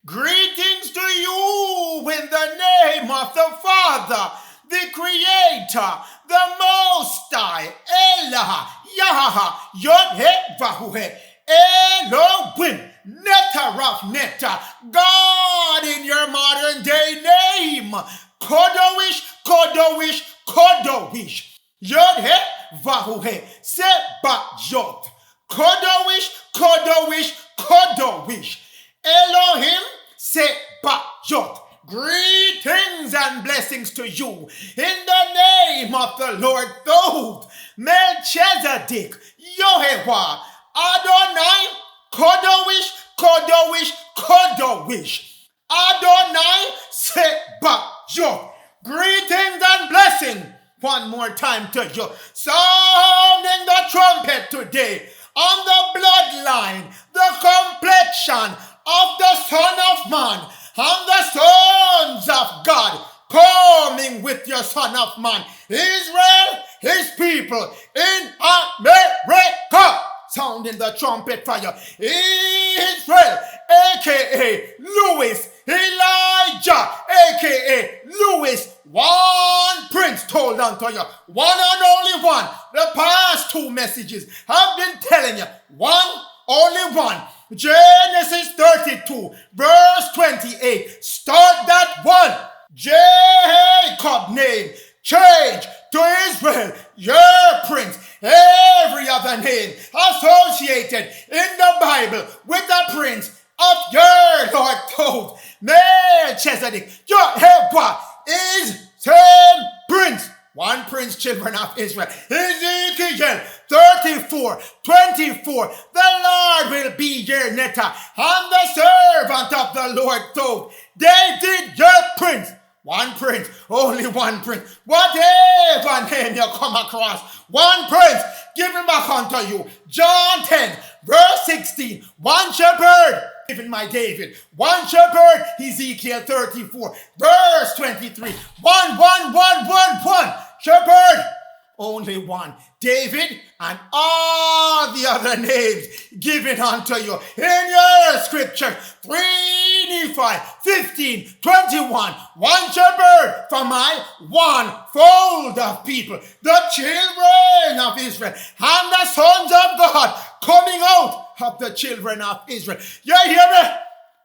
Greetings to you in the name of the Father, the Creator, the Most High, Elah, Yahah, Yod-He-Vahu-He, Elohim, Netaraf Neta, God in your modern day name, Kodowish, Kodowish, Kodowish, Yod-He-Vahu-He, Seba-Yod, Kodowish, Kodowish, Kodowish, Elohim Seba-Yod. Greetings and blessings to you in the name of the Lord Thoth, Melchizedek, Yehovah, Adonai, Kodowish, Kodowish, Kodowish, Adonai Seba-Yod. Greetings and blessing one more time to you. Sounding the trumpet today on the bloodline, the complexion of the Son of Man and the sons of God, coming with your Son of Man, Israel, his people in America, sounding the trumpet fire. Israel, aka Louis, Elijah, aka Louis, one prince told unto you, one and only one. The past two messages have been telling you, one, only one. Genesis 32, verse 28. Start that one. Jacob name change to Israel, your prince. Every other name associated in the Bible with the prince of your Lord Thoth, Melchizedek, your helper, is same prince. One prince, children of Israel. Ezekiel 34:24. The Lord will be your netter and the servant of the Lord Thoth. David, your prince. One prince, only one prince. Whatever name you come across, one prince given back unto you. John 10, verse 16. One shepherd given my David. One shepherd, Ezekiel 34, verse 23. One shepherd, only one. David and all the other names given unto you in your scripture. 3 Nephi 15:21. One shepherd for my one fold of people, the children of Israel and the sons of God coming out of the children of Israel. You hear me?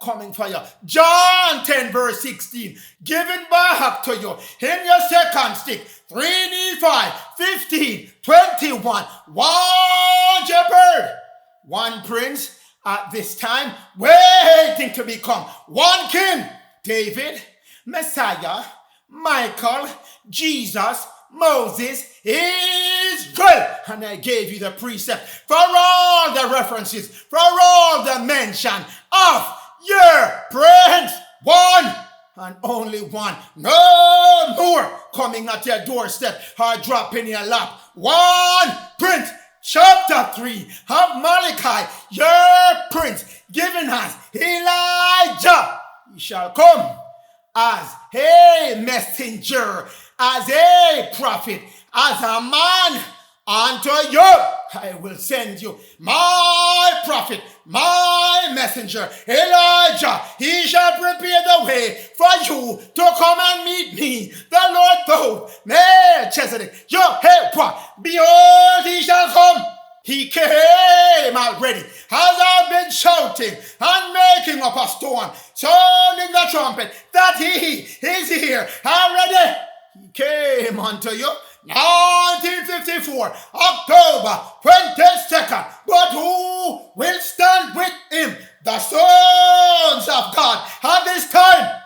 Coming for you. John 10 verse 16. Given back to you in your second stick. 3 Nephi 15:21. One shepherd, one prince at this time, waiting to become one king. David, Messiah, Michael, Jesus, Moses, Israel. And I gave you the precept for all the references, for all the mention of your prince. One and only one. No more coming at your doorstep or dropping your lap. One prince. Chapter 3 of Malachi, your prince, given us Elijah. He shall come as a messenger, as a prophet, as a man unto you. I will send you my prophet, my messenger, Elijah. He shall prepare the way for you to come and meet me, the Lord Thoth, Melchizedek, your helper. Behold, he shall come. He came already, as I've been shouting and making up a storm, sounding the trumpet, that he is here already. He came unto you 1954, October 22nd. But who will stand with him? The sons of God at this time,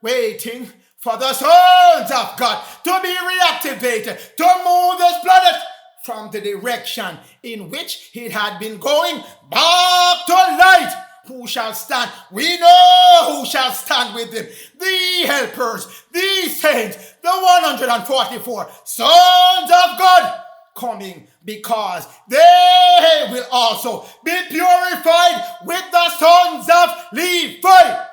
waiting for the sons of God to be reactivated, to move this planet from the direction in which it had been going back to light. Who shall stand? We know who shall stand with him. The helpers, the saints, the 144 sons of God coming, because they will also be purified with the sons of Levi.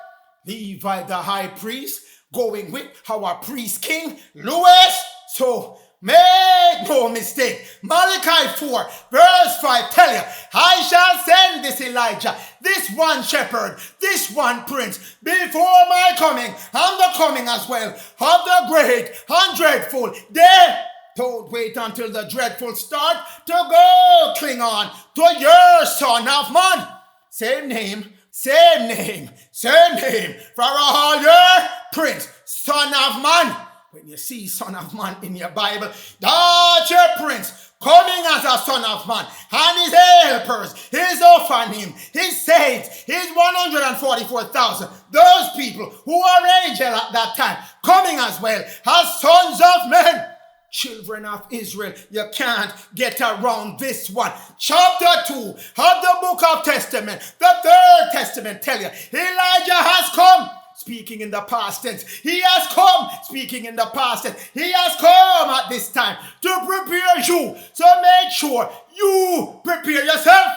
Levi the high priest going with our priest king Louis. So make no no mistake. Malachi 4 verse 5 tell you, I shall send this Elijah, this one shepherd, this one prince, before my coming and the coming as well of the great and dreadful day. Don't wait until the dreadful start to go cling on to your Son of Man. Same name, same name, same name for all your prince, Son of Man. When you see Son of Man in your Bible, that's your prince coming as a Son of Man, and his helpers, his Ophanim, his saints, his 144,000, those people who are angels at that time, coming as well as sons of men. Children of Israel, you can't get around this one. Chapter 2 of the book of Testament, the third testament tell you, Elijah has come. Speaking in the past tense. He has come. Speaking in the past tense. He has come at this time to prepare you. So make sure you prepare yourself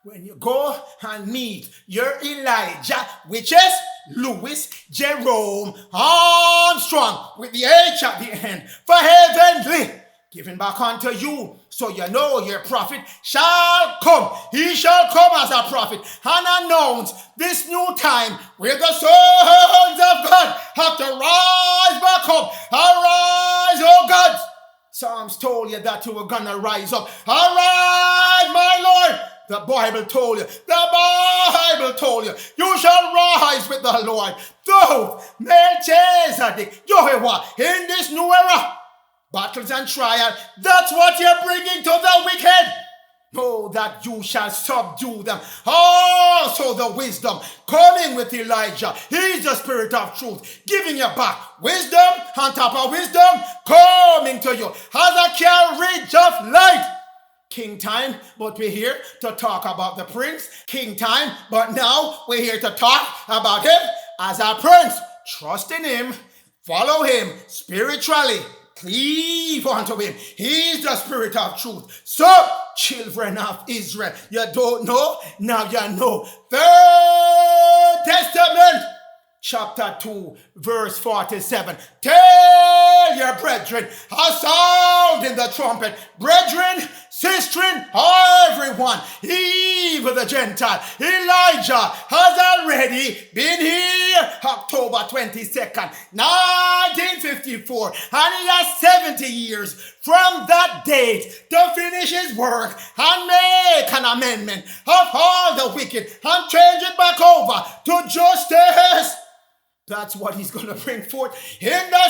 when you go and meet your Elijah, which is Louis Jerome Armstrong with the H at the end for heavenly. Given back unto you, so you know your prophet shall come. He shall come as a prophet and announce this new time where the sons of God have to rise back up. Arise, oh God. Psalms told you that you were going to rise up. Arise, my Lord. The Bible told you. The Bible told you. You shall rise with the Lord. Though Melchizedek, Jehovah, in this new era. Battles and trial, that's what you're bringing to the wicked. Know that you shall subdue them. Also the wisdom coming with Elijah. He's the spirit of truth, giving you back wisdom on top of wisdom coming to you as a carriage of light. King time, but we're here to talk about the prince. King time, but now we're here to talk about him as a prince. Trust in him, follow him spiritually. Cleave unto him. He's the spirit of truth. So, children of Israel, you don't know, now you know. Third Testament, chapter 2, verse 47. Tell your brethren, a sound in the trumpet. Brethren, sistren, everyone, even the Gentile. Elijah has already been here October 22nd, 1954, and he has 70 years from that date to finish his work and make an amendment of all the wicked and change it back over to justice. That's what he's going to bring forth in the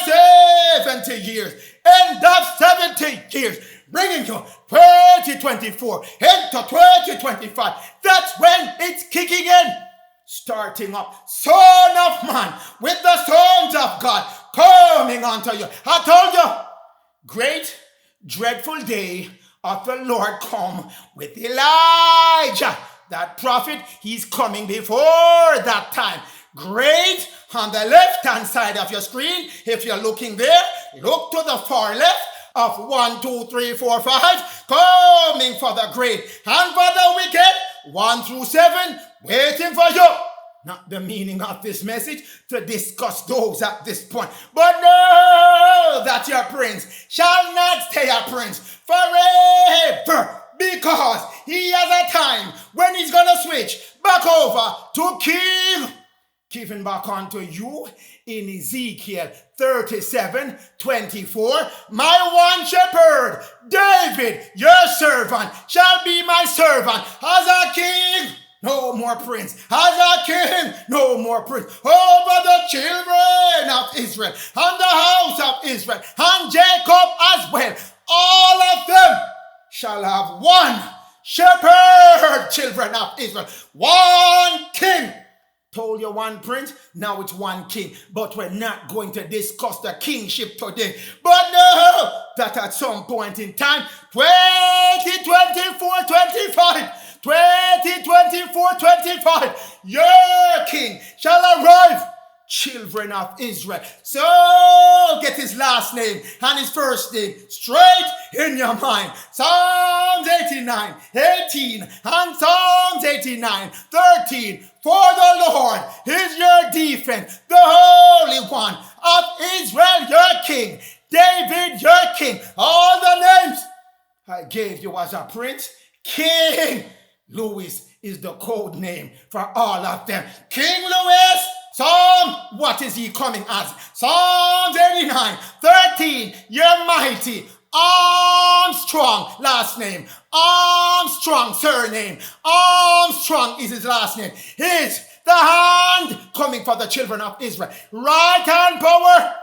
70 years. End of 70 years. Bringing you 2024 into 2025. That's when it's kicking in. Starting up, Son of Man, with the sons of God coming unto you. I told you, great, dreadful day of the Lord come with Elijah. That prophet, he's coming before that time. Great, on the left-hand side of your screen, if you're looking there, look to the far left of 1, 2, 3, 4, 5, coming for the great and for the wicked, 1 through 7, waiting for you. Not the meaning of this message to discuss those at this point, but know that your prince shall not stay a prince forever, because he has a time when he's going to switch back over to king. Given back unto you in Ezekiel 37:24, my one shepherd, David, your servant, shall be my servant as a king. No more prince. As a king, no more prince. Over the children of Israel and the house of Israel and Jacob as well. All of them shall have one shepherd, children of Israel. One king. Told you one prince, now it's one king. But we're not going to discuss the kingship today. But know that at some point in time, 2024-25, your king shall arrive. Children of Israel. So get his last name and his first name straight in your mind. Psalms 89:18 and Psalms 89:13. For the Lord is your defense, the Holy One of Israel, your king. David, your king. All the names I gave you as a prince. King Louis is the code name for all of them. King Louis, what is he coming as? Psalms 89:13, you're mighty. Armstrong, last name. Armstrong, surname. Armstrong is his last name. He's the hand coming for the children of Israel. Right hand power.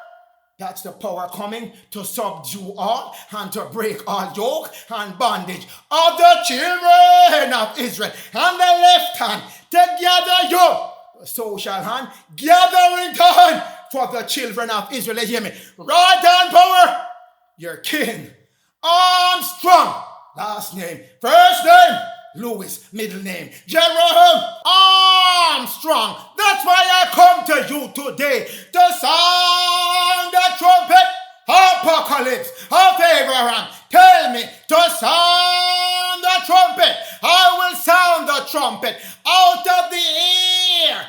That's the power coming to subdue all and to break all yoke and bondage of the children of Israel. And the left hand to gather you. The social hand gathering time for the children of Israel. Let's hear me. Right hand power. Your king. Armstrong. Last name. First name. Louis. Middle name. Jerome. Armstrong. That's why I come to you today to sound the trumpet. Apocalypse of Abraham. Tell me to sound the trumpet. I will sound the trumpet out of the air.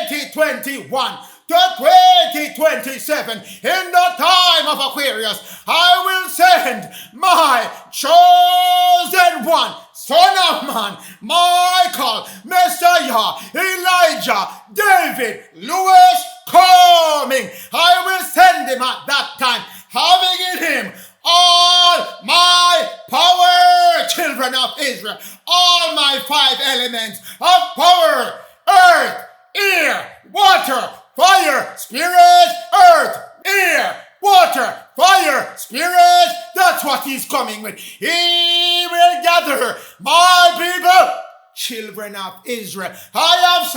2021 to 2027, in the time of Aquarius, I will send my chosen one, Son of Man, Michael, Messiah, Elijah, David, Louis, coming. I will send him at that time, having in him all my power, children of Israel, all my 5 elements of power: earth, air, water, fire, spirit, earth, air, water, fire, spirit. That's what he's coming with. He will gather my people, children of Israel. I have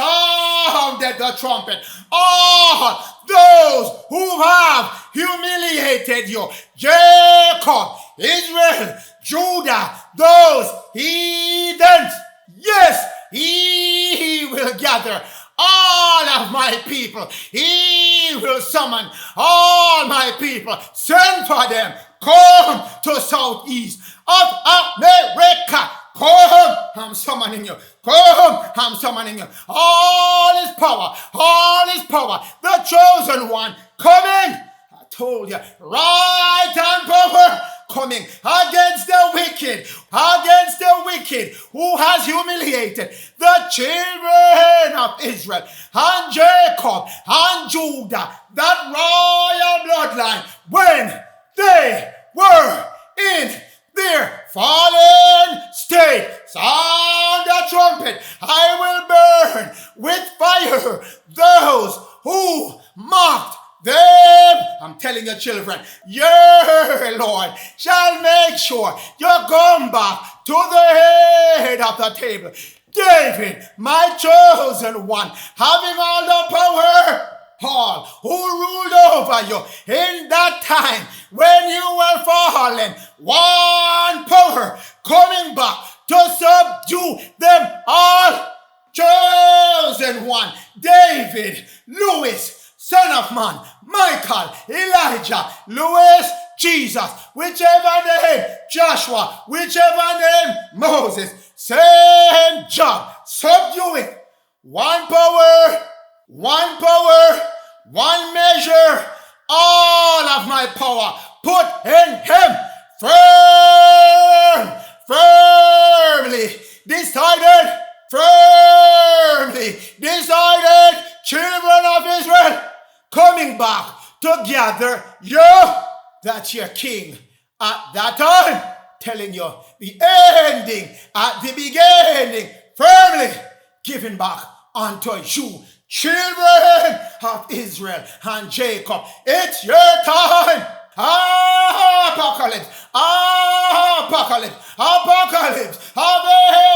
sounded the trumpet. All those who have humiliated you, Jacob, Israel, Judah, those heathens, yes, he will gather all of my people. He will summon all my people. Send for them. Come to southeast of America. Come, I'm summoning you. Come, I'm summoning you. All his power, the chosen one coming. I told you, right hand power coming against the wicked who has humiliated the children of Israel and Jacob and Judah, that royal bloodline, when they were in their fallen state. Sound the trumpet. I will burn with fire those who mocked them. I'm telling you, children, your Lord shall make sure you come back to the head of the table. David, my chosen one, having all the power, all who ruled over you in that time when you were fallen, one power coming back to subdue them all. Chosen one, David, Louis, Son of Man, Michael, Elijah, Louis, Jesus, whichever name, Joshua, whichever name, Moses, same job, subduing. One power, one measure, all of my power put in him, firmly decided, children of Israel, coming back to gather you. That's your king at that time, telling you the ending at the beginning, firmly giving back unto you, children of Israel and Jacob. It's your time. Apocalypse of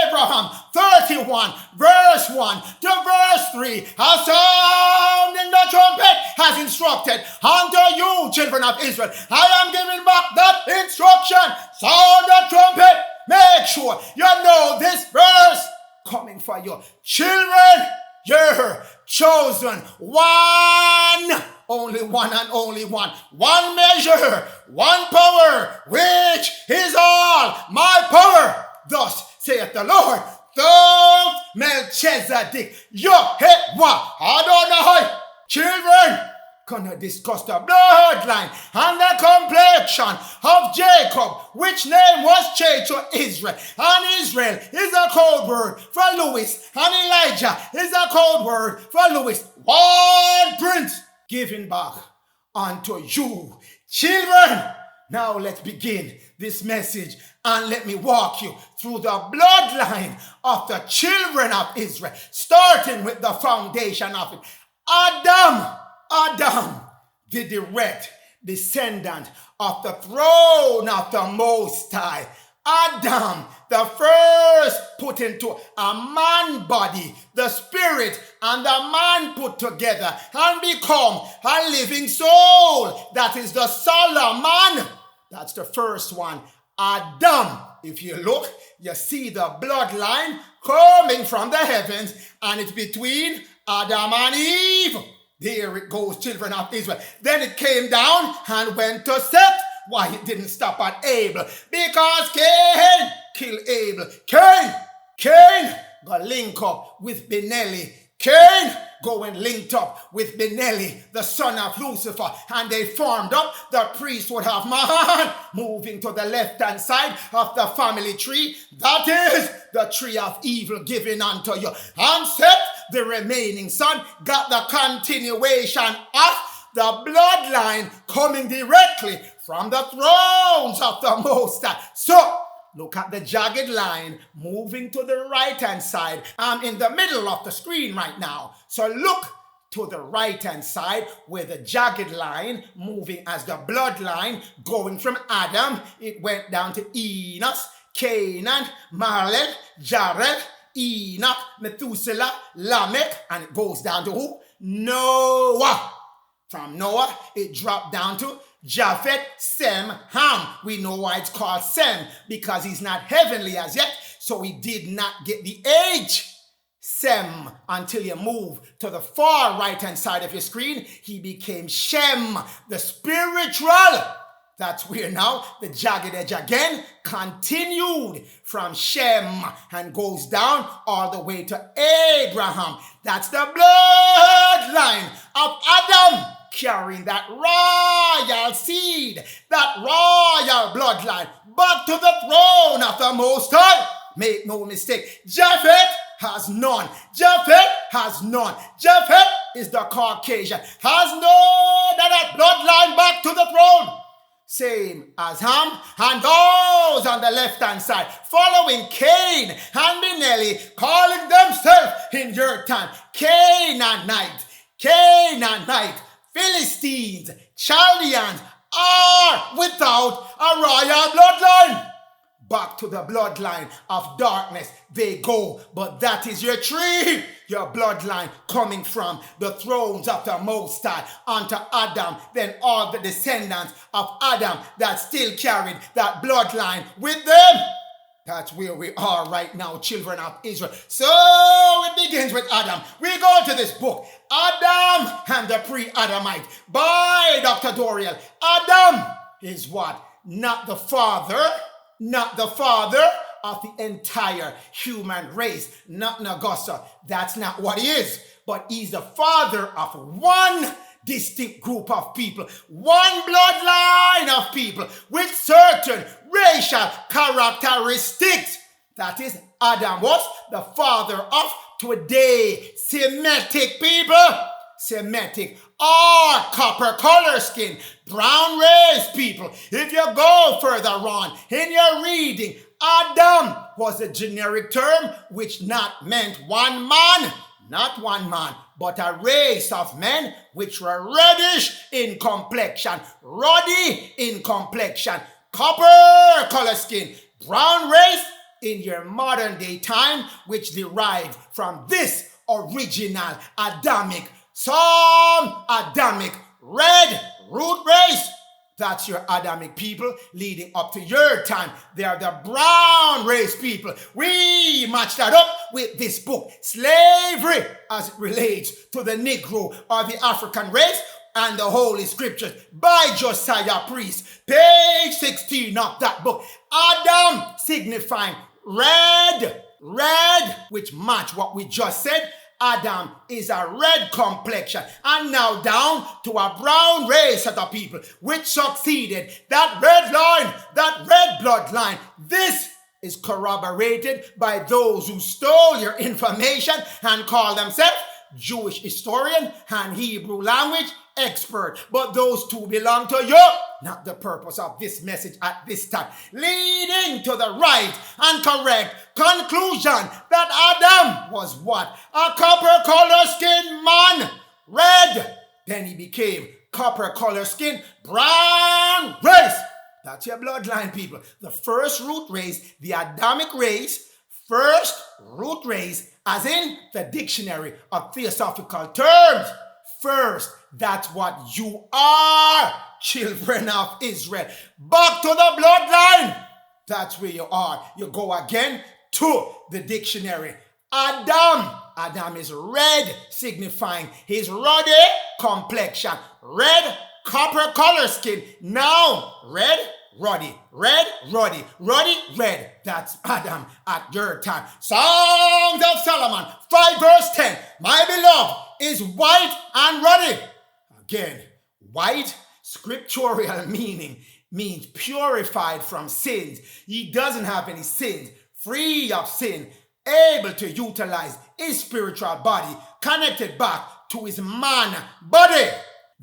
Abraham 31 verse 1 to verse 3. A sounding the trumpet has instructed unto you, children of Israel. I am giving back that instruction. Sound the trumpet. Make sure you know this verse coming for you, children. You're chosen one, only one and only one. One measure, one power, which is all my power. Thus saith the Lord, thou Melchizedek, Yehovah Adonai. Children, gonna discuss the bloodline and the complexion of Jacob, which name was changed to Israel. And Israel is a code word for Louis, and Elijah is a code word for Louis. One prince given back unto you, children. Now let's begin this message and let me walk you through the bloodline of the children of Israel, starting with the foundation of it. Adam, the direct descendant of the throne of the Most High. Adam, the first put into a man body, the spirit and the man put together and become a living soul. That is the Solomon. That's the first one. Adam. If you look, you see the bloodline coming from the heavens, and it's between Adam and Eve. There it goes, children of Israel. Then it came down and went to Seth. Why it didn't stop at Abel? Because Cain killed Abel. Cain got linked up with Benelli. Cain going linked up with Benelli, the son of Lucifer, and they formed up the priesthood of man, moving to the left-hand side of the family tree. That is the tree of evil given unto you. And Seth, the remaining son, got the continuation of the bloodline coming directly from the thrones of the Most High. So, look at the jagged line moving to the right-hand side. I'm in the middle of the screen right now. So look to the right-hand side where the jagged line moving as the bloodline going from Adam. It went down to Enos, Canaan, Mahalalel, Jared, Enoch, Methuselah, Lamech, and it goes down to who? Noah. From Noah, it dropped down to Japheth, Sem, Ham. We know why it's called Sem, because he's not heavenly as yet, so he did not get the age Sem until you move to the far right-hand side of your screen. He became Shem, the spiritual. That's where now the jagged edge again continued from Shem and goes down all the way to Abraham. That's the bloodline of Adam, carrying that royal seed, that royal bloodline, back to the throne of the Most High. Make no mistake, Japheth has none. Japheth has none. Japheth is the Caucasian, has none that bloodline back to the throne. Same as Ham, and those on the left-hand side, following Cain and Benelli, calling themselves in your time Canaanite, Philistines, Chaldeans, are without a royal bloodline. Back to the bloodline of darkness they go, but that is your tree, your bloodline coming from the thrones of the Most High unto Adam, then all the descendants of Adam that still carried that bloodline with them. That's where we are right now, children of Israel. So it begins with Adam. We go to this book, Adam and the Pre-Adamite, by Dr. Doriel. Adam is what? Not the father of the entire human race, not Augusta. That's not what he is. But he's the father of one distinct group of people, one bloodline of people with certain racial characteristics. That is, Adam was the father of today Semitic people. Semitic or copper color skin, brown race people. If you go further on in your reading, Adam was a generic term which not meant one man, not one man, but a race of men which were reddish in complexion, ruddy in complexion, copper color skin, brown race in your modern day time, which derived from this original Adamic, some Adamic red root race. That's your Adamic people leading up to your time. They are the brown race people. We match that up with this book, Slavery as it relates to the Negro or the African race and the Holy Scriptures by Josiah Priest. Page 16 of that book. Adam signifying red, which match what we just said. Adam is a red complexion, and now down to a brown race of the people, which succeeded that red line, that red bloodline. This is corroborated by those who stole your information and call themselves Jewish historian and Hebrew language expert. But those two belong to you, not the purpose of this message at this time. Leading to the right and correct conclusion that Adam was what? A copper color skin man. Red. Then he became copper color skin brown race. That's your bloodline, people. The first root race, the Adamic race, first root race, as in the dictionary of theosophical terms. First, that's what you are, children of Israel. Back to the bloodline. That's where you are. You go again to the dictionary. Adam is red, signifying his ruddy complexion. Red, copper color skin. Now, red, ruddy, red, ruddy, ruddy, red. That's Adam at your time. Songs of Solomon, 5 verse 10. My beloved is white and ruddy. Again, white, scriptural meaning, means purified from sins. He doesn't have any sins, free of sin, able to utilize his spiritual body, connected back to his man body.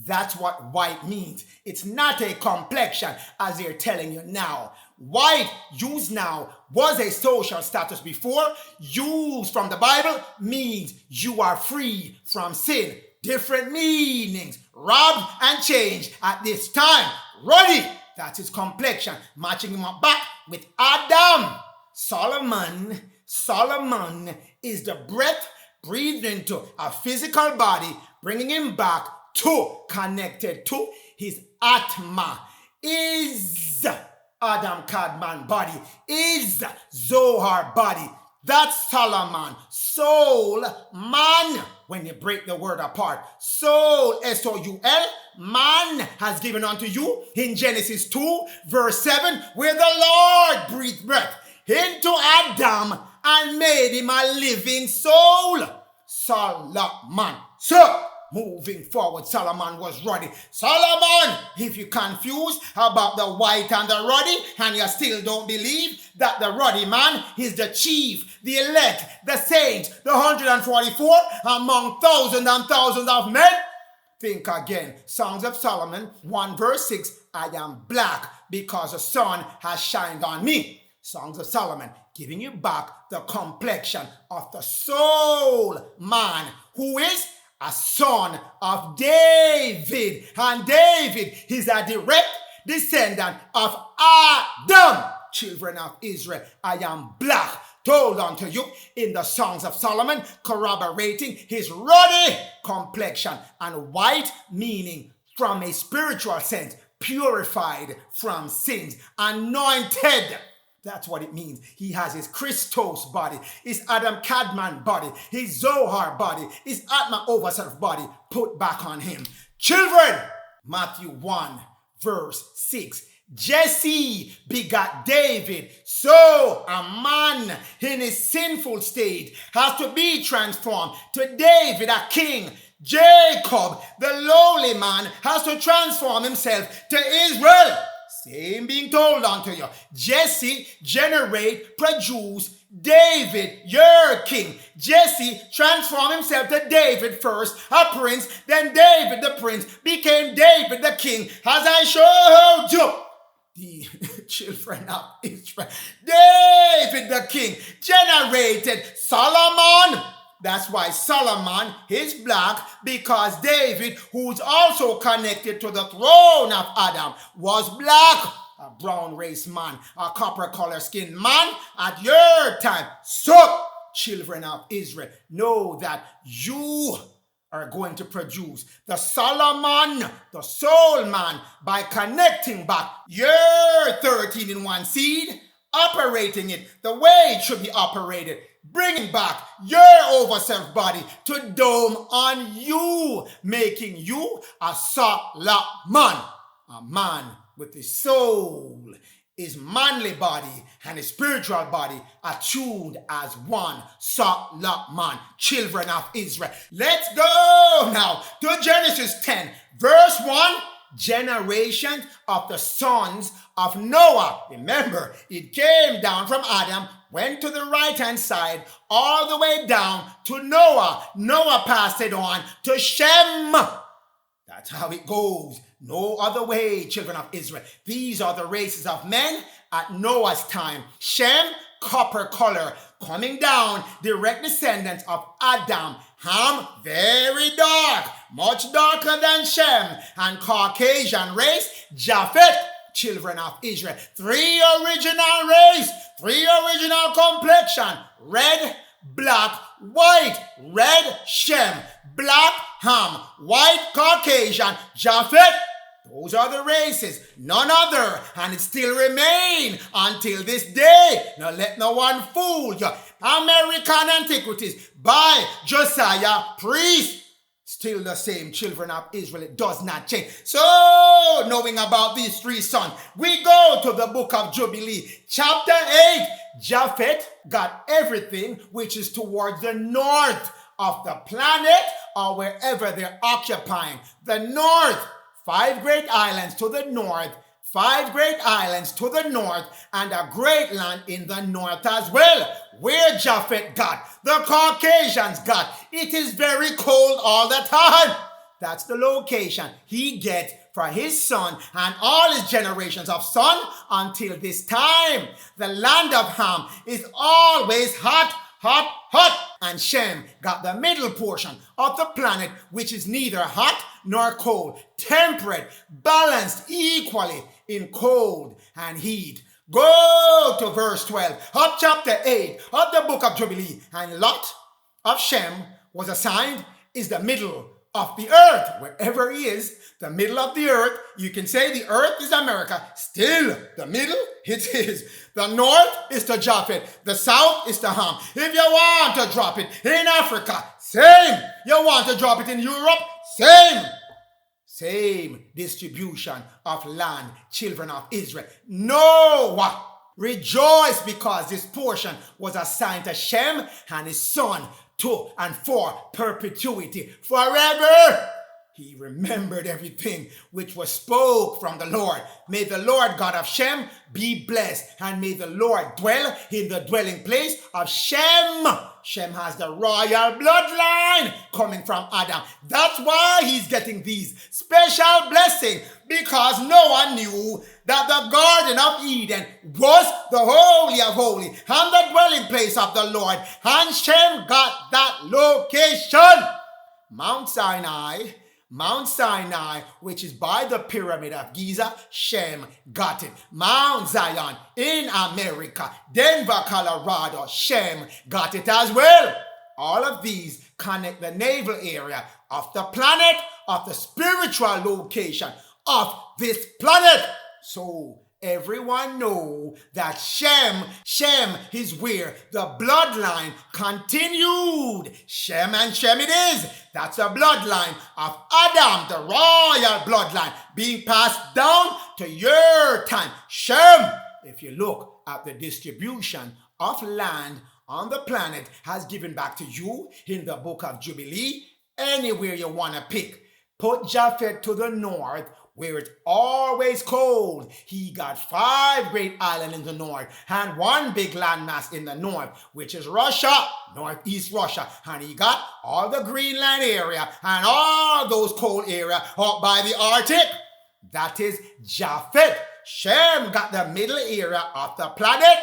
That's what white means. It's not a complexion, as they're telling you now. White, used now, was a social status before. Used from the Bible means you are free from sin. Different meanings, robbed and changed at this time. Ruddy, that's his complexion, matching him up back with Adam. Solomon is the breath breathed into a physical body, bringing him back to, connected to his Atma. Is Adam KADMON body, is Zohar body. That's Solomon. Soul, man, when you break the word apart. Soul, S-O-U-L, man has given unto you in Genesis 2, verse 7, where the Lord breathed breath into Adam and made him a living soul. Solomon. So, moving forward, Solomon was ruddy. Solomon, if you're confused about the white and the ruddy, and you still don't believe that the ruddy man is the chief, the elect, the saints, the 144 among thousands and thousands of men, think again. Songs of Solomon, 1 verse 6, I am black because the sun has shined on me. Songs of Solomon, giving you back the complexion of the soul man, who is a son of David. And David is a direct descendant of Adam. Children of Israel, I am black, told unto you in the Songs of Solomon, corroborating his ruddy complexion, and white meaning from a spiritual sense, purified from sins, anointed. That's what it means. He has his Christos body, his Adam KADMON body, his Zohar body, his Atma Overself body put back on him. Children, Matthew 1 verse 6. Jesse begot David, so a man in his sinful state has to be transformed to David, a king. Jacob, the lowly man, has to transform himself to Israel. Same being told unto you. Jesse produce David, your king. Jesse transformed himself to David first, a prince, then David the prince became David the king, as I showed you. The children of Israel. David the king generated Solomon. That's why Solomon is black, because David, who's also connected to the throne of Adam, was black. A brown race man, a copper color skin man at your time. So, children of Israel, know that you are going to produce the Solomon, the soul man, by connecting back your 13 in one seed, operating it the way it should be operated, bringing back your overself body to dome on you, making you a Solomon, a man with his soul his manly body and his spiritual body attuned as one. Solomon, children of Israel. Let's go now to Genesis 10, verse 1. Generations of the sons of Noah. Remember, it came down from Adam, went to the right-hand side, all the way down to Noah. Noah passed it on to Shem. That's how it goes. No other way, children of Israel. These are the races of men at Noah's time. Shem, copper color, coming down, direct descendants of Adam. Ham, very dark, much darker than Shem. And Caucasian race, Japheth, children of Israel. Three original race, three original complexion. Red, black, white. Red, Shem. Black, Ham. White, Caucasian, Japheth. Those are the races, none other, and it still remain until this day. Now let no one fool you. American Antiquities by Josiah Priest. Still the same, children of Israel. It does not change. So, knowing about these three sons, we go to the book of Jubilee, chapter 8. Japheth got everything which is towards the north of the planet or wherever they're occupying. The north. 5 great islands to the north, 5 great islands to the north, and a great land in the north as well. Where Japheth got, the Caucasians got. It is very cold all the time. That's the location he gets for his son and all his generations of son until this time. The land of Ham is always hot, hot, hot. And Shem got the middle portion of the planet, which is neither hot nor cold, temperate, balanced equally in cold and heat. Go to verse 12 of chapter 8 of the book of Jubilee. And Lot of Shem was assigned is the middle of the earth. Wherever he is, the middle of the earth, you can say the earth is America. Still, the middle, it is. The north is to Japheth. The south is to Ham. If you want to drop it in Africa, same. You want to drop it in Europe, same. Same distribution of land, children of Israel. Noah rejoice because this portion was assigned to Shem and his son to and for perpetuity, forever. He remembered everything which was spoke from the Lord. May the Lord God of Shem be blessed, and may the Lord dwell in the dwelling place of Shem. Shem has the royal bloodline coming from Adam. That's why he's getting these special blessings, because Noah knew that the Garden of Eden was the Holy of Holies and the dwelling place of the Lord. And Shem got that location. Mount Sinai, which is by the Pyramid of Giza, Shem got it. Mount Zion in America, Denver, Colorado, Shem got it as well. All of these connect the naval area of the planet, of the spiritual location of this planet. So everyone know that Shem is where the bloodline continued. Shem and Shem it is. That's the bloodline of Adam, the royal bloodline, being passed down to your time. Shem, if you look at the distribution of land on the planet, has given back to you in the book of Jubilee, anywhere you want to pick. Put Japheth to the north, where it's always cold. He got 5 great islands in the north and 1 big landmass in the north, which is Russia, northeast Russia. And he got all the Greenland area and all those cold areas up by the Arctic. That is Japheth. Shem got the middle area of the planet,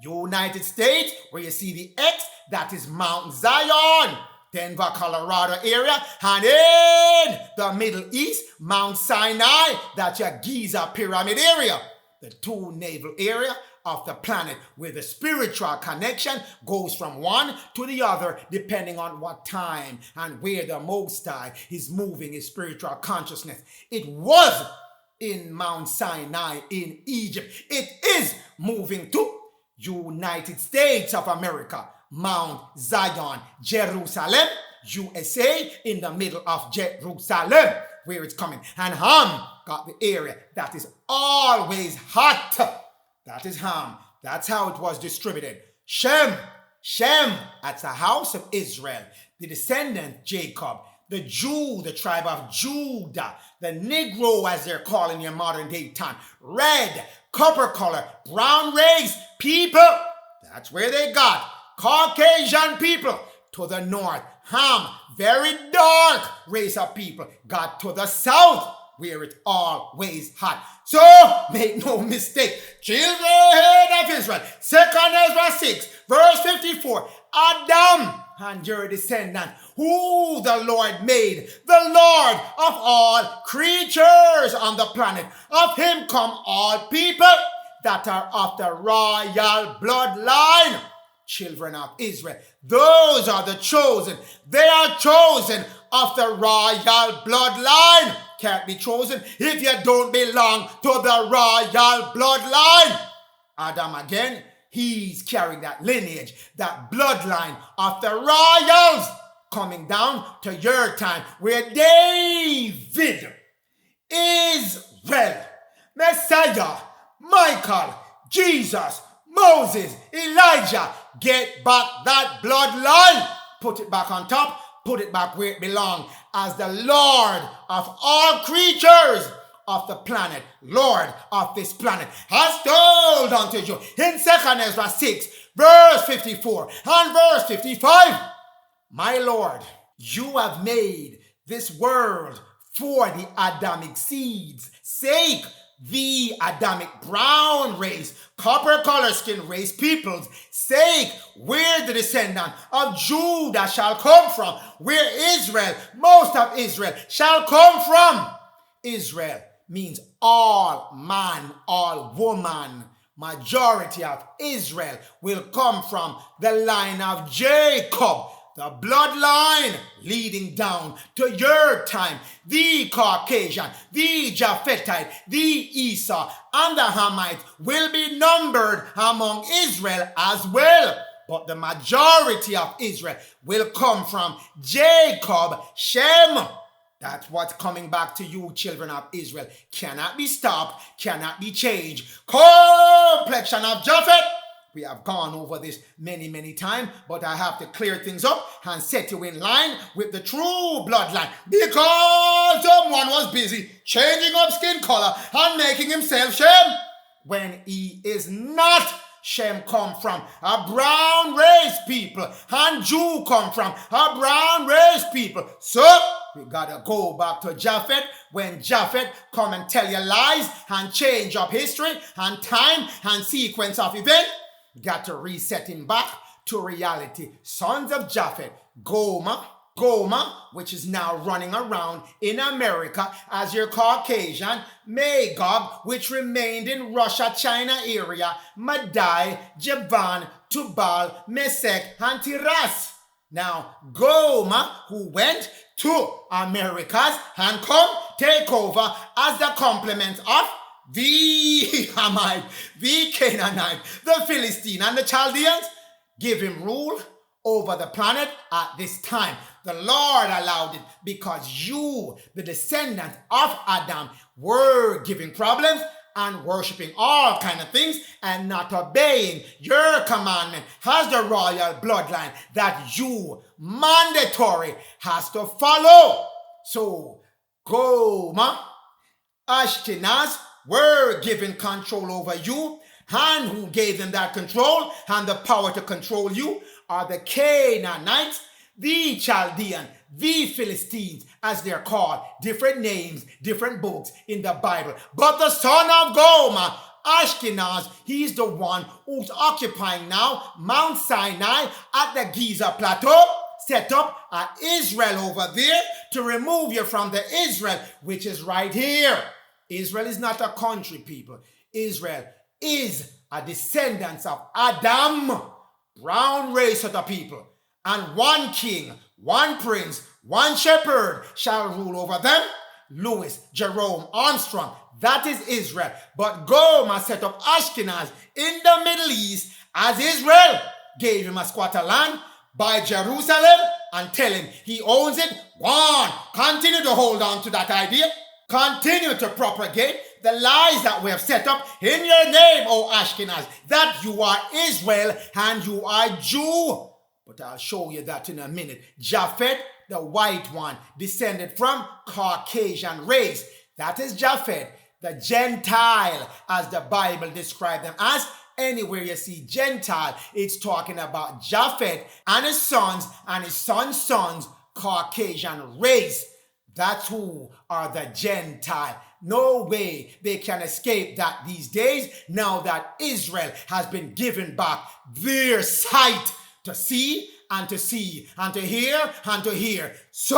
United States, where you see the X, that is Mount Zion. Denver, Colorado area, and in the Middle East, Mount Sinai, that's your Giza Pyramid area. The 2 naval area of the planet where the spiritual connection goes from one to the other depending on what time and where the Most High is moving his spiritual consciousness. It was in Mount Sinai in Egypt. It is moving to United States of America. Mount Zion, Jerusalem, USA, in the middle of Jerusalem, where it's coming. And Ham got the area that is always hot. that is Ham. That's how it was distributed. Shem, that's the house of Israel, the descendant Jacob, the Jew, the tribe of Judah, the Negro as they're calling your modern day time, red, copper color, brown race people, that's where they got. Caucasian people to the north, Ham, very dark race of people, got to the south, where it's always hot. So, make no mistake, children of Israel, 2 Ezra 6, verse 54, Adam and your descendants, who the Lord made, the Lord of all creatures on the planet. Of him come all people that are of the royal bloodline. Children of Israel, those are the chosen. They are chosen of the royal bloodline. Can't be chosen if you don't belong to the royal bloodline. Adam again, he's carrying that lineage, that bloodline of the royals, coming down to your time where David, Israel, Messiah, Michael, Jesus, Moses, Elijah, get back that bloodline, put it back on top, put it back where it belongs, as the Lord of all creatures of the planet, Lord of this planet, has told unto you in 2 Ezra 6, verse 54 and verse 55, my Lord, you have made this world for the Adamic seeds' sake, the Adamic brown race, copper color skin race people's sake, where the descendant of Judah shall come from, where Israel, most of Israel, shall come from. Israel means all man, all woman. Majority of Israel will come from the line of Jacob, the bloodline leading down to your time, the Caucasian, the Japhetite, the Esau, and the Hamites will be numbered among Israel as well. But the majority of Israel will come from Jacob, Shem. That's what's coming back to you, children of Israel. Cannot be stopped, cannot be changed. Complexion of Japhet. We have gone over this many times, but I have to clear things up and set you in line with the true bloodline, because someone was busy changing up skin color and making himself Shem when he is not. Shem come from a brown race people, and Jew come from a brown race people. So we gotta go back to Japhet when Japhet come and tell you lies and change up history and time and sequence of events. Got to reset him back to reality. Sons of Japhet, Goma, which is now running around in America as your Caucasian, Magog, which remained in Russia, China area, Madai, Javan, Tubal, Mesech, and Tiras. Now, Goma, who went to Americas and come take over as the complement of the Hamite, the Canaanite, the Philistine, and the Chaldeans, give him rule over the planet at this time. The Lord allowed it because you, the descendants of Adam, were giving problems and worshiping all kind of things and not obeying your commandment as the royal bloodline that you mandatory has to follow. So, Goma, Ashkenaz, were given control over you, and who gave them that control and the power to control you are the Canaanites, the Chaldean, the Philistines, as they're called, different names, different books in the Bible. But the son of Goma, Ashkenaz, he's the one who's occupying now Mount Sinai at the Giza Plateau, set up at Israel over there to remove you from the Israel, which is right here. Israel is not a country, people. Israel is a descendant of Adam, brown race of the people. And one king, one prince, one shepherd shall rule over them. Louis, Jerome, Armstrong, that is Israel. But Goma set up Ashkenaz in the Middle East as Israel gave him a squatter land by Jerusalem and tell him he owns it. One, continue to hold on to that idea. Continue to propagate the lies that we have set up in your name, O Ashkenaz, that you are Israel and you are Jew. But I'll show you that in a minute. Japhet, the white one, descended from Caucasian race. That is Japhet, the Gentile, as the Bible describes them as. Anywhere you see Gentile, it's talking about Japhet and his sons sons, Caucasian race. That's who are the Gentile. No way they can escape that these days, now that Israel has been given back their sight to see and to see and to hear and to hear. So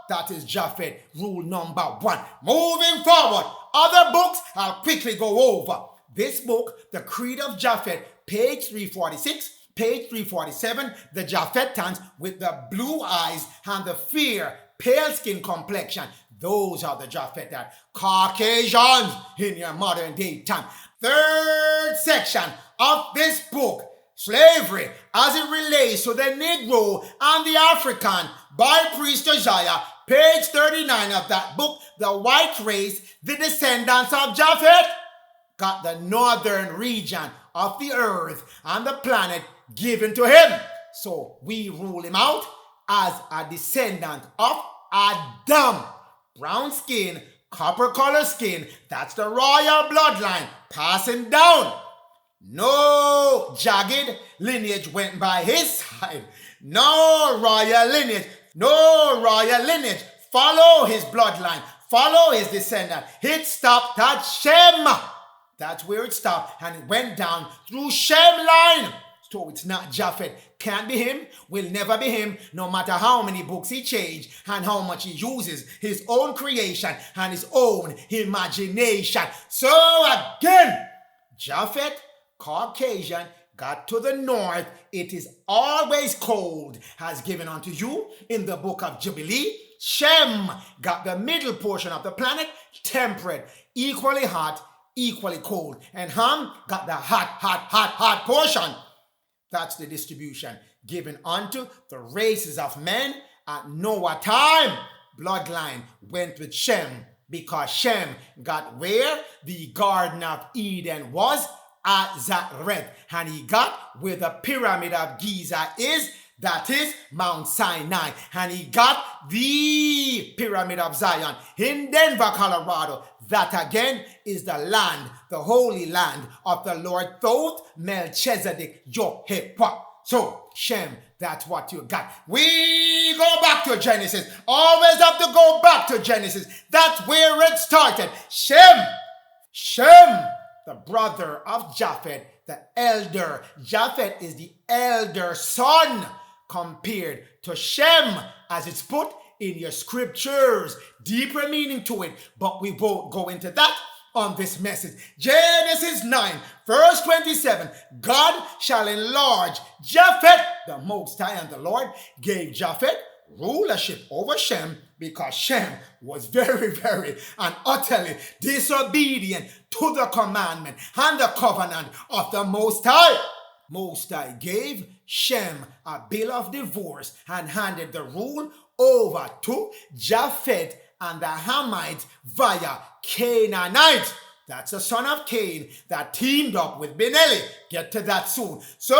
that is Japhet, rule number 1. Moving forward, other books I'll quickly go over. This book, The Creed of Japhet, page 346, page 347, the Japhetans with the blue eyes and the fair, pale skin complexion. Those are the Japhetans, Caucasians in your modern day time. Third section of this book, Slavery as it relates to the Negro and the African, by Priest Isaiah, page 39 of that book, the white race, the descendants of Japhet, got the northern region of the earth and the planet given to him. So we rule him out as a descendant of Adam. Brown skin, copper color skin, that's the royal bloodline passing down. No jagged lineage went by his side. No royal lineage. Follow his bloodline. Follow his descendant. It stopped at Shem. That's where it stopped, and it went down through Shem line. So it's not Japhet. Can't be him, will never be him, no matter how many books he changed and how much he uses his own creation and his own imagination. So again, Japhet, Caucasian, got to the north. It is always cold, has given unto you in the book of Jubilee. Shem got the middle portion of the planet, temperate, equally hot, equally cold. And Ham got the hot portion. That's the distribution given unto the races of men at Noah time. Bloodline went with Shem because Shem got where the Garden of Eden was, at Zareth. And he got where the Pyramid of Giza is, that is Mount Sinai. And he got the Pyramid of Zion in Denver, Colorado. That again is the land, the holy land of the Lord Thoth Melchizedek Jehovah. So, Shem, that's what you got. We go back to Genesis. Always have to go back to Genesis. That's where it started. Shem, the brother of Japhet, the elder. Japhet is the elder son compared to Shem, as it's put in your scriptures. Deeper meaning to it, but we won't go into that on this message. Genesis 9, verse 27. God shall enlarge Japhet, the Most High, and the Lord gave Japhet rulership over Shem, because Shem was very and utterly disobedient to the commandment and the covenant of the Most High. Most High gave Shem a bill of divorce and handed the rule over to Japhet and the Hamites via Canaanite. That's the son of Cain that teamed up with Ben-Eli. Get to that soon. So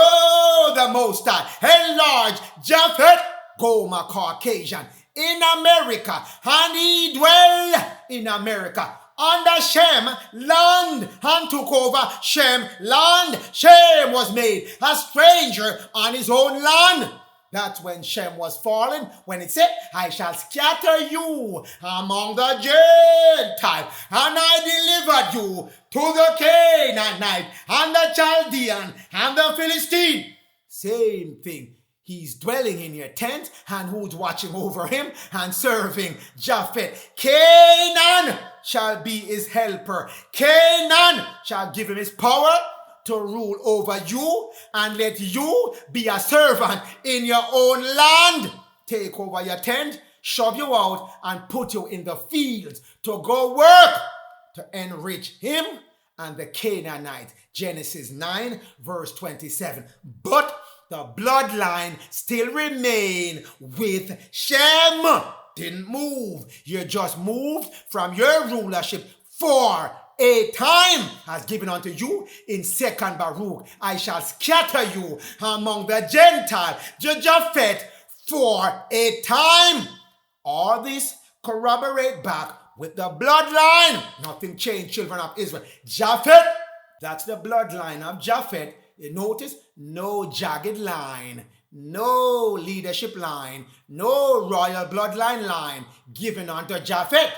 the Most High enlarged Japhet, Gomer Caucasian, in America, and he dwelled in America under Shem land and took over Shem land. Shem was made a stranger on his own land. That's when Shem was fallen, when it said, I shall scatter you among the Gentiles, and I delivered you to the Canaanite, and the Chaldean, and the Philistine. Same thing. He's dwelling in your tent, and who's watching over him and serving Japhet? Canaan shall be his helper. Canaan shall give him his power to rule over you, and let you be a servant in your own land. Take over your tent, shove you out, and put you in the fields to go work to enrich him and the Canaanite. Genesis 9, verse 27. But the bloodline still remain with Shem. Didn't move. You just moved from your rulership 4 a time has given unto you in 2nd Baruch. I shall scatter you among the Gentiles, Japhet, for a time. All this corroborate back with the bloodline. Nothing changed, children of Israel. Japhet, that's the bloodline of Japhet. You notice, no jagged line, no leadership line, no royal bloodline line given unto Japhet.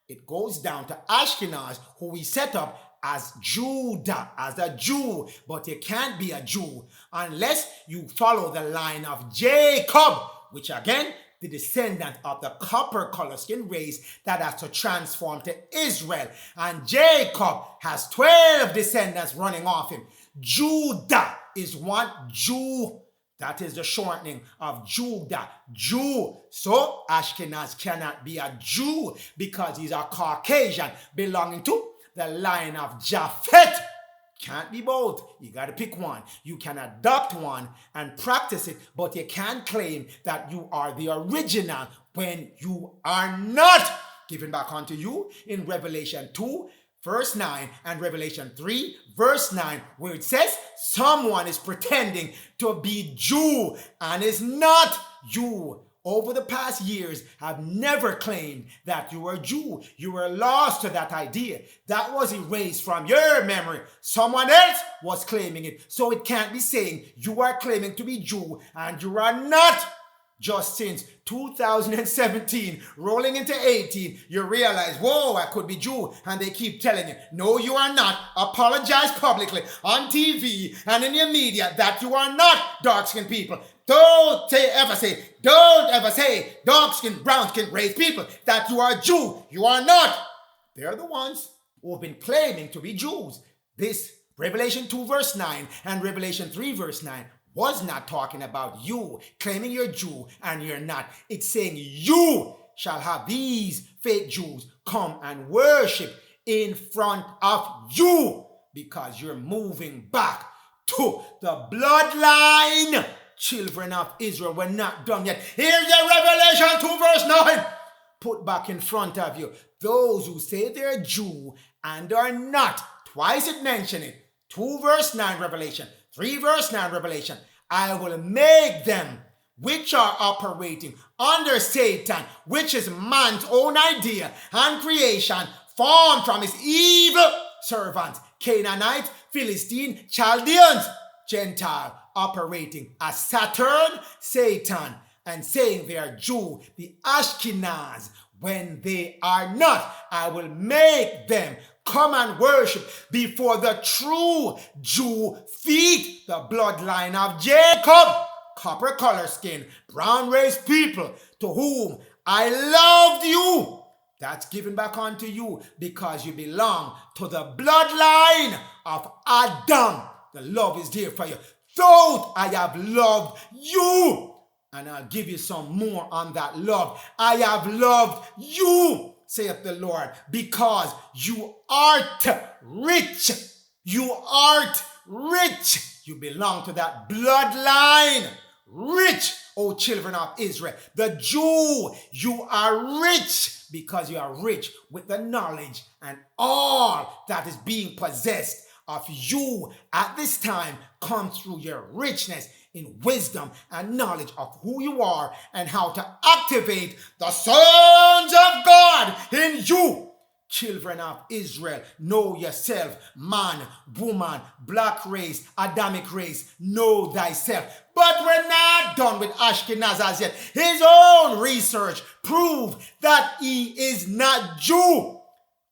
It goes down to Ashkenaz, who we set up as Judah, as a Jew. But you can't be a Jew unless you follow the line of Jacob, which again, the descendant of the copper color skin race that has to transform to Israel. And Jacob has 12 descendants running off him. Judah is one Jew. That is the shortening of Judah, Jew. So Ashkenaz cannot be a Jew because he's a Caucasian belonging to the line of Japhet. Can't be both. You got to pick one. You can adopt one and practice it, but you can't claim that you are the original when you are not. Given back unto you in Revelation 2, verse 9 and Revelation 3, verse 9, where it says someone is pretending to be Jew and is not you. Over the past years, have never claimed that you were a Jew. You were lost to that idea. That was erased from your memory. Someone else was claiming it. So it can't be saying you are claiming to be Jew and you are not. Just since 2017, rolling into 18, you realize, whoa, I could be Jew. And they keep telling you, no, you are not. Apologize publicly on TV and in your media that you are not dark-skinned people. Don't ever say dark-skinned, brown-skinned race people that you are Jew. You are not. They're the ones who have been claiming to be Jews. This Revelation 2 verse 9 and Revelation 3 verse 9 was not talking about you claiming you're Jew and you're not. It's saying you shall have these fake Jews come and worship in front of you because you're moving back to the bloodline. Children of Israel, we're not done yet. Here's your Revelation 2 verse 9. Put back in front of you those who say they're Jew and are not. Twice it mentioned it. 2 verse 9 Revelation. 3 verse 9 Revelation. I will make them which are operating under Satan, which is man's own idea and creation, formed from his evil servants, Canaanites, Philistine, Chaldeans, Gentile, operating as Saturn, Satan, and saying they are Jew, the Ashkenaz, when they are not. I will make them come and worship before the true Jew feet, the bloodline of Jacob, copper color skin, brown race people, to whom I loved you. That's given back unto you because you belong to the bloodline of Adam. The love is there for you. Thought I have loved you. And I'll give you some more on that love. I have loved you, saith the Lord, because you art rich. You art rich. You belong to that bloodline. Rich, O children of Israel. The Jew, you are rich because you are rich with the knowledge and all that is being possessed of you at this time comes through your richness in wisdom and knowledge of who you are and how to activate the sons of God in you. Children of Israel, know yourself, man, woman, black race, Adamic race, know thyself. But we're not done with Ashkenaz as yet. His own research proved that he is not Jew.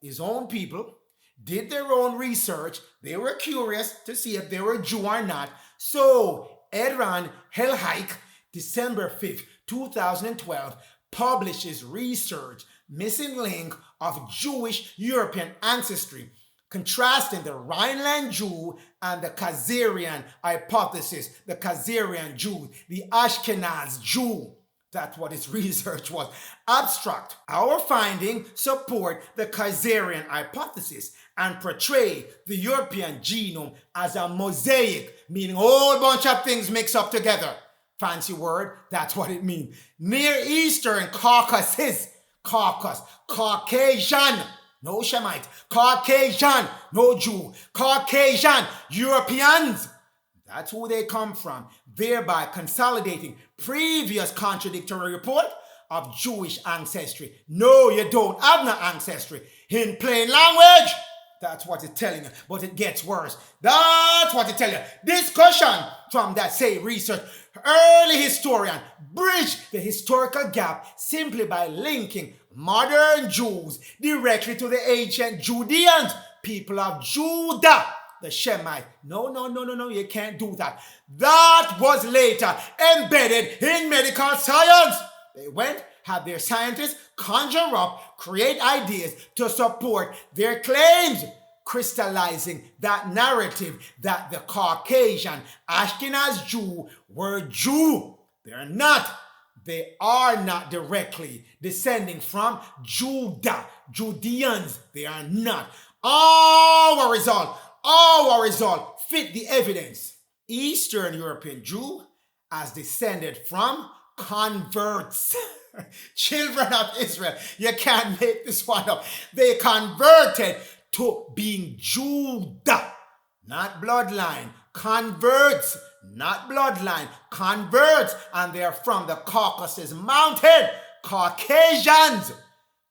His own people did their own research. They were curious to see if they were Jew or not. So Edran Helhaik, December 5th, 2012, published his research, Missing Link of Jewish European Ancestry, contrasting the Rhineland Jew and the Khazarian hypothesis, the Khazarian Jew, the Ashkenaz Jew. That's what his research was. Abstract. Our findings support the Khazarian hypothesis and portray the European genome as a mosaic, meaning a whole bunch of things mixed up together. Fancy word, that's what it means. Near Eastern Caucasus, Caucasian, no Shemite. Caucasian, no Jew. Caucasian, Europeans. That's who they come from, thereby consolidating previous contradictory report of Jewish ancestry. No, you don't have no ancestry. In plain language, that's what it's telling you, but it gets worse. That's what it tells you. Discussion from that same research. Early historian bridge the historical gap simply by linking modern Jews directly to the ancient Judeans, people of Judah, the Shemite. No, you can't do that. That was later embedded in medical science. They went, had their scientists conjure up, create ideas to support their claims, crystallizing that narrative that the Caucasian Ashkenaz Jew were Jew. They are not directly descending from Judah, Judeans. They are not. Our result fit the evidence. Eastern European Jew as descended from converts. Children of Israel, you can't make this one up. They converted to being Judah, not bloodline. Converts, not bloodline. Converts, and they are from the Caucasus Mountain. Caucasians,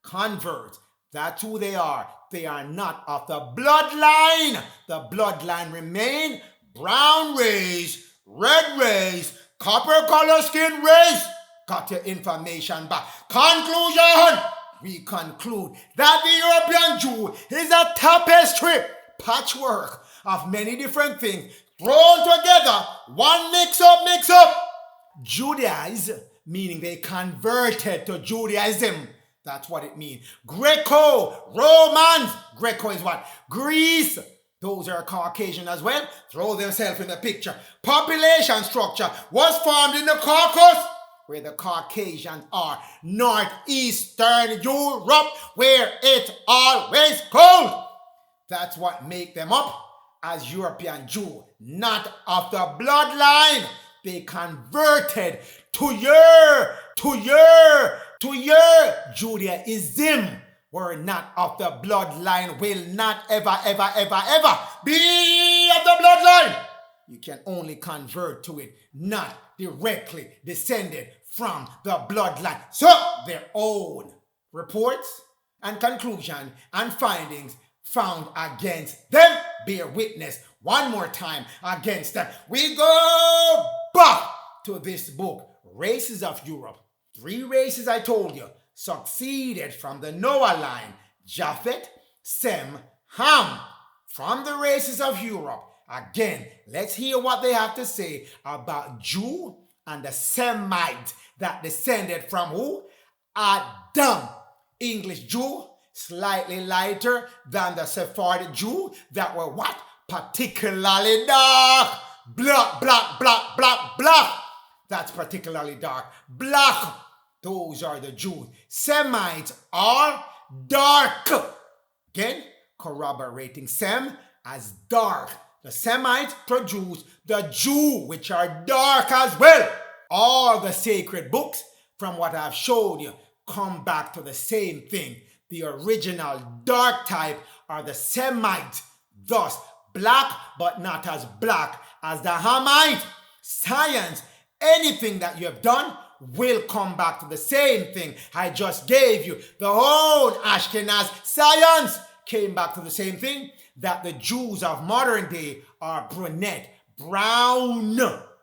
converts. That's who they are. They are not of the bloodline. The bloodline remain brown race, red race, copper color skin race. Got your information back. Conclusion. We conclude that the European Jew is a tapestry, patchwork of many different things thrown together. One mix up. Judaize, meaning they converted to Judaism. That's what it means. Greco-Romans. Greco is what? Greece. Those are Caucasian as well. Throw themselves in the picture. Population structure was formed in the Caucasus, where the Caucasians are. Northeastern Europe, where it's always cold. That's what make them up as European Jew, not of the bloodline. They converted to your Judaism. Were not of the bloodline, will not ever be of the bloodline. You can only convert to it, not directly descended from the bloodline. So their own reports and conclusion and findings found against them bear witness one more time against them. We go back to this book, Races of Europe. 3 races, I told you, succeeded from the Noah line: Japhet, Sem, Ham. From the races of Europe. Again, let's hear what they have to say about Jew and the Semite that descended from who? Adam. English Jew, slightly lighter than the Sephardic Jew that were what? Particularly dark. Black. That's particularly dark. Black. Those are the Jews. Semites are dark. Again, corroborating Sem as dark. The Semites produce the Jew, which are dark as well. All the sacred books, from what I've showed you, come back to the same thing. The original dark type are the Semites. Thus, black, but not as black as the Hamite. Science, anything that you have done will come back to the same thing I just gave you. The whole Ashkenaz science came back to the same thing, that the Jews of modern day are brunette, brown.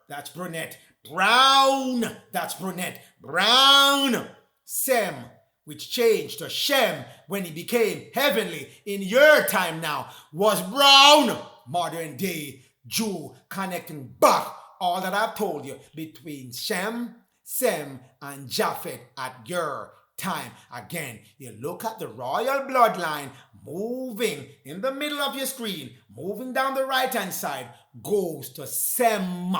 That's brunette. Brown. That's brunette. Brown. Sem, which changed to Shem when he became heavenly in your time now, was brown. Modern day Jew, connecting back all that I've told you between Shem, Sem, and Japhet at your time. Again, you look at the royal bloodline moving in the middle of your screen, moving down the right hand side, goes to Sem.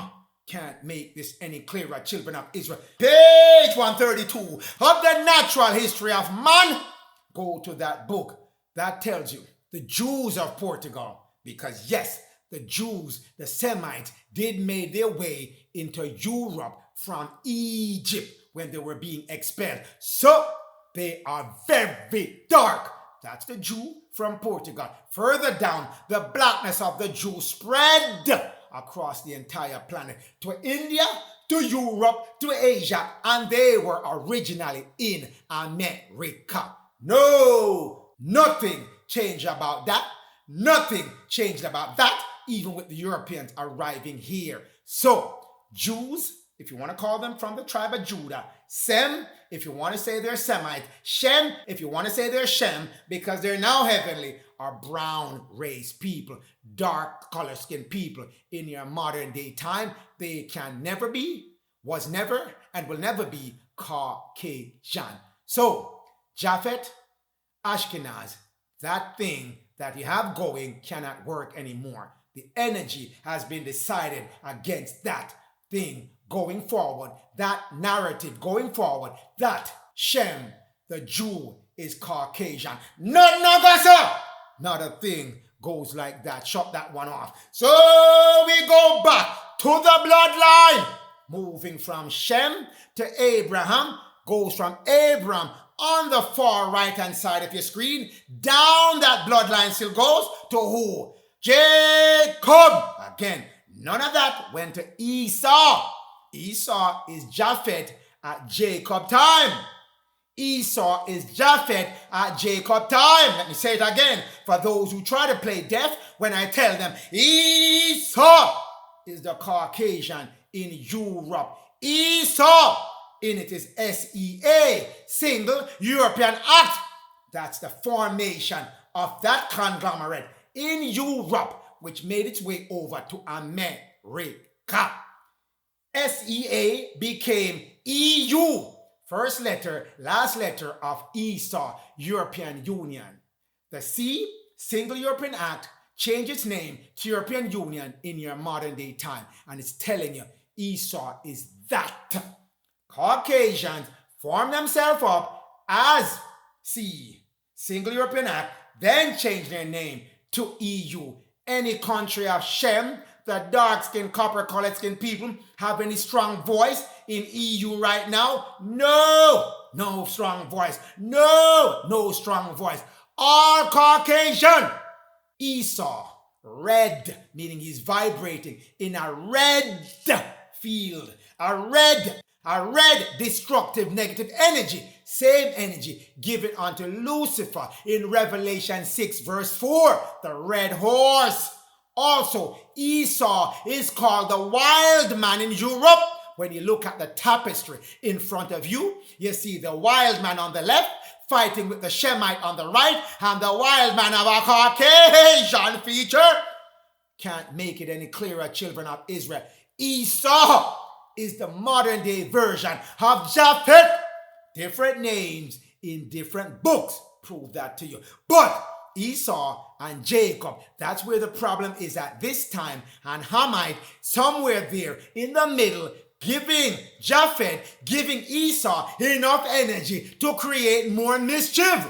Can't make this any clearer, children of Israel. Page 132 of the natural history of man. Go to that book that tells you the Jews of Portugal, because yes, the Jews, the Semites, did make their way into Europe from Egypt when they were being expelled. So they are very dark. that's the Jew from Portugal. Further down, the blackness of the Jew spread across the entire planet to India, to Europe, to Asia, and they were originally in America. No, nothing changed about that. Nothing changed about that, even with the Europeans arriving here. So, Jews, if you want to call them from the tribe of Judah, Sem, if you want to say they're Semite, Shem, if you want to say they're Shem, because they're now heavenly, are brown race people, dark color skinned people in your modern day time. They can never be, was never, and will never be Caucasian. So, Japhet, Ashkenaz, that thing that you have going cannot work anymore. The energy has been decided against that thing going forward, that narrative going forward, that Shem, the Jew, is Caucasian. Not a thing goes like that. Shut that one off. So we go back to the bloodline. Moving from Shem to Abraham, goes from Abraham on the far right-hand side of your screen. Down that bloodline still goes to who? Jacob. Again, none of that went to Esau. Esau is Japhet at Jacob time. Esau is Japhet at Jacob time. Let me say it again for those who try to play deaf when I tell them Esau is the Caucasian in Europe. Esau in it is SEA, Single European Act. That's the formation of that conglomerate in Europe, which made its way over to America. SEA became EU. First letter, last letter of Esau, European Union. The C, Single European Act, changed its name to European Union in your modern day time. And it's telling you Esau is that. Caucasians form themselves up as C, Single European Act, then change their name to EU. Any country of Shem, the dark-skinned, copper-colored skin people, have any strong voice in EU right now? No strong voice. No strong voice. All Caucasian. Esau, red, meaning he's vibrating in a red field. A red destructive negative energy. Same energy given unto Lucifer in Revelation 6 verse 4, the red horse. Also, Esau is called the wild man in Europe. When you look at the tapestry in front of you, you see the wild man on the left fighting with the Shemite on the right, and the wild man of a Caucasian feature. Can't make it any clearer, children of Israel. Esau is the modern day version of Japhet. Different names in different books prove that to you. But Esau and Jacob, that's where the problem is at this time. And Hamite, somewhere there in the middle, giving Japhet, giving Esau enough energy to create more mischief.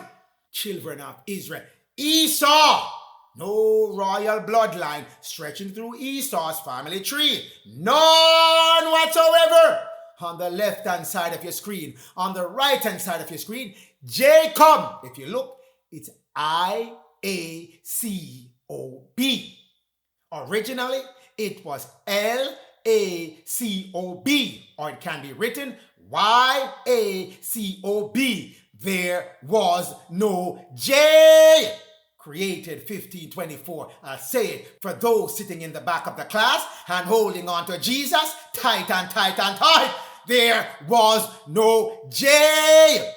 Children of Israel, Esau, no royal bloodline stretching through Esau's family tree. None whatsoever. On the left-hand side of your screen, on the right-hand side of your screen, Jacob, if you look, it's I-A-C-O-B. Originally, it was L-A-C-O-B, or it can be written Y-A-C-O-B. There was no J. Created 1524. I'll say it for those sitting in the back of the class and holding on to Jesus tight and tight and tight. There was no J.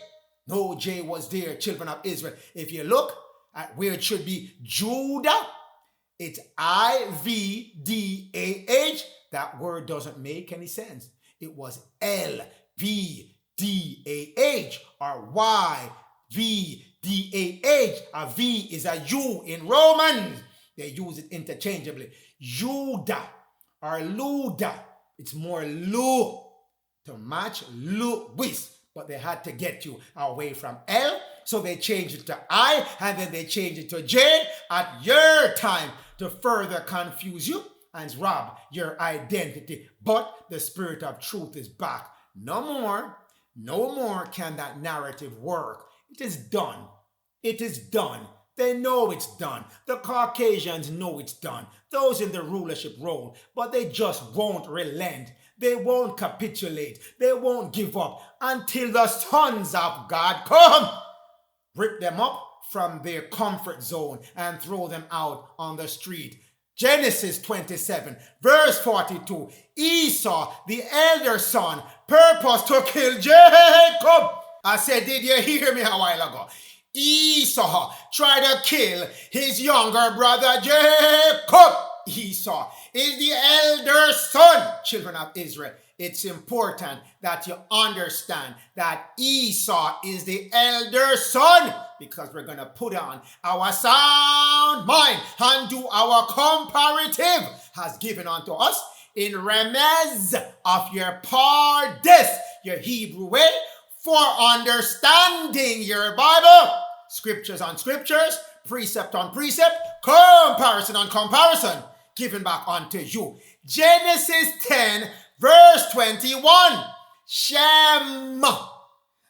No J was there, children of Israel. If you look at where it should be Judah, it's I-V-D-A-H. That word doesn't make any sense. It was L-V-D-A-H or Y-V-D-A-H. A V is a U in Romans. They use it interchangeably. Judah or Luda. It's more Lu to match Louis. But they had to get you away from L, so they changed it to I, and then they changed it to J at your time to further confuse you and rob your identity. But the spirit of truth is back. No more can that narrative work. It is done. It is done. They know it's done. The Caucasians know it's done. Those in the rulership role, but they just won't relent. They won't capitulate. They won't give up until the sons of God come. Rip them up from their comfort zone and throw them out on the street. Genesis 27, verse 42. Esau, the elder son, purposed to kill Jacob. I said, did you hear me a while ago? Esau tried to kill his younger brother Jacob. Esau is the elder son, children of Israel. It's important that you understand that Esau is the elder son, because we're going to put on our sound mind and do our comparative has given unto us in remez of your pardes, your Hebrew way, for understanding your Bible. Scriptures on scriptures, precept on precept, comparison on comparison, given back unto you. Genesis 10, verse 21. Shem,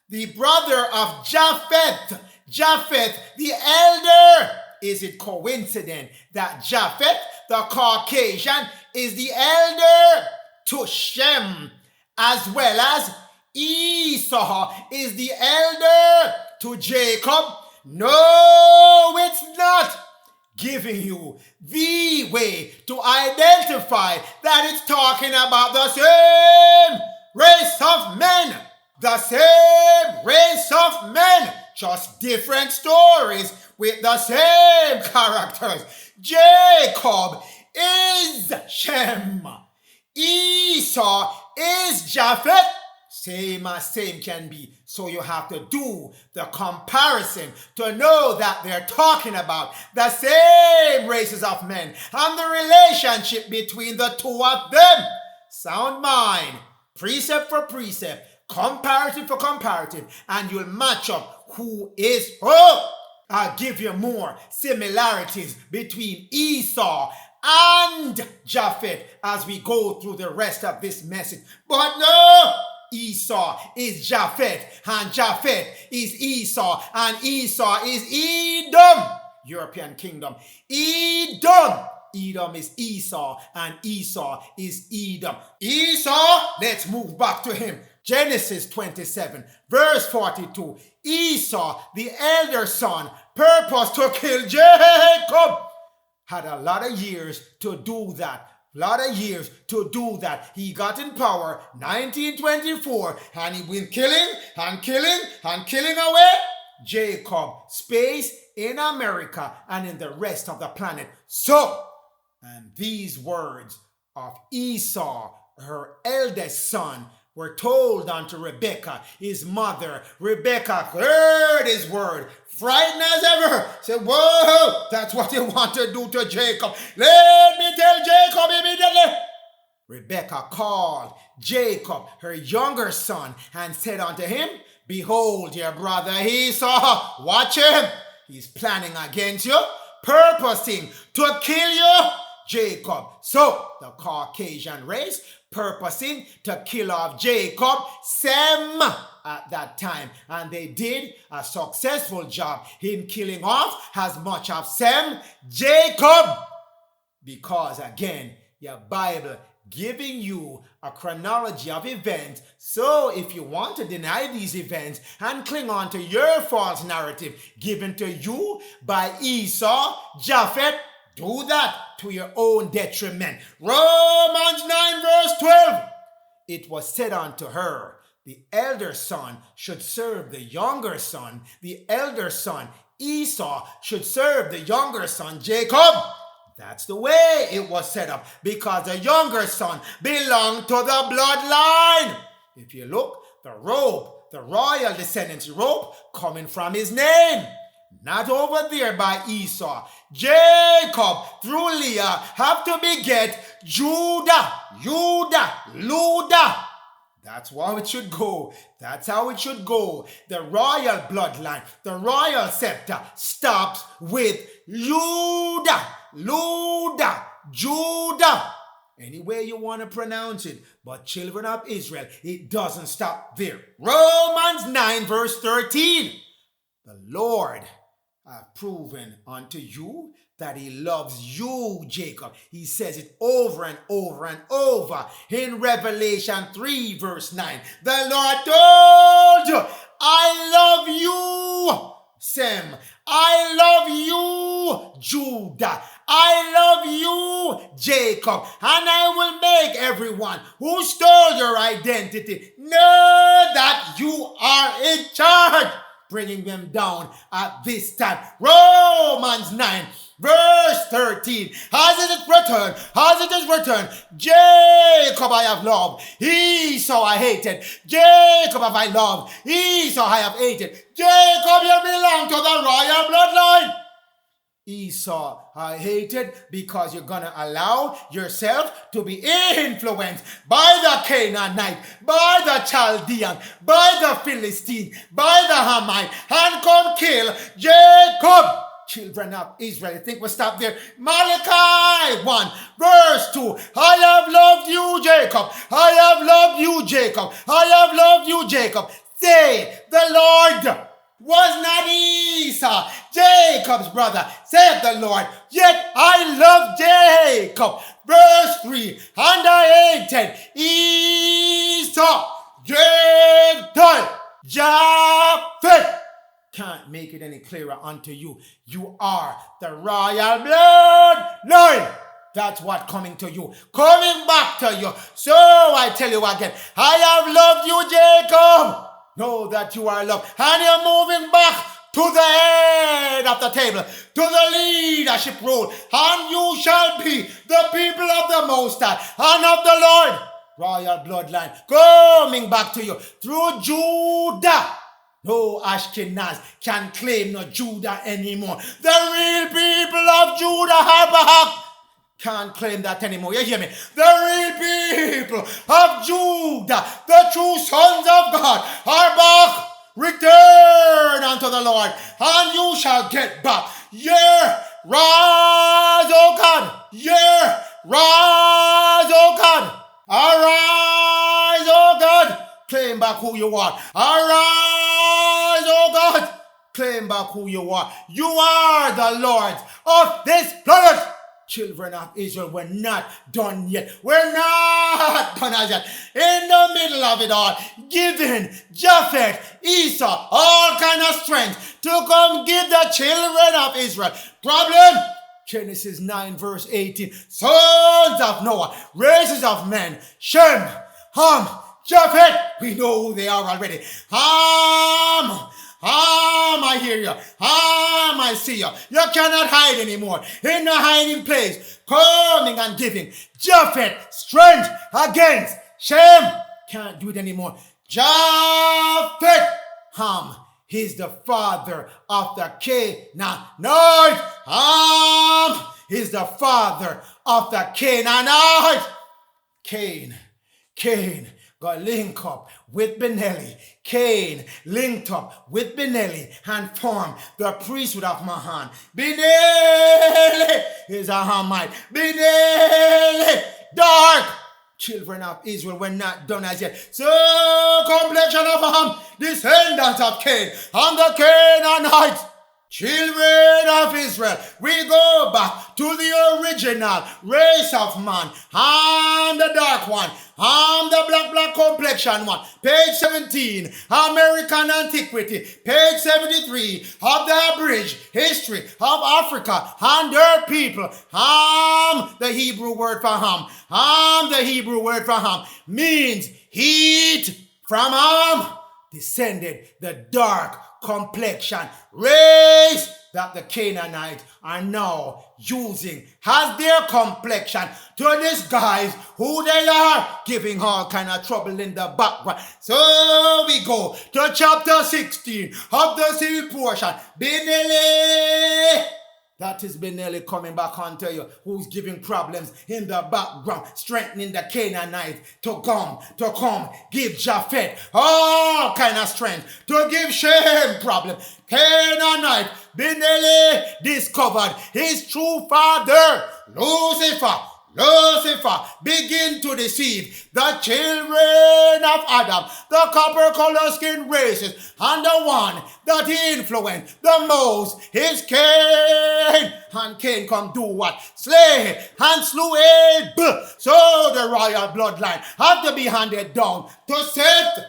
the brother of Japheth. Japheth, the elder. Is it coincident that Japheth, the Caucasian, is the elder to Shem, as well as Esau is the elder to Jacob? No, it's not. Giving you the way to identify that it's talking about the same race of men. The same race of men. Just different stories with the same characters. Jacob is Shem. Esau is Japheth. Same as same can be. So you have to do the comparison to know that they're talking about the same races of men and the relationship between the two of them. Sound mind, precept for precept, comparative for comparative, and you'll match up who is who. I'll give you more similarities between Esau and Japheth as we go through the rest of this message. But no! Esau is Japheth, and Japheth is Esau, and Esau is Edom, European kingdom. Edom is Esau, and Esau is Edom. Esau, let's move back to him. Genesis 27, verse 42. Esau, the elder son, purposed to kill Jacob. Had a lot of years to do that. He got in power 1924, and he been killing away Jacob, space in America and in the rest of the planet. So, and these words of Esau, her eldest son, were told unto Rebekah, his mother. Rebekah heard his word, frightened as ever. Said, whoa, that's what you want to do to Jacob. Let me tell Jacob immediately. Rebekah called Jacob, her younger son, and said unto him, behold, your brother Esau, watch him. He's planning against you, purposing to kill you, Jacob. So, the Caucasian race, purposing to kill off Jacob, Sem, at that time. And they did a successful job in killing off as much of Sem, Jacob. Because again, your Bible giving you a chronology of events. So if you want to deny these events and cling on to your false narrative given to you by Esau, Japheth, do that to your own detriment. Romans 9 verse 12. It was said unto her, the elder son should serve the younger son. The elder son, Esau, should serve the younger son, Jacob. That's the way it was set up, because the younger son belonged to the bloodline. If you look, the robe, the royal descendancy robe, coming from his name. Not over there by Esau. Jacob, through Leah, have to beget Judah. That's how it should go. That's how it should go. The royal bloodline, the royal scepter stops with Judah. Any way you want to pronounce it. But children of Israel, it doesn't stop there. Romans 9 verse 13. The Lord I've proven unto you that he loves you, Jacob. He says it over and over and over in Revelation 3 verse 9. The Lord told you, I love you, Sem. I love you, Judah. I love you, Jacob. And I will make everyone who stole your identity know that you are in charge. Bringing them down at this time. Romans 9 verse 13. As it is written, Jacob I have loved, Esau I hated. Jacob have I loved, Esau I have hated. Jacob, you belong to the royal bloodline. Esau I hated because you're going to allow yourself to be influenced by the Canaanite, by the Chaldean, by the Philistine, by the Hamite, and come kill Jacob. Children of Israel, I think we'll stop there. Malachi 1 verse 2. I have loved you, Jacob. I have loved you, Jacob. I have loved you, Jacob. Say, the Lord was not Esau, Jacob's brother, saith the Lord. Yet I love Jacob. Verse 3. And I hated Esau, Japheth. Can't make it any clearer unto you. You are the royal bloodline. That's what coming to you. Coming back to you. So I tell you again, I have loved you, Jacob. Know that you are loved. And you're moving back to the head of the table, to the leadership role. And you shall be the people of the Most High and of the Lord. Royal bloodline coming back to you through Judah. No Ashkenaz can claim no Judah anymore. The real people of Judah have a can't claim that anymore. You hear me? The real people of Judah, the true sons of God, are back. Return unto the Lord, and you shall get back. Yeah, rise, O God. Yeah, rise, O God. Arise, O God. Claim back who you are. Arise, O God. Claim back who you are. You are the Lord of this planet. Children of Israel, we're not done yet. We're not done as yet. In the middle of it all, giving Japheth, Esau, all kind of strength to come give the children of Israel. Problem? Genesis 9 verse 18. Sons of Noah, races of men, Shem, Ham, Japheth. We know who they are already. Ham, I hear you. I see you. You cannot hide anymore. In the hiding place, coming and giving Japheth strength against Shem. Can't do it anymore. Japheth, Ham, he's the father of the Canaanite. Ham is the father of the Canaanite. Cain, got link up with Benelli. Cain linked up with Benelli and formed the priesthood of Mahan. Benelli is a Hamite. Benelli, dark. Children of Israel were not done as yet. So, complexion of Ham, descendants of Cain, and the Canaanites. Children of Israel, we go back to the original race of man. I'm the dark one. I'm the black complexion one. Page 17, American Antiquity. Page 73 of the abridged history of Africa and their people. Ham, the Hebrew word for Ham. Ham, the Hebrew word for Ham, means heat. From Ham descended the dark complexion race that the Canaanites are now using as their complexion to disguise who they are, giving all kind of trouble in the background. So we go to chapter 16 of the same portion. Benelli. That is Benelli coming back onto you, who's giving problems in the background, strengthening the Canaanites to come, give Japheth all kind of strength, to give Shem problem. Canaanite, Benelli discovered his true father, Lucifer. Lucifer begin to deceive the children of Adam, the copper-colored skin races, and the one that he influenced the most is Cain. And Cain come do what? Slay and slew Abel. So the royal bloodline have to be handed down to Seth.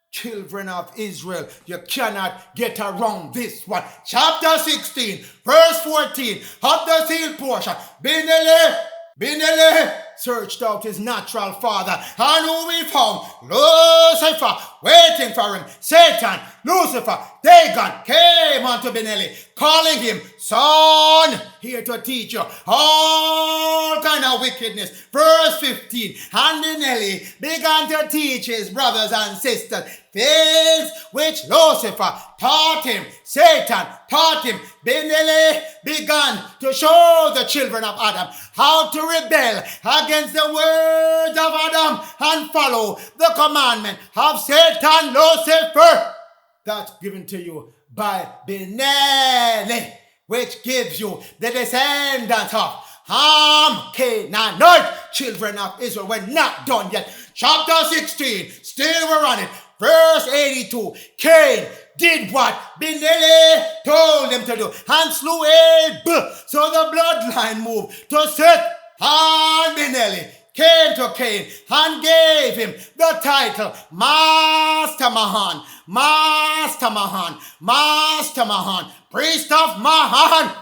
Children of Israel, you cannot get around this one. Chapter 16, verse 14 of the sealed portion. Binele searched out his natural father, and who we found? Lucifer, waiting for him. Satan, Lucifer, Dagon came unto Binele, calling him son, here to teach you all kind of wickedness. Verse 15, and Binele began to teach his brothers and sisters things which Lucifer taught him. Satan taught him. Binele began to show the children of Adam how to rebel against the words of Adam and follow the commandment of Satan, Lucifer. That's given to you by Binele, which gives you the descendants of Ham, Canaanite. Children of Israel, we're not done yet. Chapter 16, still we're on it. Verse 82, Cain did what Binele told him to do and slew Abel. So the bloodline moved to Seth, and Binele came to Cain and gave him the title Master Mahan, Master Mahan, Master Mahan, priest of Mahan.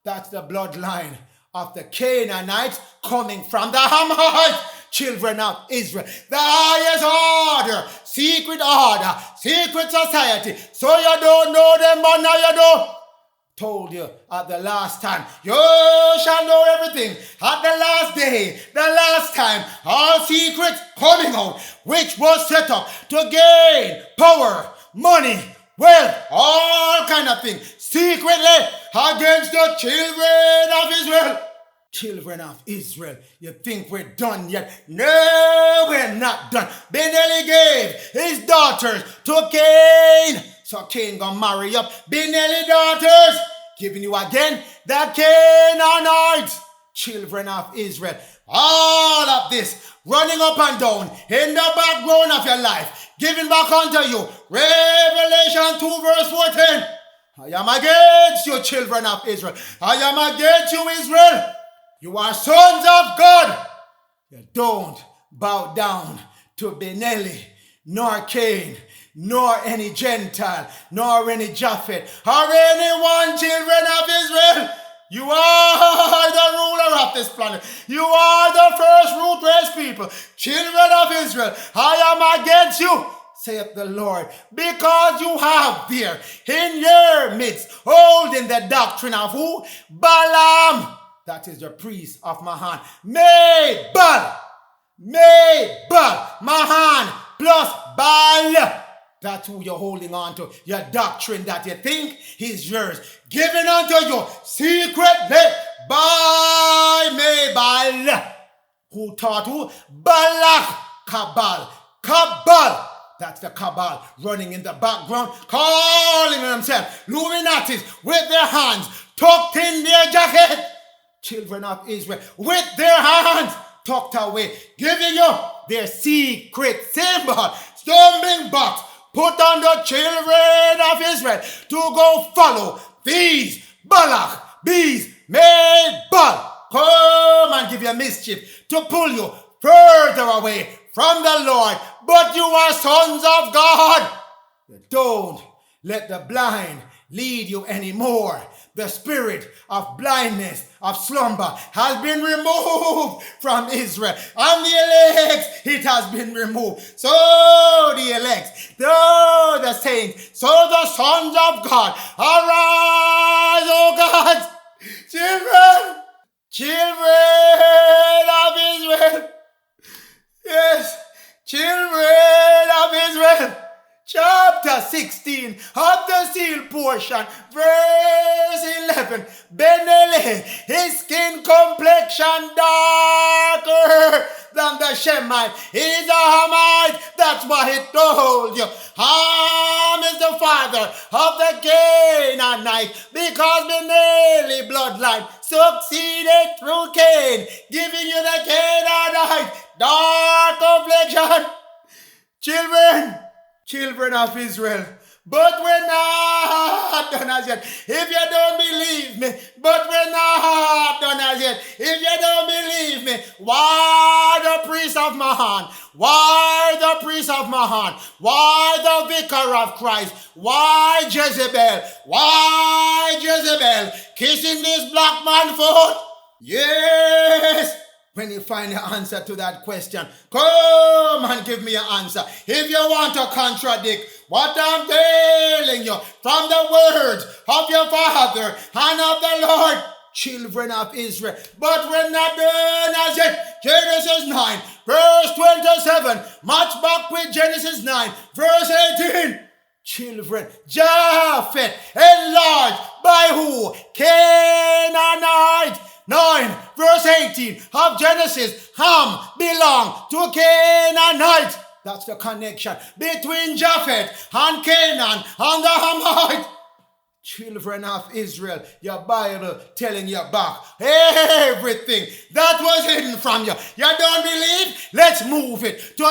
That's the bloodline of the Canaanites coming from the Hamites. Children of Israel, the highest order, secret society. So you don't know them, but now you do. Told you at the last time, you shall know everything. At the last day, the last time, all secrets coming out, which was set up to gain power, money, wealth, all kind of things, secretly against the children of Israel. Children of Israel, you think we're done yet? No, we're not done. Binele gave his daughters to Cain. So Cain gonna marry up Binele daughters. Giving you again the Canaanites. Children of Israel. All of this running up and down in the background of your life. Giving back unto you. Revelation 2 verse 14. I am against you, children of Israel. I am against you, Israel. You are sons of God. You don't bow down to Binele, nor Cain, nor any Gentile, nor any Japhet, or anyone, children of Israel. You are the ruler of this planet. You are the first root race people. Children of Israel, I am against you, saith the Lord, because you have there in your midst holding the doctrine of who? Balaam. That is the priest of Mahan. Mahan plus Baal. That's who you're holding on to. Your doctrine that you think is yours. Given unto you secretly by Baal. Who taught who? Balak. Cabal. That's the cabal running in the background, calling themselves Illuminatis with their hands tucked in their jacket. Children of Israel with their hands tucked away, giving you their secret symbol, stumbling blocks put on the children of Israel to go follow these Balak, these Baal. Come and give you mischief to pull you further away from the Lord, but you are sons of God. Don't let the blind lead you anymore. The spirit of blindness, of slumber has been removed from Israel. And the elect, it has been removed. So the elect, the saints, so the sons of God, arise, O God, children of Israel. Yes, children of Israel. Chapter 16 of the sealed portion, verse 11. Binele, his skin complexion darker than the Shemite. He's a Hamite. That's what he told you. Ham is the father of the Canaanite, because the Nelly bloodline succeeded through Cain, giving you the Canaanite dark complexion. Children of Israel, but we're not done as yet. If you don't believe me, but we're not done as yet. If you don't believe me, why the priest of Mahan? Why the priest of Mahan? Why the vicar of Christ? Why Jezebel? Why Jezebel kissing this black man foot? Yes! When you find the answer to that question, come and give me an answer. If you want to contradict what I'm telling you from the words of your father and of the Lord, children of Israel. But we're not done as yet. Genesis 9, verse 27. Match back with Genesis 9, verse 18. Children, Japheth, enlarged by who? Canaanite. 9, verse 18 of Genesis, Ham belonged to Canaanite. That's the connection between Japheth and Canaan and the Hamite. Children of Israel, your Bible telling you back everything that was hidden from you. You don't believe? Let's move it to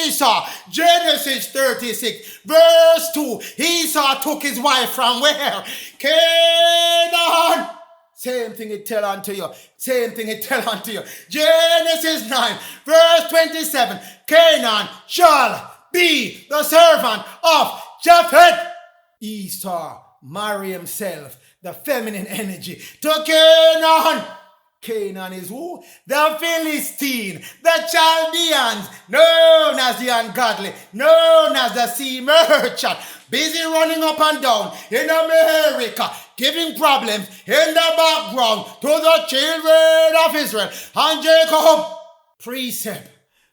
Esau. Genesis 36, verse 2. Esau took his wife from where? Canaan. Same thing it tell unto you. Same thing it tell unto you. Genesis 9, verse 27. Canaan shall be the servant of Japheth. Esau marry himself, the feminine energy, to Canaan. Canaan is who? The Philistine, the Chaldeans, known as the ungodly, known as the sea merchant, busy running up and down in America, giving problems in the background to the children of Israel. And Jacob, precept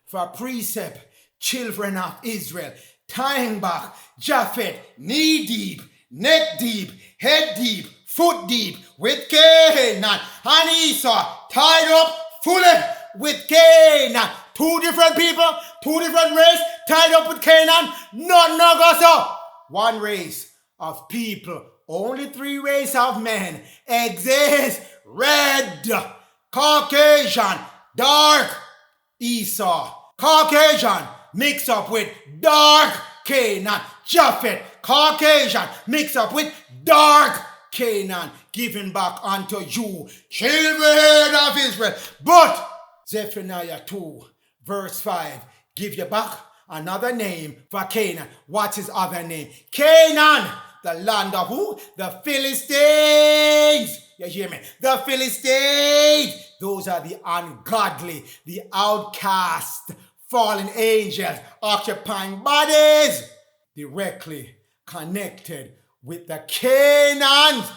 for precept, children of Israel, tying back Japheth, knee deep, neck deep, head deep, foot deep with Canaan, and Esau tied up fully with Canaan. Two different people, two different races tied up with Canaan. Not go so. One race of people, only three races of men exist: red, Caucasian, dark, Esau. Caucasian mix up with dark Canaan. Japheth, Caucasian mix up with dark Canaan, given back unto you, children of Israel. But Zephaniah 2, verse 5, give you back another name for Canaan. What's his other name? Canaan, the land of who? The Philistines. You hear me? The Philistines. Those are the ungodly, the outcast, fallen angels occupying bodies directly connected with the Canaans.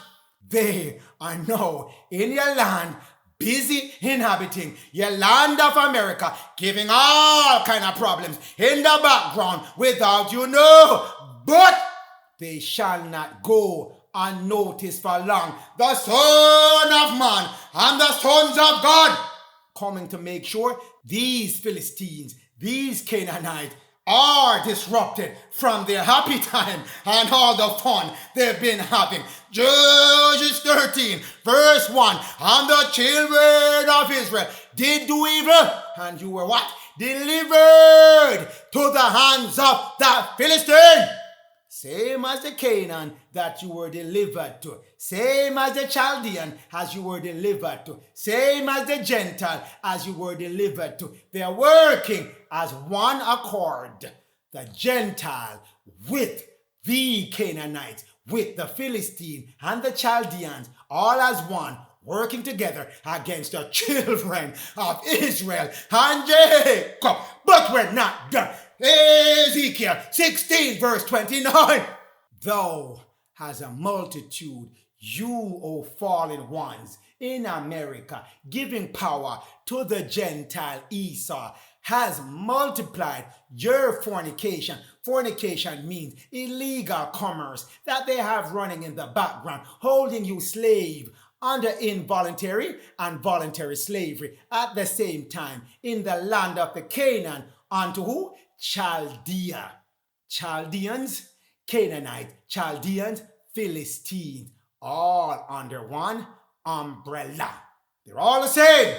They are now in your land, busy inhabiting your land of America, giving all kind of problems in the background without you know. But they shall not go unnoticed for long. The Son of Man and the sons of God coming to make sure these Philistines, these Canaanites, are disrupted from their happy time and all the fun they've been having. Judges 13, verse 1. And the children of Israel did do evil, and you were what? Delivered to the hands of the Philistine. Same as the Canaan that you were delivered to. Same as the Chaldean as you were delivered to. Same as the Gentile as you were delivered to. They are working as one accord. The Gentile with the Canaanites, with the Philistine and the Chaldeans, all as one, working together against the children of Israel and Jacob. But we're not done. Ezekiel 16, verse 29. Thou hast a multitude, you, O fallen ones, in America, giving power to the Gentile Esau, has multiplied your fornication. Fornication means illegal commerce that they have running in the background, holding you slave under involuntary and voluntary slavery at the same time in the land of the Canaan unto who? Chaldea. Chaldeans, Canaanite, Chaldeans, Philistines, all under one umbrella. They're all the same.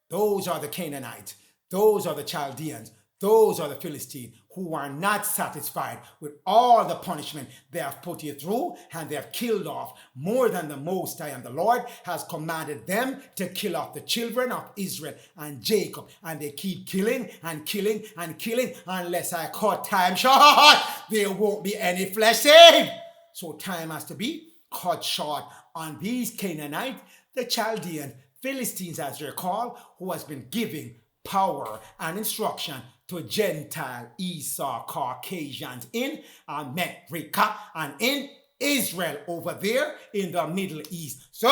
Those are the Canaanites. Those are the Chaldeans. Those are the Philistines who are not satisfied with all the punishment they have put you through, and they have killed off more than the Most High, and the Lord has commanded them to kill off the children of Israel and Jacob, and they keep killing and killing and killing. Unless I cut time short, there won't be any flesh saved. So time has to be cut short on these Canaanites, the Chaldean Philistines, as they're called, who has been giving power and instruction to Gentile Esau Caucasians in America and in Israel over there in the Middle East. So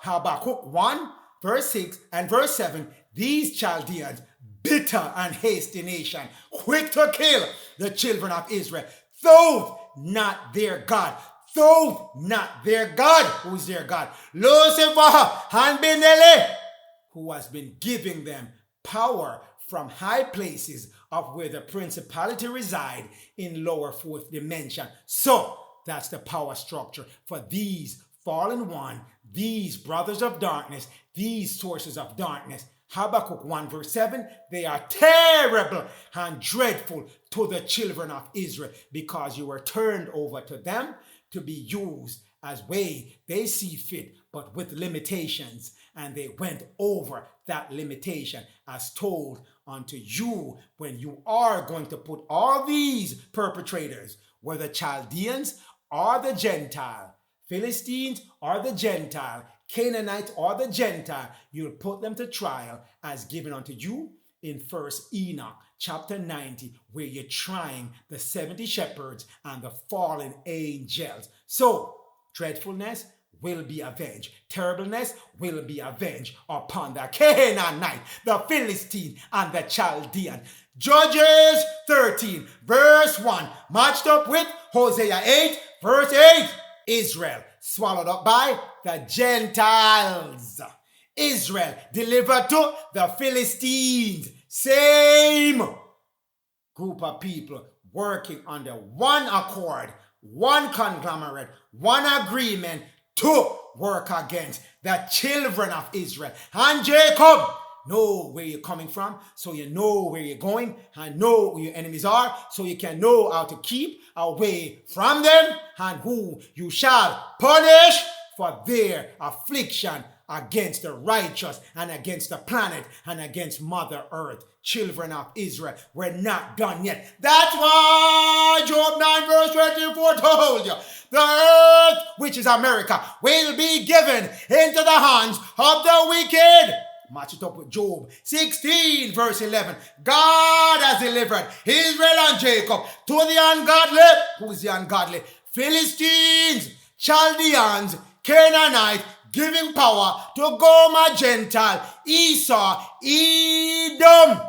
Habakkuk 1 verse 6 and verse 7, these Chaldeans, bitter and hasty nation, quick to kill the children of Israel, though not their God. Though not their God. Who is their God? Lucifer and Benele, who has been giving them power from high places of where the principality reside in lower fourth dimension. So that's the power structure for these fallen one, these brothers of darkness, these sources of darkness. Habakkuk 1 verse 7, they are terrible and dreadful to the children of Israel because you were turned over to them to be used as way they see fit, but with limitations. And they went over that limitation as told unto you when you are going to put all these perpetrators, whether Chaldeans or the Gentile, Philistines or the Gentile, Canaanites or the Gentile, you'll put them to trial as given unto you in 1 Enoch chapter 90, where you're trying the 70 shepherds and the fallen angels. So, dreadfulness will be avenged. Terribleness will be avenged upon the Canaanite, the Philistine, and the Chaldean. Judges 13, verse 1, matched up with Hosea 8, verse 8. Israel swallowed up by the Gentiles. Israel delivered to the Philistines. Same group of people working under one accord, one conglomerate, one agreement to work against the children of Israel. And Jacob, know where you're coming from, so you know where you're going, and know who your enemies are, so you can know how to keep away from them, and who you shall punish for their affliction against the righteous and against the planet and against Mother Earth. Children of Israel, we're not done yet. That's why Job 9 verse 24 told you the earth, which is America, will be given into the hands of the wicked. Match it up with Job 16 verse 11. God has delivered Israel and Jacob to the ungodly. Who is the ungodly? Philistines, Chaldeans, Canaanites, giving power to Gomer, Gentile, Esau, Edom.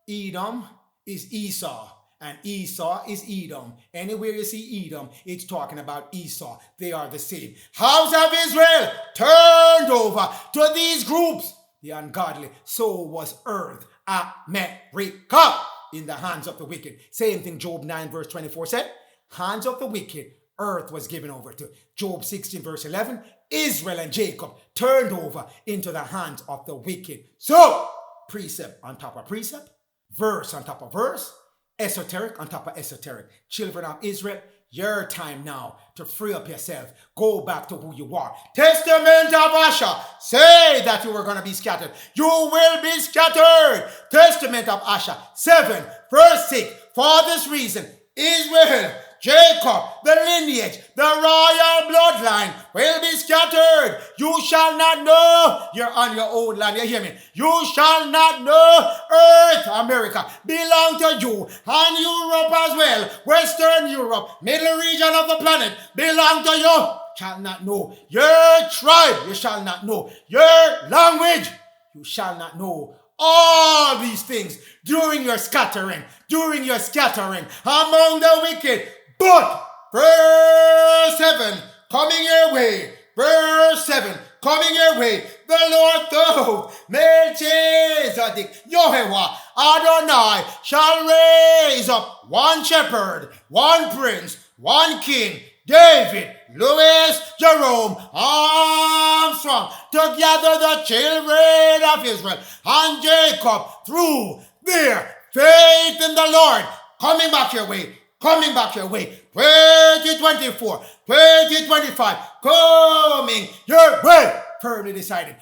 Edom is Esau, and Esau is Edom. Anywhere you see Edom, it's talking about Esau. They are the same. House of Israel turned over to these groups, the ungodly. So was earth, America, in the hands of the wicked. Same thing Job 9 verse 24 said. Hands of the wicked, earth was given over to. Job 16 verse 11, Israel and Jacob turned over into the hands of the wicked. So, precept on top of precept, verse on top of verse, esoteric on top of esoteric. Children of Israel, your time now to free up yourself. Go back to who you are. Testament of Asher, say that you were going to be scattered. You will be scattered. Testament of Asher 7 verse 6. For this reason, Israel, Jacob, the lineage, the royal bloodline will be scattered. You shall not know. You're on your own land. You hear me? You shall not know. Earth, America, belong to you. And Europe as well. Western Europe, middle region of the planet, belong to you. Shall not know. Your tribe, you shall not know. Your language, you shall not know. All these things during your scattering among the wicked. But verse 7 coming your way, verse 7 coming your way. The Lord thought, Melchizedek, Yehovah, Adonai, shall raise up one shepherd, one prince, one king, David, Louis, Jerome, Armstrong, to gather the children of Israel and Jacob through their faith in the Lord. Coming back your way, coming back your way. 2024, 2025, coming your way. Firmly decided,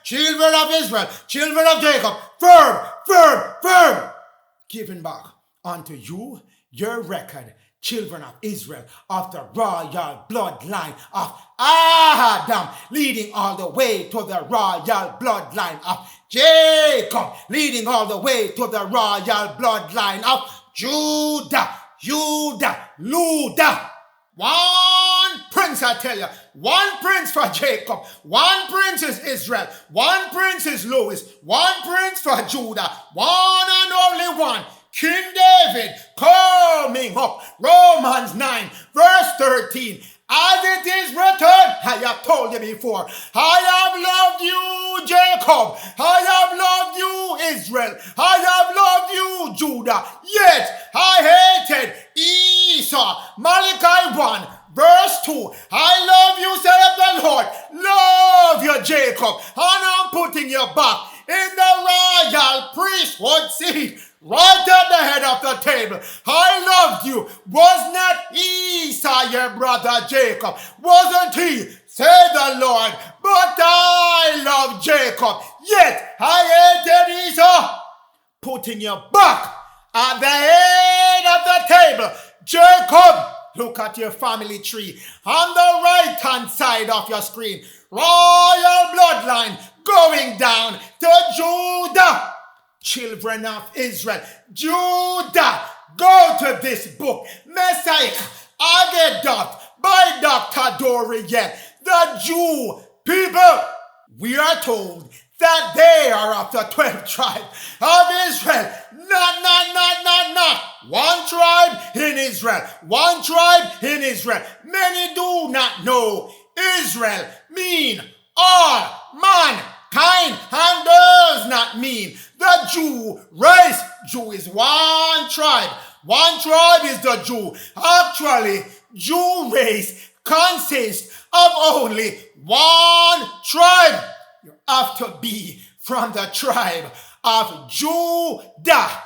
children of Israel, children of Jacob, firm, giving back unto you your record, children of Israel, of the royal bloodline of Adam, leading all the way to the royal bloodline of Jacob, leading all the way to the royal bloodline of Judah. One prince, I tell you, one prince for Jacob, one prince is Israel, one prince is Louis, one prince for Judah, one and only one, King David, coming up. Romans 9, verse 13. As it is written, I have told you before, I have loved you, Jacob, I have loved you, Israel, I have loved you, Judah, yet I hated Esau. Malachi 1, verse 2, I love you, saith the Lord, love you, Jacob, and I'm putting you back in the royal priesthood seat, right at the head of the table. I loved you. Was not Esau your brother Jacob? Wasn't he? Say the Lord. But I love Jacob. Yet I hated Esau. Putting you back at the head of the table. Jacob, look at your family tree on the right-hand side of your screen. Royal bloodline going down to Judah. Children of Israel, Judah, go to this book, Messiah, Agedot, by Dr. Dorian. The Jew people, we are told that they are of the 12th tribe of Israel. Not. One tribe in Israel. One tribe in Israel. Many do not know Israel mean all mankind and does not mean the Jew race. Jew is one tribe. One tribe is the Jew. Actually, Jew race consists of only one tribe. You have to be from the tribe of Judah.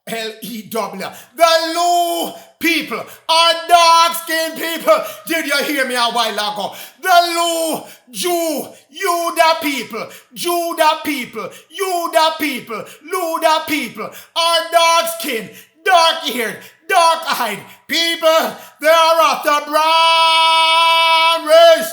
L-E-W. The Lu people are dark-skinned people. Did you hear me a while ago? The Judah people are dark-skinned, dark-eared, dark-eyed people. They are of the brown race.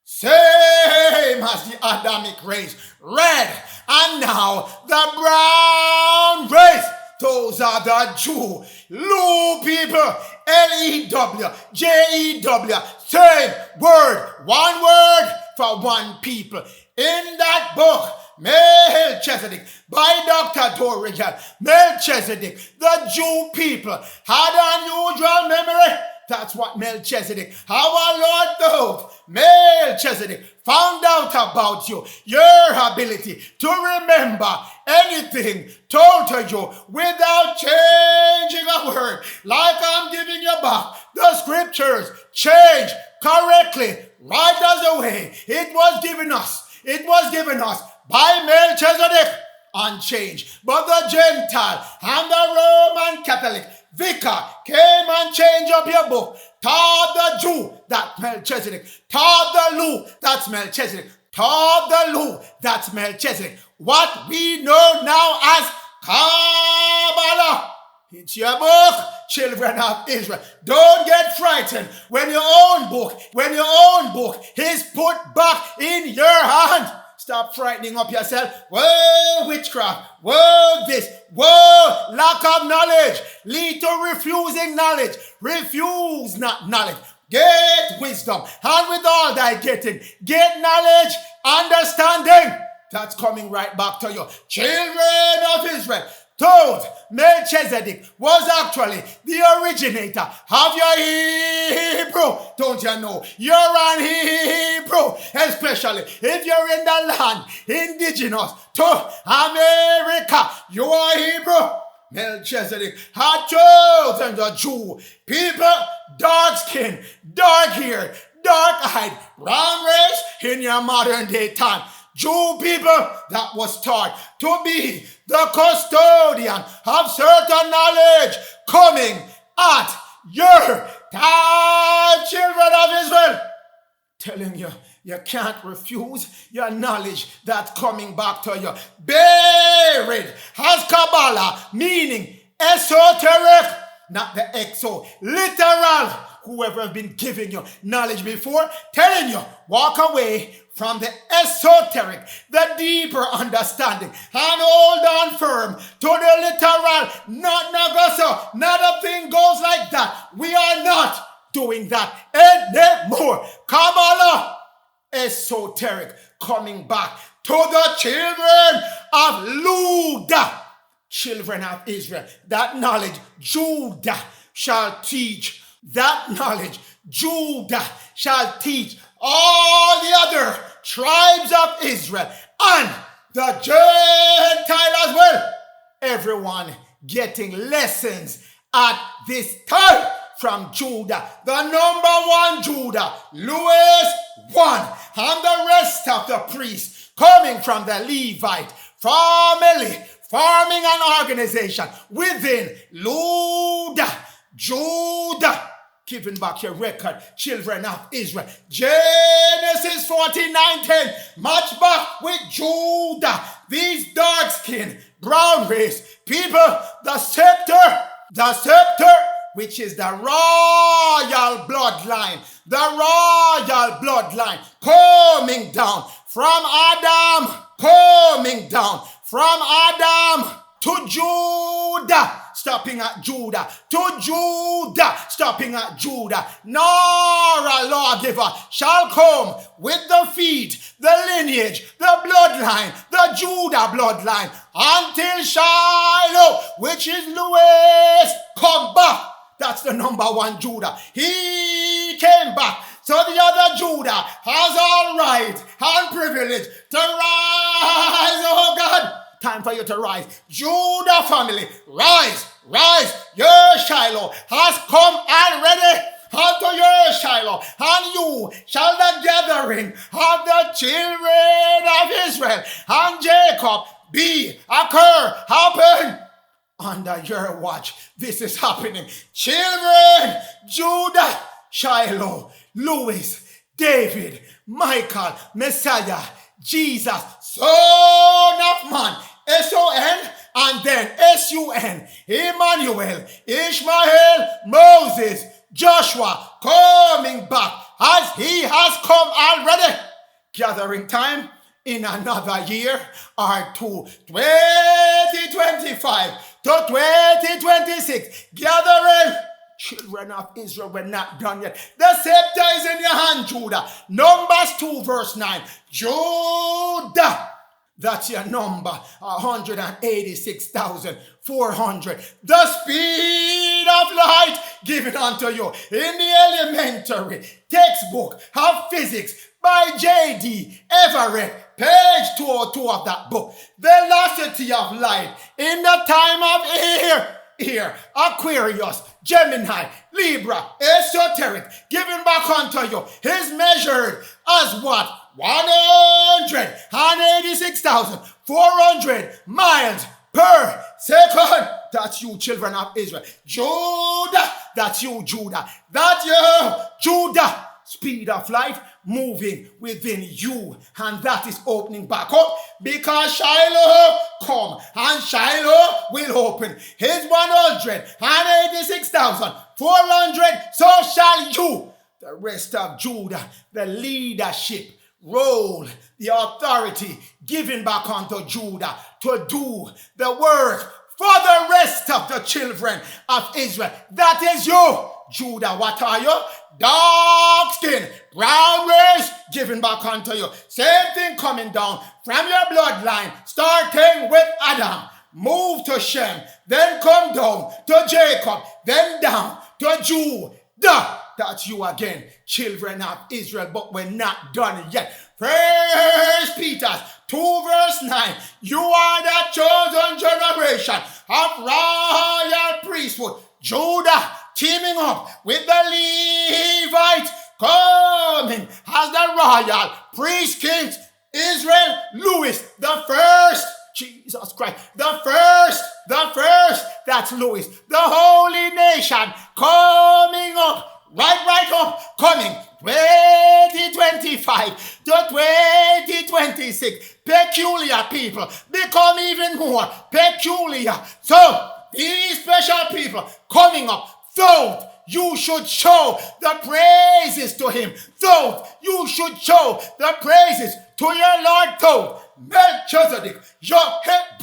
Same as the Adamic race. Red. And now the brown race. Those are the Jew, Lu people, L-E-W, J-E-W, same word, one word for one people. In that book, Melchizedek, by Dr. Dorian, Melchizedek, the Jew people had unusual memory. That's what Melchizedek, our Lord thought. Melchizedek found out about you, your ability to remember anything told to you without changing a word. Like I'm giving you back the scriptures, change correctly, right as the way it was given us. It was given us by Melchizedek, unchanged. But the Gentile and the Roman Catholic vicar came and changed up your book. Taught the Jew, that's Melchizedek. Taught the Lu, that's Melchizedek. Taught the Lu, that's Melchizedek. What we know now as Kabbalah. It's your book, children of Israel. Don't get frightened when your own book is put back in your hand. Stop frightening up yourself. Whoa, witchcraft. Whoa, this. Whoa, lack of knowledge. Lead to refusing knowledge. Refuse not knowledge. Get wisdom. And with all thy getting, get knowledge, understanding. That's coming right back to you. Children of Israel, told Melchizedek was actually the originator of your Hebrew. Don't you know? You're an Hebrew, especially if you're in the land indigenous to America. You are Hebrew. Melchizedek had chosen the Jew people, dark skin, dark hair, dark eyed, brown race in your modern day time. Jew people that was taught to be the custodian of certain knowledge coming at your time, children of Israel. Telling you, you can't refuse your knowledge that's coming back to you. Buried has Kabbalah, meaning esoteric, not the exo, literal. Whoever has been giving you knowledge before, telling you, walk away from the esoteric, the deeper understanding, and hold on firm to the literal, not Nagaso. Not a thing goes like that. We are not doing that anymore. Kabbalah, esoteric, coming back to the children of Luda, children of Israel. That knowledge Judah shall teach. That knowledge Judah shall teach all the other tribes of Israel and the Gentile as well. Everyone getting lessons at this time from Judah. The number one Judah, Louis 1, and the rest of the priests coming from the Levite family, forming an organization within Luda, Judah. Giving back your record, children of Israel. Genesis 49:10. Match back with Judah. These dark-skinned, brown race people, the scepter, which is the royal bloodline. The royal bloodline coming down from Adam. Coming down from Adam to Judah. Stopping at Judah, to Judah, stopping at Judah, nor a lawgiver shall come with the feet, the lineage, the bloodline, the Judah bloodline, until Shiloh, which is Louis, come back. That's the number one Judah. He came back. So the other Judah has all right and privilege to rise, oh God. Time for you to rise. Judah family, rise, rise. Your Shiloh has come already. Unto your Shiloh, and you shall the gathering of the children of Israel and Jacob be, occur, happen under your watch. This is happening. Children, Judah, Shiloh, Louis, David, Michael, Messiah, Jesus, Son of Man, S-O-N, and then S-U-N, Emmanuel, Ishmael, Moses, Joshua, coming back as he has come already. Gathering time in another year or two, 2025 to 2026. Gathering. Children of Israel, we're not done yet. The scepter is in your hand, Judah. Numbers 2 verse 9. Judah. That's your number, 186,400. The speed of light given unto you in the elementary textbook of physics by J.D. Everett, page 202 of that book. Velocity of light in the time of here, Aquarius, Gemini, Libra, Esoteric, given back unto you, is measured as what? 186,400 miles per second. That's you, children of Israel. Judah, that's you, Judah. That's you, Judah. Speed of light moving within you, and that is opening back up because Shiloh come and Shiloh will open his 186,400. So shall you, the rest of Judah, the leadership role, the authority given back unto Judah to do the work for the rest of the children of Israel. That is you, Judah. What are you? Dark skin, brown race given back unto you. Same thing coming down from your bloodline, starting with Adam. move to Shem, then come down to Jacob, then down to Judah. That's you again, children of Israel, but we're not done yet. 1 Peter 2 verse 9, you are the chosen generation of royal priesthood, Judah teaming up with the Levites, coming as the royal priest kings, Israel, Louis, the first, Jesus Christ, the first, that's Louis, the holy nation, coming up, right up, coming 2025 to 2026. Peculiar people become even more peculiar. So, these special people coming up, thought you should show the praises to him. Thought you should show the praises to your Lord. Thought Melchizedek, your head,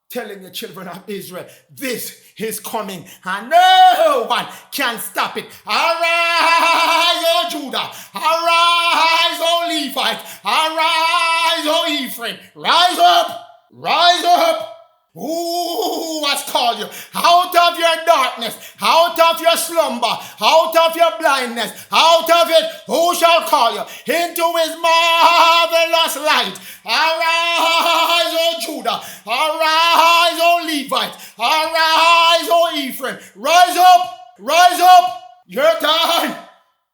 telling the children of Israel, this is coming and no one can stop it. Arise, O Judah. Arise, O Levite. Arise, O Ephraim. Rise up. Rise up. Who has called you out of your darkness, out of your slumber, out of your blindness, out of it? Who shall call you into his marvelous light? Arise, O Judah. Arise, O Levite. Arise, O Ephraim. Rise up. Rise up. Your time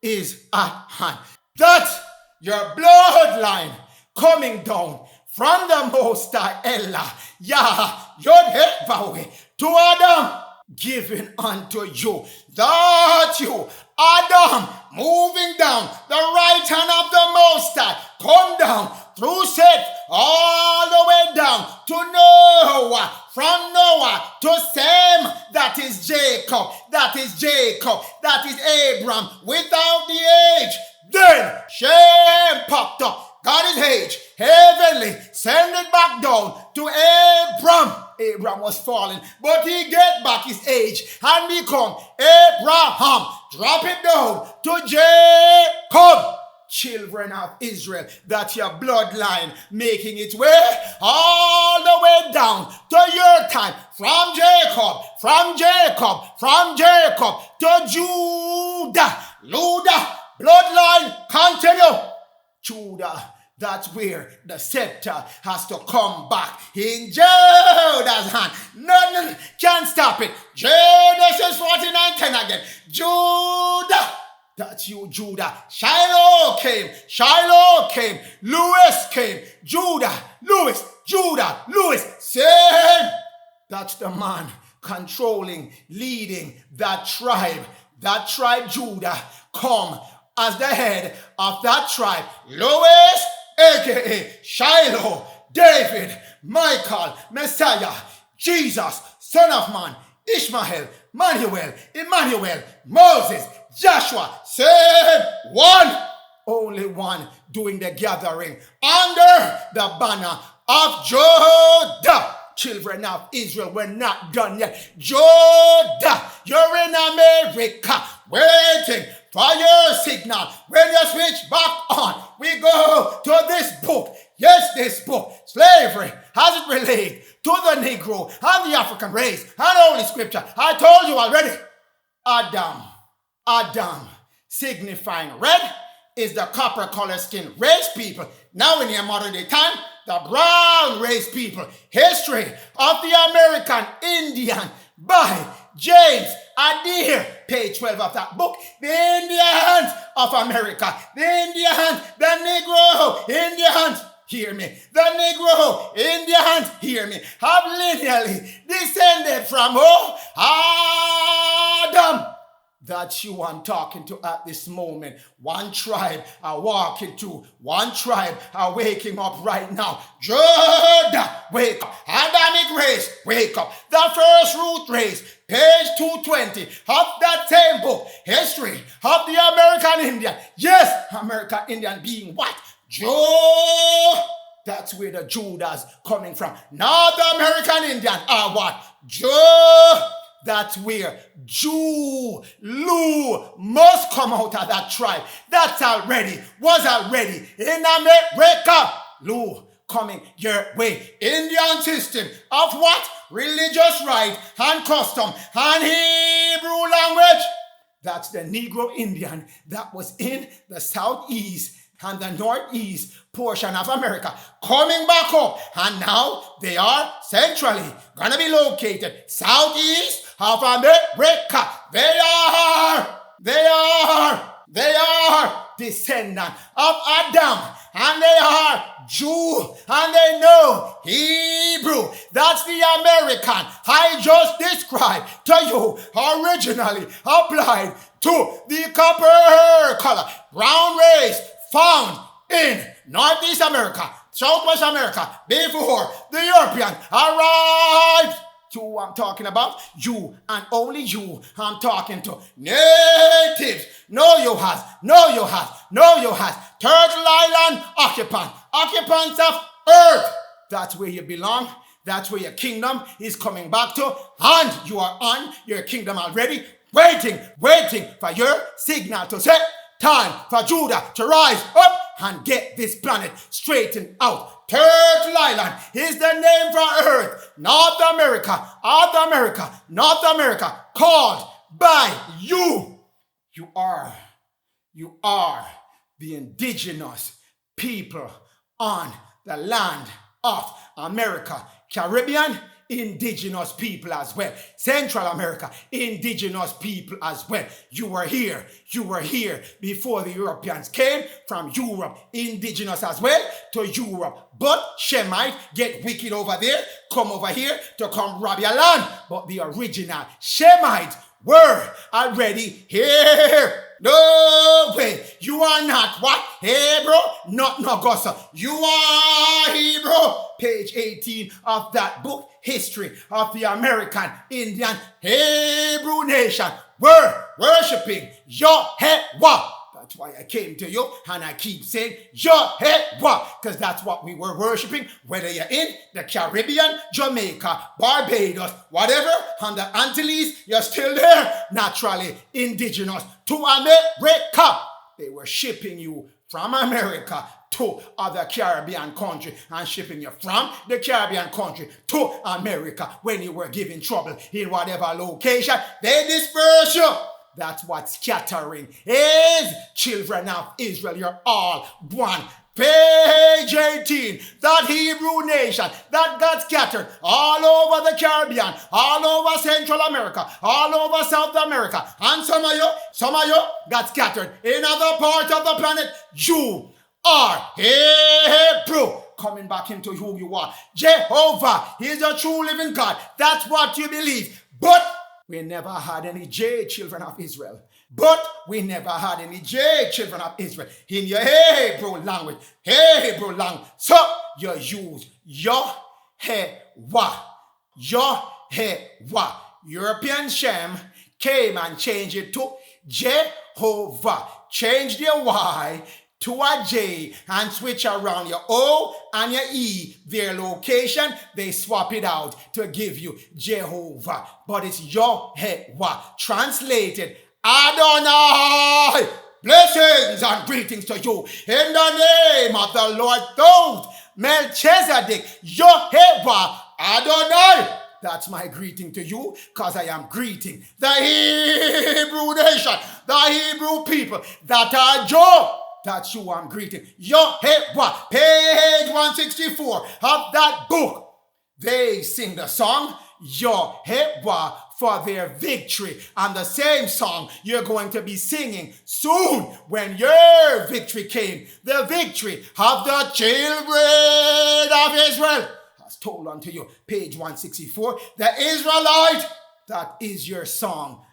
is at hand. That's your bloodline coming down from the Most High Ella, Yah, Yod-Heh-Vah-Weh, to Adam, given unto you, that you, Adam, moving down the right hand of the Most High, come down through Seth, all the way down to Noah, from Noah to Sem, that is Jacob, that is Abram, without the age. Then Shem popped up. God is age, heavenly, send it back down to Abram. Abram was fallen, but he get back his age and become Abraham. Drop it down to Jacob. Children of Israel, that's your bloodline making its way all the way down to your time. From Jacob to Judah. Bloodline continue. Judah, that's where the scepter has to come back in Judah's hand. Nothing can stop it. Genesis 49:10 again. Judah, that's you, Judah. Shiloh came. Louis came. Judah, Louis. Same. That's the man controlling, leading that tribe. That tribe, Judah, come as the head of that tribe. Louis, a.k.a. Shiloh, David, Michael, Messiah, Jesus, Son of Man, Ishmael, Emmanuel, Moses, Joshua, same one, only one doing the gathering under the banner of Judah. Children of Israel, we're not done yet. Judah, you're in America, waiting for your signal. When you switch back on, we go to this book. Yes, this book, slavery, as it relates to the Negro and the African race and Holy Scripture. I told you already. Adam, signifying red, is the copper color skin race people. Now in your modern day time, the brown race people. History of the American Indian by James Adair, page 12 of that book. The Indians of America. The Indians, the Negro Indians, hear me. The Negro Indians, hear me, have lineally descended from who? Adam. That's you I'm talking to at this moment. One tribe are walking to. One tribe are waking up right now. Judah, wake up. Adamic race, wake up. The first root race, page 220 of that same book. History of the American Indian. Yes, American Indian being what? Jew. That's where the Judahs coming from. Not the American Indian are what? Jew. That's where Lu must come out of that tribe. Was already in America. Lu coming your way. Indian system of what? Religious right and custom and Hebrew language. That's the Negro Indian that was in the southeast and the northeast portion of America, coming back up, and now they are centrally gonna be located southeast of America. They are descendant of Adam, and they are Jew, and they know Hebrew. That's the American I just described to you, originally applied to the copper color brown race found in Northeast America, Southwest America, before the Europeans arrived. You I'm talking about, you and only you I'm talking to. Natives, no you has, Turtle Island occupants of earth. That's where you belong. That's where your kingdom is coming back to. And you are on your kingdom already, waiting for your signal to say, time for Judah to rise up and get this planet straightened out. Turtle Island is the name for earth. North America, called by you. You are the indigenous people on the land of America. Caribbean, indigenous people as well. Central America, indigenous people as well. You were here before the Europeans came from Europe, indigenous as well to Europe. But Shemite get wicked over there, come over here to come rob your land. But the original Shemites were already here. No way. You are not what? Hebrew? Not Gossa. You are Hebrew. Page 18 of that book, History of the American Indian Hebrew Nation, were worshipping Yahweh. That's why I came to you and I keep saying Yahweh, because that's what we were worshiping, whether you're in the Caribbean, Jamaica, Barbados, whatever, on the Antilles, you're still there, naturally indigenous to America. They were shipping you from America to other Caribbean country and shipping you from the Caribbean country to America. When you were giving trouble in whatever location, they disperse you. That's what scattering is. Children of Israel, you're all one. Page 18, that Hebrew nation that got scattered all over the Caribbean, all over Central America, all over South America, and some of you got scattered in other parts of the planet. You are Hebrew. Coming back into who you are. Jehovah is the true living God. That's what you believe. But we never had any J, children of Israel. In your Hebrew language. So you use Yahweh. European Shem came and changed it to Jehovah. Change the Y to a J and switch around your O and your E, their location, they swap it out to give you Jehovah. But it's Yahweh, translated Adonai. Blessings and greetings to you in the name of the Lord God, Melchizedek, Yahweh, Adonai. That's my greeting to you, because I am greeting the Hebrew nation, the Hebrew people that are Joe. That's you I'm greeting. Yahweh, page 164 of that book. They sing the song Yahweh for their victory. And the same song you're going to be singing soon when your victory came. The victory of the children of Israel. As told unto you, page 164. The Israelite, that is your song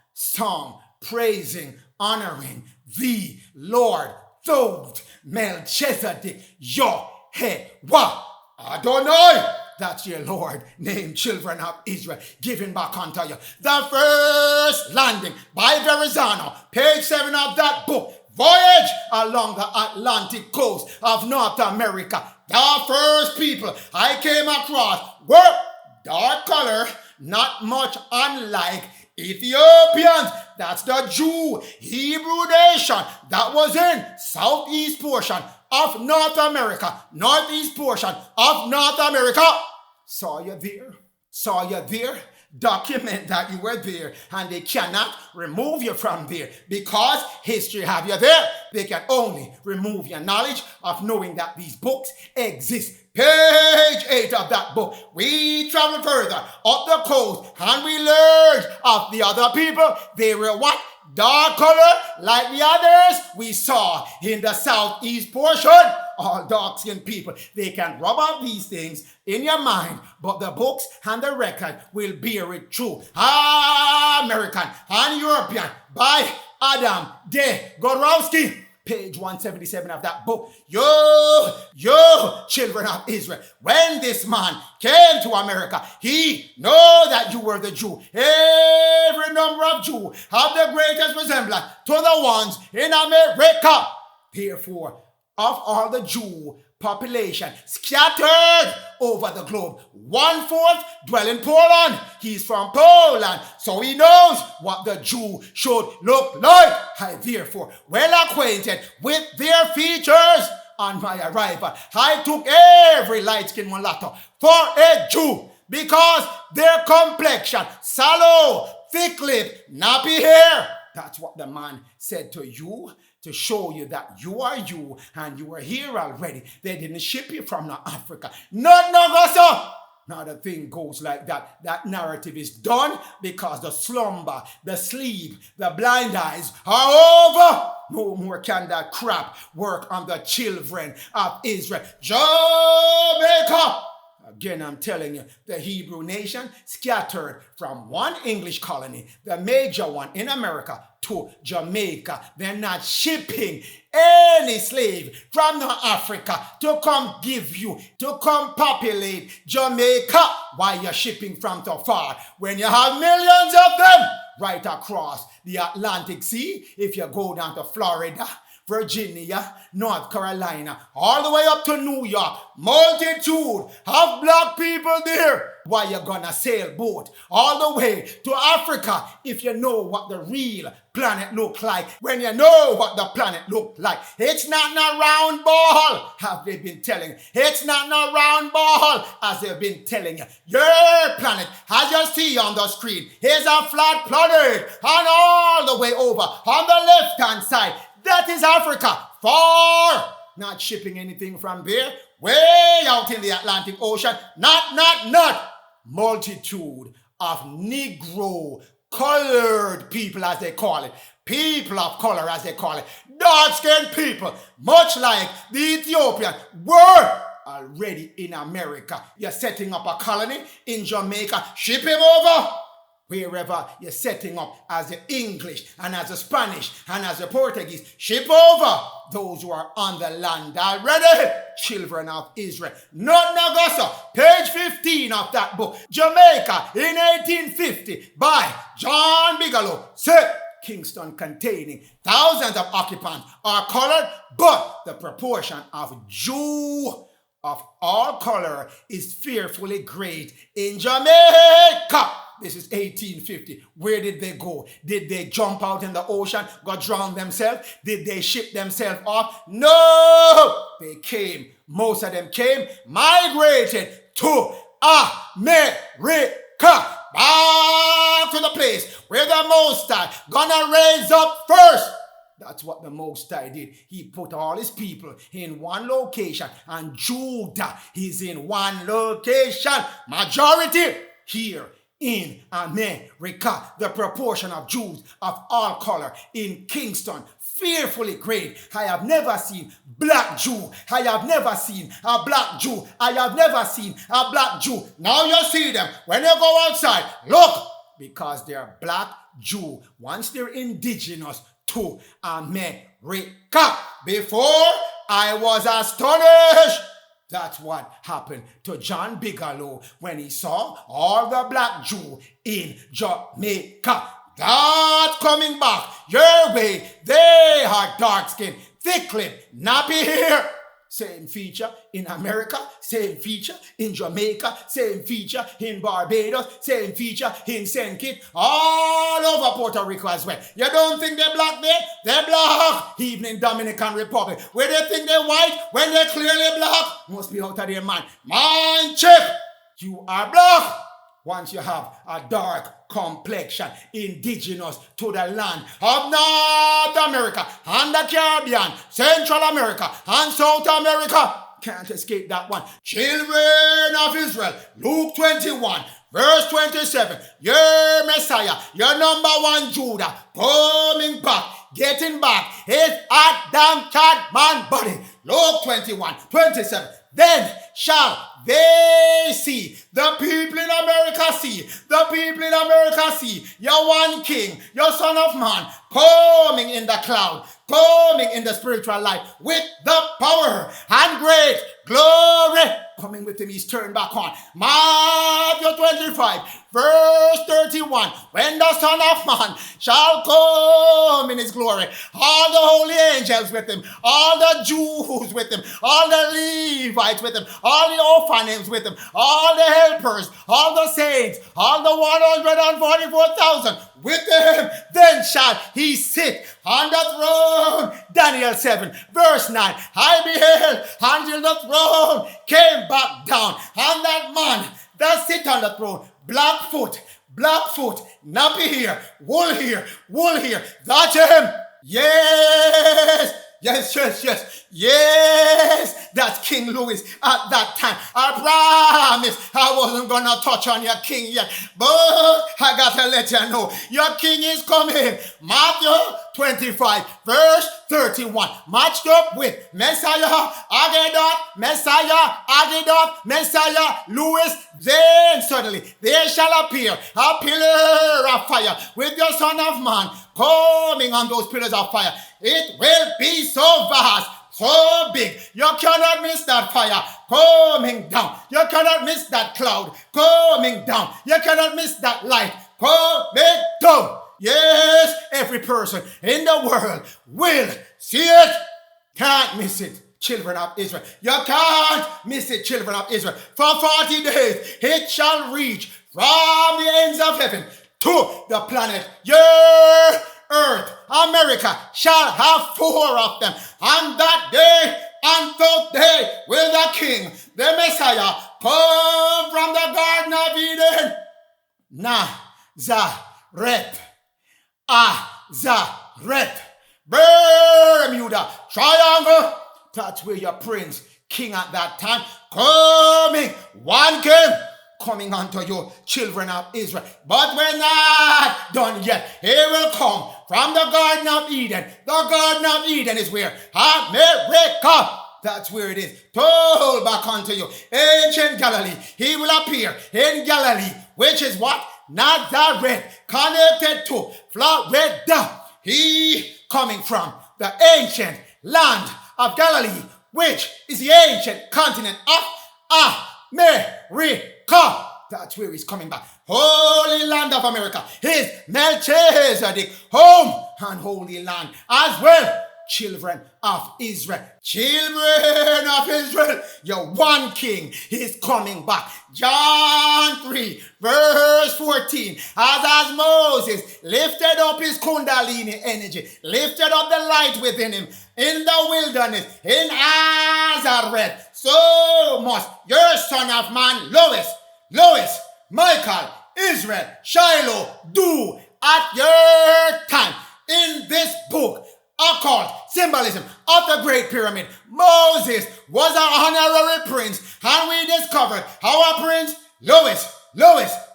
praising, honoring the Lord. Thod Melchizedek, Yahweh, Adonai. That's your Lord, named children of Israel, given back unto you. The first landing by Verrazano, page 7 of that book. Voyage along the Atlantic coast of North America. The first people I came across were dark color, not much unlike Ethiopians. That's the Jew Hebrew nation that was in southeast portion of North America, northeast portion of North America. Saw you there. Saw you there. Document that you were there, and they cannot remove you from there because history have you there. They can only remove your knowledge of knowing that these books exist. Page 8 of that book. We travel further up the coast and we learned of the other people. They were what? Dark color like the others we saw in the southeast portion. All dark-skinned people. They can rub out these things in your mind, but the books and the record will bear it true. American and European by Adam de Gorowski. Page 177 of that book. Yo, children of Israel, when this man came to America, he know that you were the Jew. Every number of Jews have the greatest resemblance to the ones in America. Therefore, of all the Jew population scattered over the globe, 1/4 dwell in Poland. He's from Poland, so he knows what the Jew should look like. I therefore well acquainted with their features. On my arrival, I took every light-skinned mulatto for a Jew because their complexion sallow, thick-lipped, nappy hair. That's what the man said to you, to show you that you are you and you were here already. They didn't ship you from Africa. None of us. Now the thing goes like that. That narrative is done because the slumber, the sleep, the blind eyes are over. No more can that crap work on the children of Israel. Jamaica. Again, I'm telling you, the Hebrew nation scattered from one English colony, the major one in America, to Jamaica. They're not shipping any slave from Africa to come give you, to come populate Jamaica. Why you're shipping from so far when you have millions of them right across the Atlantic Sea? If you go down to Florida, Virginia, North Carolina, all the way up to New York, multitude of black people there. Why you gonna sailboat all the way to Africa if you know what the real planet look like? When you know what the planet look like, it's not a round ball, have they been telling you. It's not a round ball, as they've been telling you. Your planet, as you see on the screen, is a flat planet, and all the way over on the left-hand side, that is Africa. Far. Not shipping anything from there. Way out in the Atlantic Ocean. Not. Multitude of Negro colored people, as they call it. People of color, as they call it. Dark-skinned people. Much like the Ethiopian were already in America. You're setting up a colony in Jamaica. Ship him over. Wherever you're setting up as the English and as the Spanish and as the Portuguese, ship over those who are on the land already, children of Israel. Not Nagasa, page 15 of that book, Jamaica in 1850 by John Bigelow, said Kingston containing thousands of occupants are colored, but the proportion of Jew of all color is fearfully great in Jamaica. This is 1850. Where did they go? Did they jump out in the ocean, go drown themselves? Did they ship themselves off? No! They came. Most of them came, migrated to America. Back to the place where the Most High gonna raise up first. That's what the Most High did. He put all his people in one location, and Judah is in one location. Majority here in America. The proportion of Jews of all color in Kingston, fearfully great. I have never seen black Jew. I have never seen a black Jew. I have never seen a black Jew. Now you see them. When you go outside, look, because they're black Jew. Once they're indigenous to America. Before, I was astonished. That's what happened to John Bigelow when he saw all the black Jews in Jamaica. That coming back your way, they are dark-skinned, thick-lipped, nappy hair. Same feature in America, same feature in Jamaica, same feature in Barbados, same feature in St. Kitts, all over Puerto Rico as well. You don't think they're black there? They're black. Even in Dominican Republic, where they think they're white when they're clearly black, must be out of their mind. Mind check. You are black once you have a dark complexion, indigenous to the land of North America and the Caribbean, Central America and South America. Can't escape that one. Children of Israel, Luke 21, verse 27. Your Messiah, your number one Judah, coming back, getting back, his Adam KADMON body. Luke 21, 27. Then shall they see, the people in America see, the people in America see your one king, your son of man, coming in the cloud, coming in the spiritual life with the power and great glory. Coming with him, he's turned back on. Matthew 25, verse 31. When the Son of Man shall come in his glory, all the holy angels with him, all the Jews with him, all the Levites with him, all the orphans with him, all the helpers, all the saints, all the 144,000 with him, then shall he sit on the throne. Daniel 7, verse 9. I beheld until the throne came back down, and that man that sit on the throne, Blackfoot, nappy here, wool here, that's him. Yes, that's King Louis at that time. I promise I wasn't gonna touch on your king yet, but I gotta let you know your king is coming. Matthew 25, verse 31, matched up with Messiah, Messiah, Louis. Then suddenly there shall appear a pillar of fire with your Son of Man coming on those pillars of fire. It will be so vast, so big, you cannot miss that fire coming down. You cannot miss that cloud coming down. You cannot miss that light coming down. Yes, every person in the world will see it. Can't miss it, children of Israel. You can't miss it, children of Israel. For 40 days it shall reach from the ends of heaven to the planet. Your earth, America, shall have 4 of them. On that day, unto day, will the King, the Messiah, come from the Garden of Eden. Nazareth, Azareth, Bermuda Triangle. That's where your prince, king at that time, coming, one king, coming unto you, children of Israel. But we're not done yet. He will come from the Garden of Eden. The Garden of Eden is where? America. That's where it is. Told back unto you. Ancient Galilee. He will appear in Galilee, which is what? Nazareth, connected to Florida. He coming from the ancient land of Galilee, which is the ancient continent of America. That's where he's coming back. Holy land of America is Melchizedek, home and holy land as well. Children of Israel, your one king is coming back. John 3, verse 14. As Moses lifted up his Kundalini energy, lifted up the light within him in the wilderness, in Nazareth, so must your Son of Man, Lois, Michael, Israel, Shiloh, do at your time. In this book, occult symbolism of the Great Pyramid, Moses was an honorary prince, and we discovered how a prince, Lois,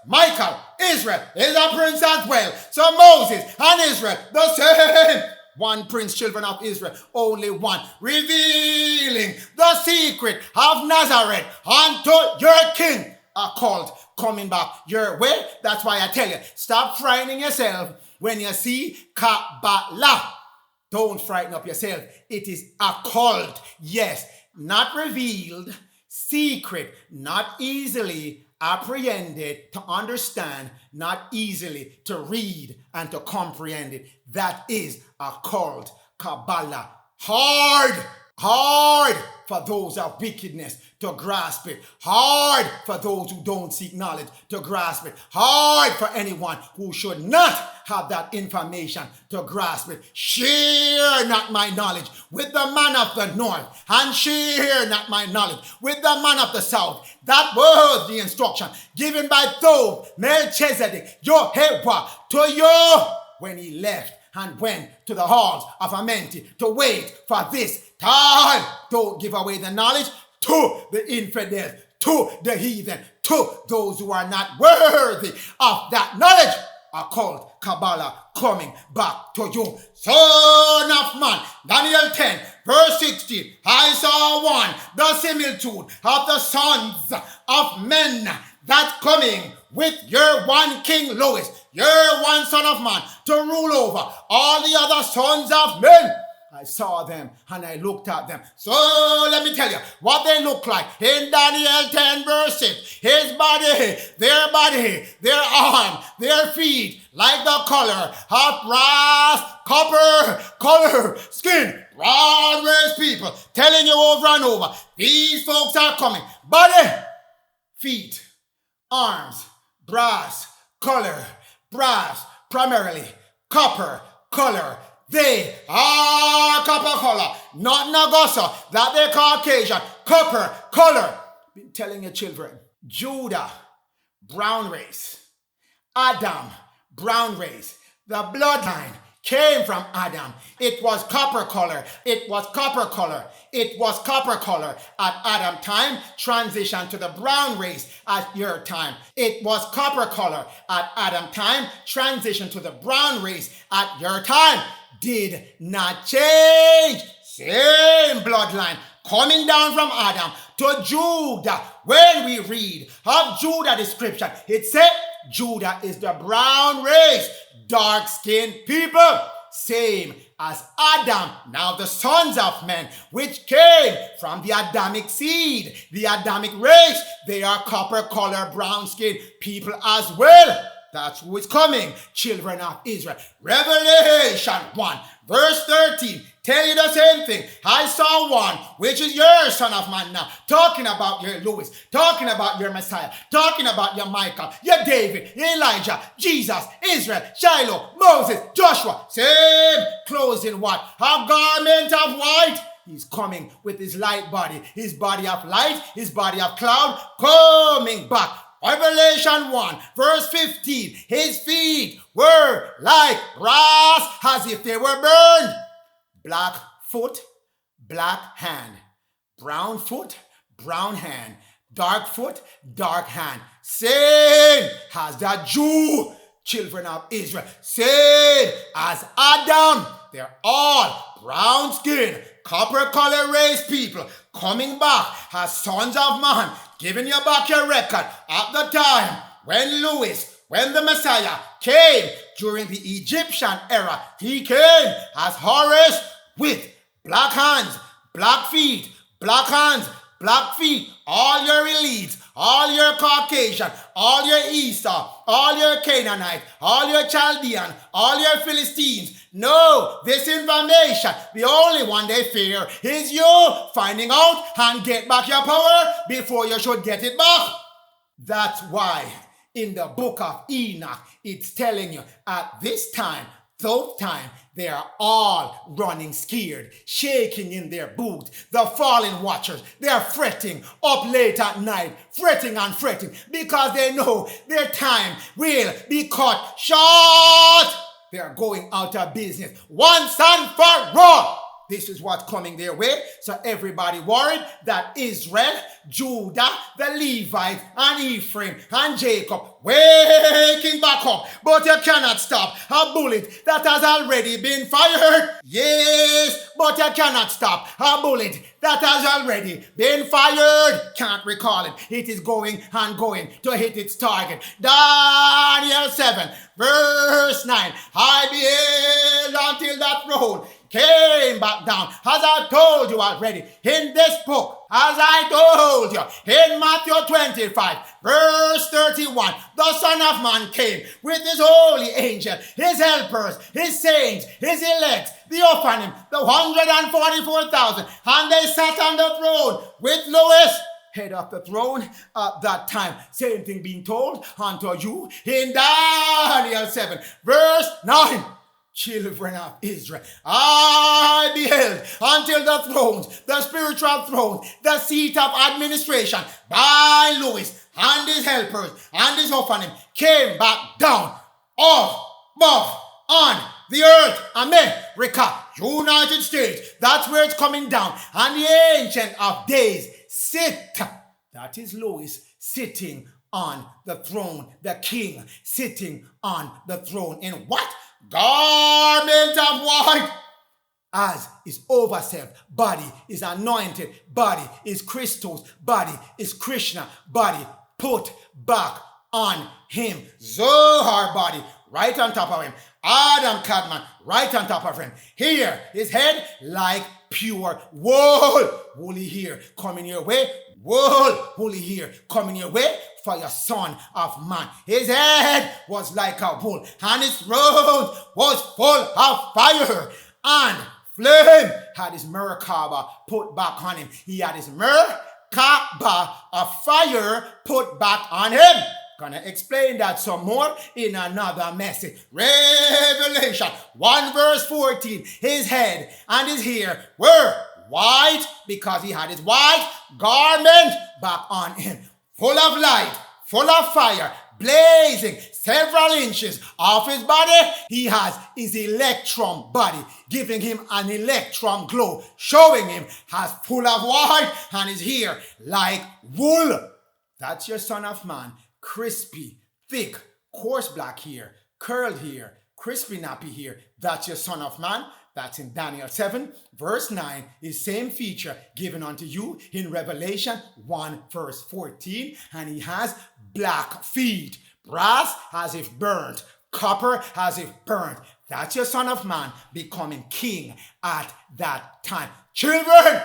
Michael, Israel is a prince as well. So Moses and Israel, the same. One prince, children of Israel, only one, revealing the secret of Nazareth unto your king. Occult coming back your way. That's why I tell you, stop frightening yourself when you see Kabbalah. Don't frighten up yourself. It is occult. Yes, not revealed, secret, not easily apprehended to understand, not easily to read and to comprehend it. That is occult. Kabbalah. Hard Hard for those of wickedness to grasp it. Hard for those who don't seek knowledge to grasp it. Hard for anyone who should not have that information to grasp it. Share not my knowledge with the man of the north, and share not my knowledge with the man of the south. That was the instruction given by Thoth, Melchizedek, Jehovah, to you when he left and went to the halls of Amenti to wait for this time. Don't give away the knowledge to the infidels, to the heathen, to those who are not worthy of that knowledge. Occult Kabbalah coming back to you. Son of man, Daniel 10, verse 16. I saw one, the similitude of the sons of men, that coming with your one King Louis, your one son of man, to rule over all the other sons of men. I saw them and I looked at them. So let me tell you what they look like in Daniel 10 verse 6. His body, their arm, their feet, like the color of brass, copper, color, skin, brown-raised people, telling you over and over, these folks are coming. Body, feet, arms, brass, color, brass, primarily, copper, color. They are copper color, not Nagosa, that they Caucasian, copper color. Been telling your children, Judah, brown race, Adam, brown race, the bloodline came from Adam. It was copper color. It was copper color. It was copper color at Adam time. Transition to the brown race at your time. It was copper color at Adam time. Transition to the brown race at your time. Did not change. Same bloodline coming down from Adam to Judah. When we read of Judah description, it said Judah is the brown race, dark-skinned people, same as Adam, now the sons of men, which came from the Adamic seed, the Adamic race. They are copper-colored, brown-skinned people as well. That's who is coming, children of Israel. Revelation 1, verse 13, tell you the same thing. I saw one, which is your son of man now, talking about your Louis, talking about your Messiah, talking about your Michael, your David, Elijah, Jesus, Israel, Shiloh, Moses, Joshua. Same clothes in what? A garment of white. He's coming with his light body, his body of light, his body of cloud, coming back. Revelation 1, verse 15, his feet were like brass, as if they were burned. Black foot, black hand. Brown foot, brown hand. Dark foot, dark hand. Same as the Jew, children of Israel. Same as Adam. They're all brown skin, copper color race people coming back as sons of man, giving you back your record at the time when the Messiah came during the Egyptian era. He came as Horus with black hands, black feet, black hands, black feet. All your elites, all your Caucasian, all your Esau, all your Canaanite, all your Chaldean, all your Philistines. No, this information, the only one they fear is you finding out and get back your power before you should get it back. That's why in the book of Enoch, it's telling you at this time, those time, they are all running scared, shaking in their boots. The fallen watchers, they are fretting up late at night, fretting and fretting because they know their time will be cut short. They are going out of business once and for all. This is what's coming their way. So everybody worried that Israel, Judah, the Levites, and Ephraim, and Jacob waking back up. But you cannot stop a bullet that has already been fired. Yes, but you cannot stop a bullet that has already been fired. Can't recall it. It is going and going to hit its target. Daniel 7, verse 9. I beheld until that roll came back down, as I told you already in this book. as I told you, in Matthew 25, verse 31, the Son of Man came with his holy angel, his helpers, his saints, his elect, the orphan, the 144,000, and they sat on the throne with Lois, head of the throne at that time. Same thing being told unto you in Daniel 7, verse 9. Children of Israel, I beheld until the thrones, the spiritual thrones, the seat of administration by Louis and his helpers and his orphan came back down above on the earth, America, United States. That's where it's coming down. And the Ancient of Days sit. That is Louis sitting on the throne, the king sitting on the throne. In what? Garment of white, as is over self. Body is anointed. Body is Christos. Body is Krishna. Body put back on him. Zohar body right on top of him. Adam KADMON right on top of him. Here, his head like pure wool. Woolly hair coming your way. Wool, woolly hair coming your way for your Son of Man. His head was like a wool, and his throne was full of fire, and flame had his Merkaba put back on him. He had his Merkaba of fire put back on him. Gonna explain that some more in another message. Revelation 1 verse 14. His head and his hair were white because he had his white garment back on him. Full of light, full of fire, blazing several inches off his body. He has his electron body, giving him an electron glow, showing him as full of white and his hair like wool. That's your Son of Man. Crispy, thick, coarse black hair, curled hair, crispy nappy hair. That's your Son of Man. That's in Daniel 7, verse 9, is same feature given unto you in Revelation 1, verse 14. And he has black feet, brass as if burnt, copper as if burnt. That's your Son of Man becoming king at that time. Children,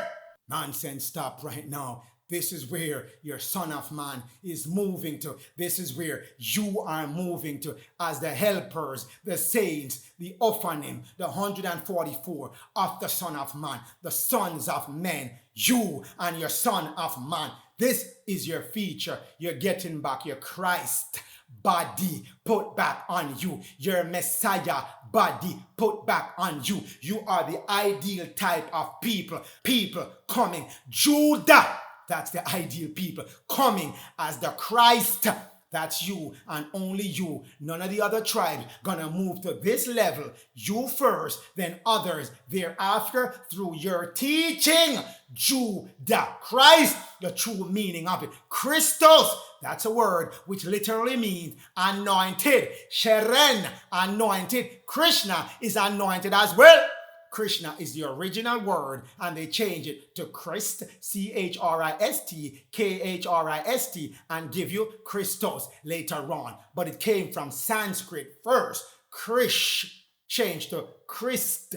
nonsense, stop right now. This is where your Son of Man is moving to. This is where you are moving to as the helpers, the saints, the orphanim, the 144 of the Son of Man, the sons of men, you and your Son of Man. This is your feature. You're getting back your Christ body put back on you. Your Messiah body put back on you. You are the ideal type of people. People coming. Judah. That's the ideal people coming as the Christ. That's you and only you. None of the other tribes gonna move to this level. You first, then others thereafter through your teaching. Judah, Christ, the true meaning of it. Christos, that's a word which literally means anointed. Sheren, anointed. Krishna is anointed as well. Krishna is the original word, and they change it to Christ, C-H-R-I-S-T, K-H-R-I-S-T, and give you Christos later on. But it came from Sanskrit first. Krish changed to Christ,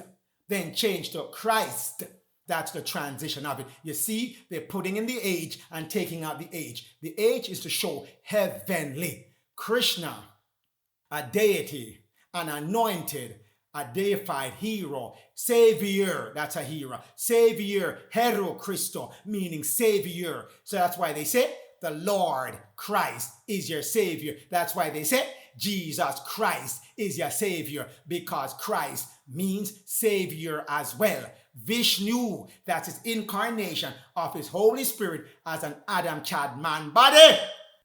then changed to Christ. That's the transition of it. You see, they're putting in the age and taking out the age. The age is to show heavenly. Krishna, a deity, an anointed, a deified hero, savior, that's a hero, savior, hero Christo, meaning savior. So that's why they say the Lord Christ is your savior. That's why they say Jesus Christ is your savior, because Christ means savior as well. Vishnu, that's his incarnation of his Holy Spirit as an Adam KADMON body.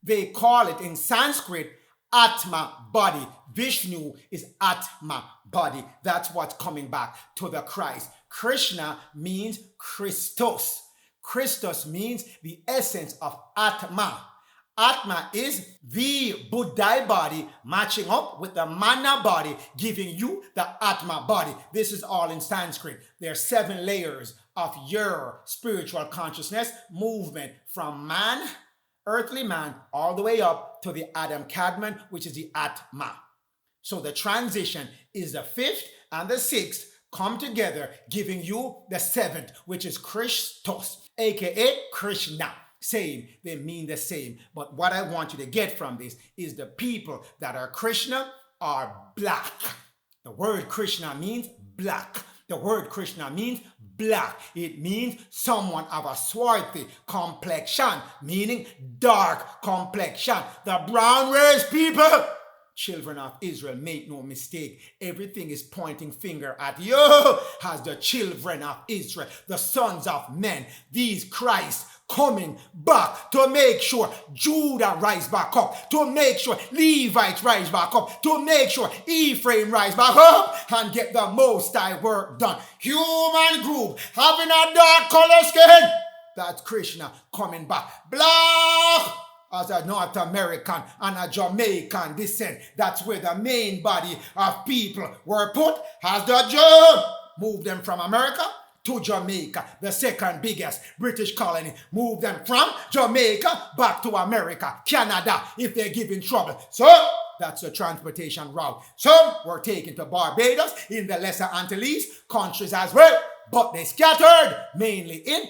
They call it in Sanskrit Atma body. Vishnu is Atma body. That's what's coming back to the Christ. Krishna means Christos. Christos means the essence of Atma. Atma is the Buddha body matching up with the Mana body, giving you the Atma body. This is all in Sanskrit. There are 7 layers of your spiritual consciousness movement from man, earthly man, all the way up to the Adam KADMON, which is the Atma. So the transition is the 5th and the 6th come together, giving you the seventh, which is Christos, aka Krishna. Same, they mean the same. But what I want you to get from this is the people that are Krishna are black. The word Krishna means black. The word Krishna means black. It means someone of a swarthy complexion, meaning dark complexion. The brown race people, children of Israel, make no mistake. Everything is pointing finger at you as the children of Israel, the sons of men, these Christ coming back to make sure Judah rise back up, to make sure Levites rise back up, to make sure Ephraim rise back up and get the Most High work done. Human group having a dark color skin, that's Krishna coming back. Black as a North American and a Jamaican descent. That's where the main body of people were put as the Jew. Move them from America to Jamaica, the second biggest British colony. Move them from Jamaica back to America, Canada, if they're giving trouble. So that's the transportation route. Some were taken to Barbados, in the Lesser Antilles, countries as well, but they scattered mainly in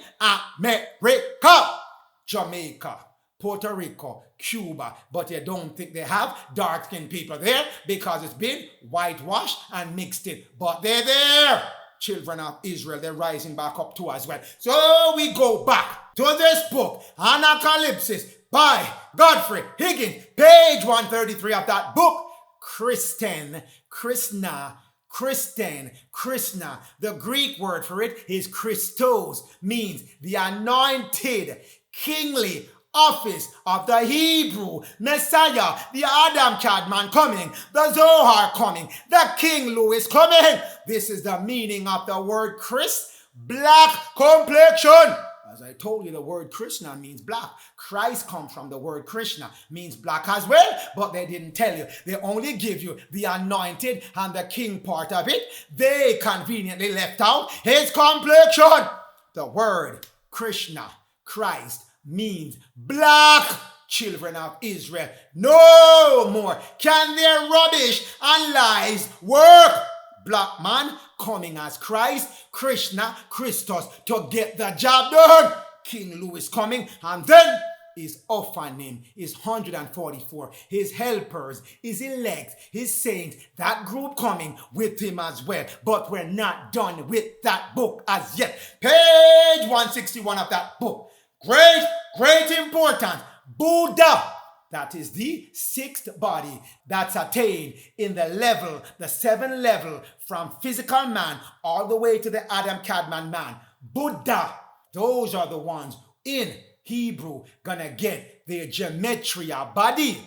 America, Jamaica, Puerto Rico, Cuba, but you don't think they have dark-skinned people there because it's been whitewashed and mixed in, but they're there. Children of Israel, they're rising back up too as well. So we go back to this book, Anacalypsis, by Godfrey Higgins, page 133 of that book. Krishna. The Greek word for it is Christos, means the anointed, kingly office of the Hebrew Messiah, the Adam KADMON coming, the Zohar coming, the King Louis coming. This is the meaning of the word Christ, black complexion. As I told you, the word Krishna means black. Christ comes from the word Krishna, means black as well, but they didn't tell you. They only give you the anointed and the king part of it. They conveniently left out his complexion. The word Krishna, Christ, means black. Children of Israel, no more can their rubbish and lies work. Black man coming as Christ, Krishna, Christos, to get the job done. King Louis coming, and then his orphanim is 144, his helpers, his elect, his saints, that group coming with him as well. But we're not done with that book as yet. Page 161 of that book. Great importance. Buddha. That is the sixth body that's attained in the seventh level from physical man all the way to the Adam KADMON man. Buddha. Those are the ones in Hebrew gonna get their gematria body.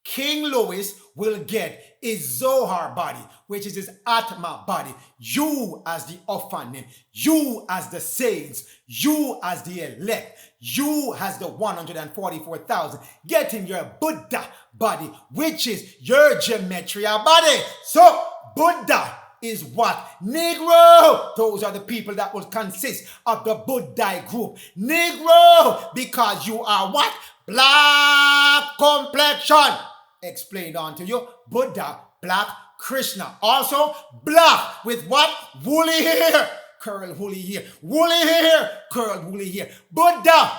King Louis will get his Zohar body, which is his Atma body. You as the orphanim, you as the saints, you as the elect, you as the 144,000, getting your Buddha body, which is your gematria body. So Buddha is what? Negro. Those are the people that will consist of the Buddhist group. Negro, because you are what? Black complexion. Explained on to you. Buddha, black. Krishna, also black with what? Woolly hair. Curl woolly hair. Woolly hair. Curl woolly hair. Buddha,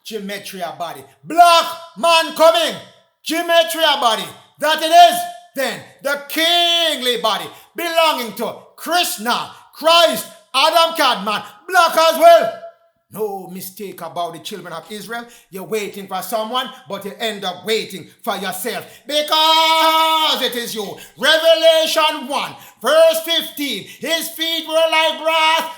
gematria body. Black man coming. Gematria body. That it is. Then the kingly body belonging to Krishna, Christ, Adam KADMON, black as well. No mistake about the children of Israel. You're waiting for someone, but you end up waiting for yourself because it is you. Revelation 1, verse 15. His feet were like brass,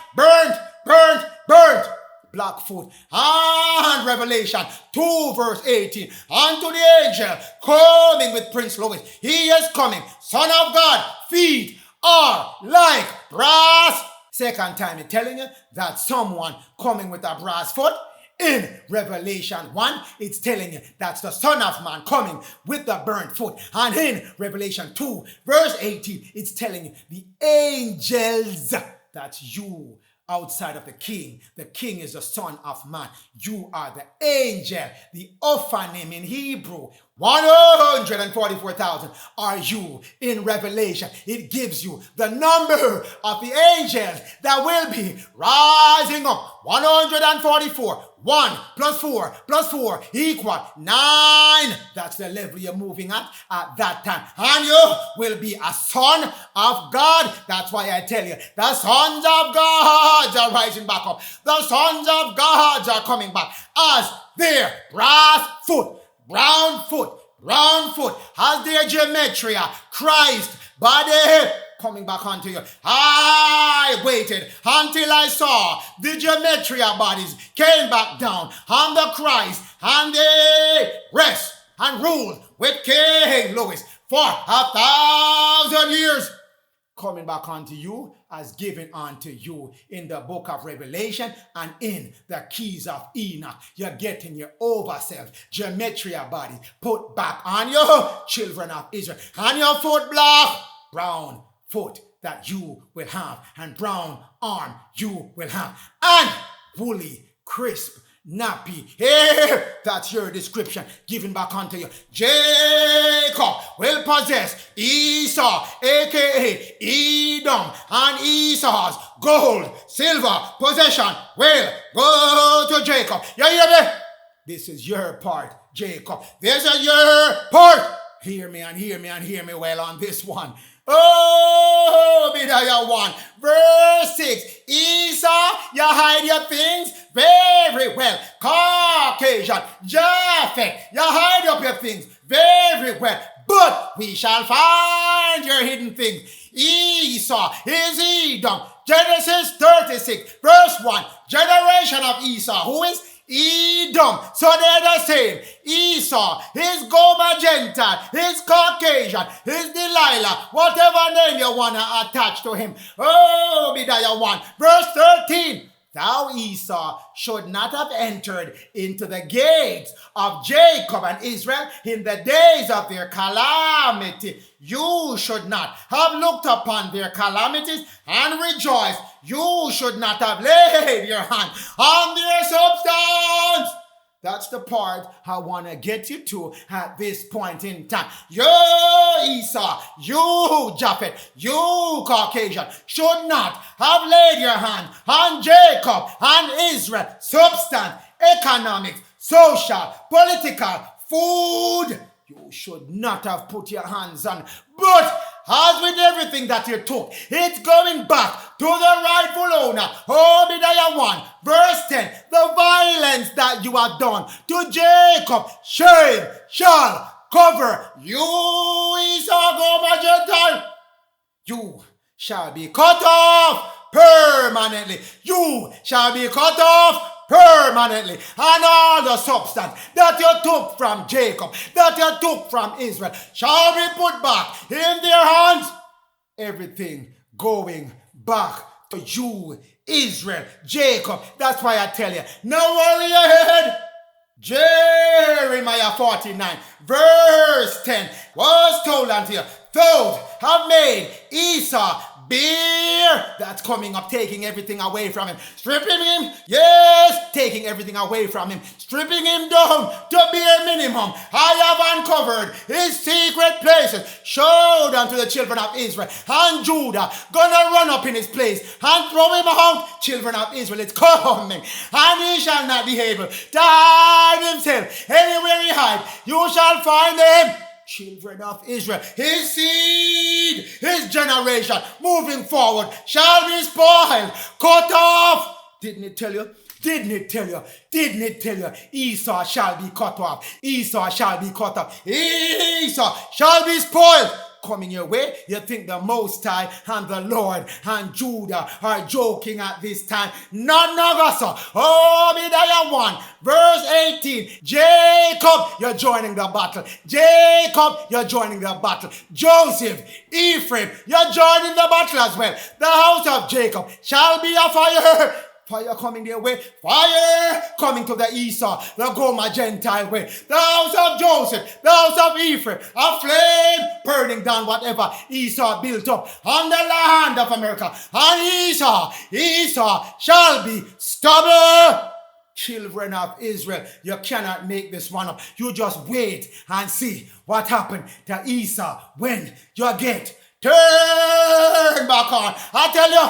burnt. Blackfoot. And Revelation 2 verse 18. Unto the angel coming with Prince Louis. He is coming. Son of God, feet are like brass. Second time it's telling you that someone coming with a brass foot. In Revelation 1, it's telling you that's the Son of Man coming with the burnt foot. And in Revelation 2 verse 18, it's telling you the angels. That's you. Outside of the king is the Son of Man. You are the angel, the orphanim in Hebrew. 144,000 are you in Revelation. It gives you the number of the angels that will be rising up. 144. 1 plus 4 plus 4 equal 9. That's the level you're moving at that time. And you will be a son of God. That's why I tell you, the sons of God are rising back up. The sons of God are coming back as their brass foot, brown foot, round foot, has their gematria, Christ, body, coming back onto you. I waited until I saw the gematria bodies came back down on the Christ, and they rest and rule with King Louis for 1,000 years. Coming back onto you as given unto you in the book of Revelation and in the keys of Enoch. You're getting your overself, gematria body put back on your children of Israel. And your foot black, brown foot that you will have, and brown arm you will have, and woolly, crisp, nappy hair. That's your description given back unto you. Jacob will possess Esau, aka Edom, and Esau's gold, silver possession will go to Jacob. You hear me? This is your part, Jacob. This is your part. Hear me and hear me and hear me well on this one. Oh, Obadiah 1, verse 6. Esau, you hide your things very well. Caucasian, Japhet, you hide up your things very well. But we shall find your hidden things. Esau is Edom. Genesis 36, verse 1. Generation of Esau. Who is Edom? So they're the same. Esau, his Goma Gentile, his Caucasian, his Delilah, whatever name you want to attach to him. Oh, Obadiah 1, verse 13. Thou, Esau, should not have entered into the gates of Jacob and Israel in the days of their calamity. You should not have looked upon their calamities and rejoiced. You should not have laid your hand on their substance. That's the part I want to get you to at this point in time. You, Esau, you, Japhet, you, Caucasian, should not have laid your hand on Jacob and Israel. Substance, economics, social, political, food. You should not have put your hands on. But as with everything that you took, it's going back to the rightful owner. Obadiah 1, verse 10. The violence that you have done to Jacob, shame shall cover you, Esau, Goma Gentile. You shall be cut off permanently. You shall be cut off permanently. And all the substance that you took from Jacob, that you took from Israel, shall be put back in their hands. Everything going back to you, Israel, Jacob. That's why I tell you, no worry ahead. Jeremiah 49, verse 10 was told unto you, those have made Esau bear. That's coming up, taking everything away from him, stripping him, yes, taking everything away from him, stripping him down to bare minimum. I have uncovered his secret places, showed unto the children of Israel, and Judah gonna run up in his place and throw him out. Children of Israel, it's coming, and he shall not be able to hide himself. Anywhere he hide, you shall find him. Children of Israel, his seed, his generation, moving forward, shall be spoiled, cut off. Didn't it tell you? Didn't it tell you? Didn't it tell you? Esau shall be cut off. Esau shall be cut off. Esau shall be spoiled. Coming your way, you think the Most High and the Lord and Judah are joking at this time? None of us. Obadiah 1, verse 18. Jacob, you're joining the battle. Jacob, you're joining the battle. Joseph, Ephraim, you're joining the battle as well. The house of Jacob shall be a fire. Fire coming their way. Fire coming to the Esau, the Goma Gentile way. The house of Joseph, the house of Ephraim, a flame burning down whatever Esau built up on the land of America. And Esau shall be stubborn. Children of Israel, you cannot make this one up. You just wait and see what happened to Esau when you get turned back on. I tell you,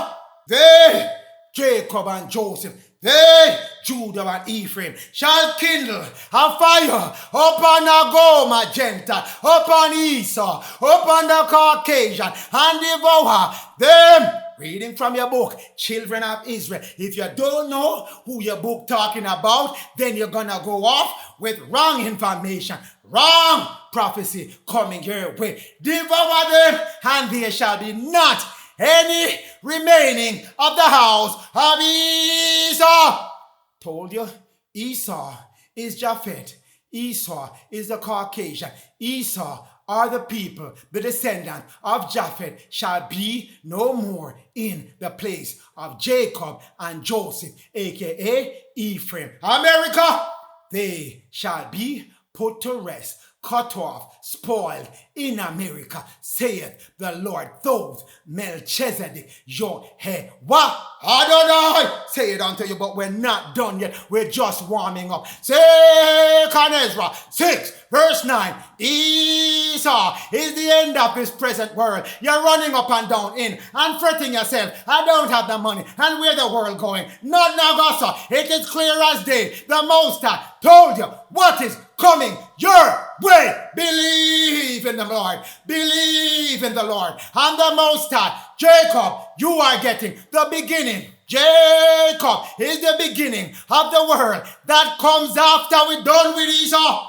they, Jacob and Joseph, they, Judah and Ephraim, shall kindle a fire upon the Gomer Gentile, upon Esau, upon the Caucasian, and devour them. Reading from your book, Children of Israel. If you don't know who your book talking about, then you're gonna go off with wrong information, wrong prophecy coming your way. Devour them, and there shall be not any remaining of the house of Esau. Told you, Esau is Japhet. Esau is the Caucasian. Esau are the people, the descendants of Japhet, shall be no more in the place of Jacob and Joseph, aka Ephraim. America, they shall be put to rest, cut off, spoiled in America, saith the Lord. Those Melchizedek, your head. What? Adonai, say it unto you, but we're not done yet. We're just warming up. Second Ezra 6, verse 9. Esau is the end of his present world. You're running up and down in and fretting yourself. I don't have the money. And where the world going? Not now, it is clear as day. The Most High told you what is coming your way. Believe in the Lord. Believe in the Lord. And the Most High, Jacob, you are getting the beginning. Jacob is the beginning of the world that comes after we're done with Esau.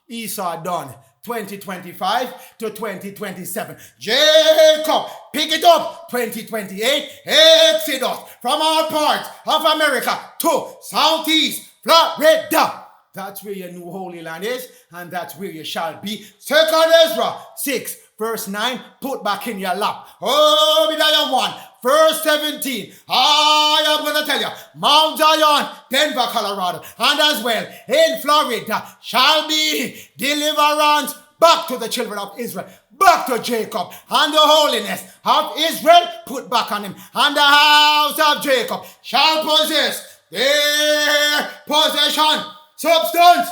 Esau done 2025 to 2027. Jacob, pick it up 2028. Exodus from all parts of America to Southeast Florida. That's where your new Holy Land is, and that's where you shall be. Second Ezra 6, verse 9, put back in your lap. Obadiah 1, verse 17. I am going to tell you, Mount Zion, Denver, Colorado, and as well in Florida shall be deliverance back to the children of Israel, back to Jacob, and the holiness of Israel put back on him, and the house of Jacob shall possess their possession. Substance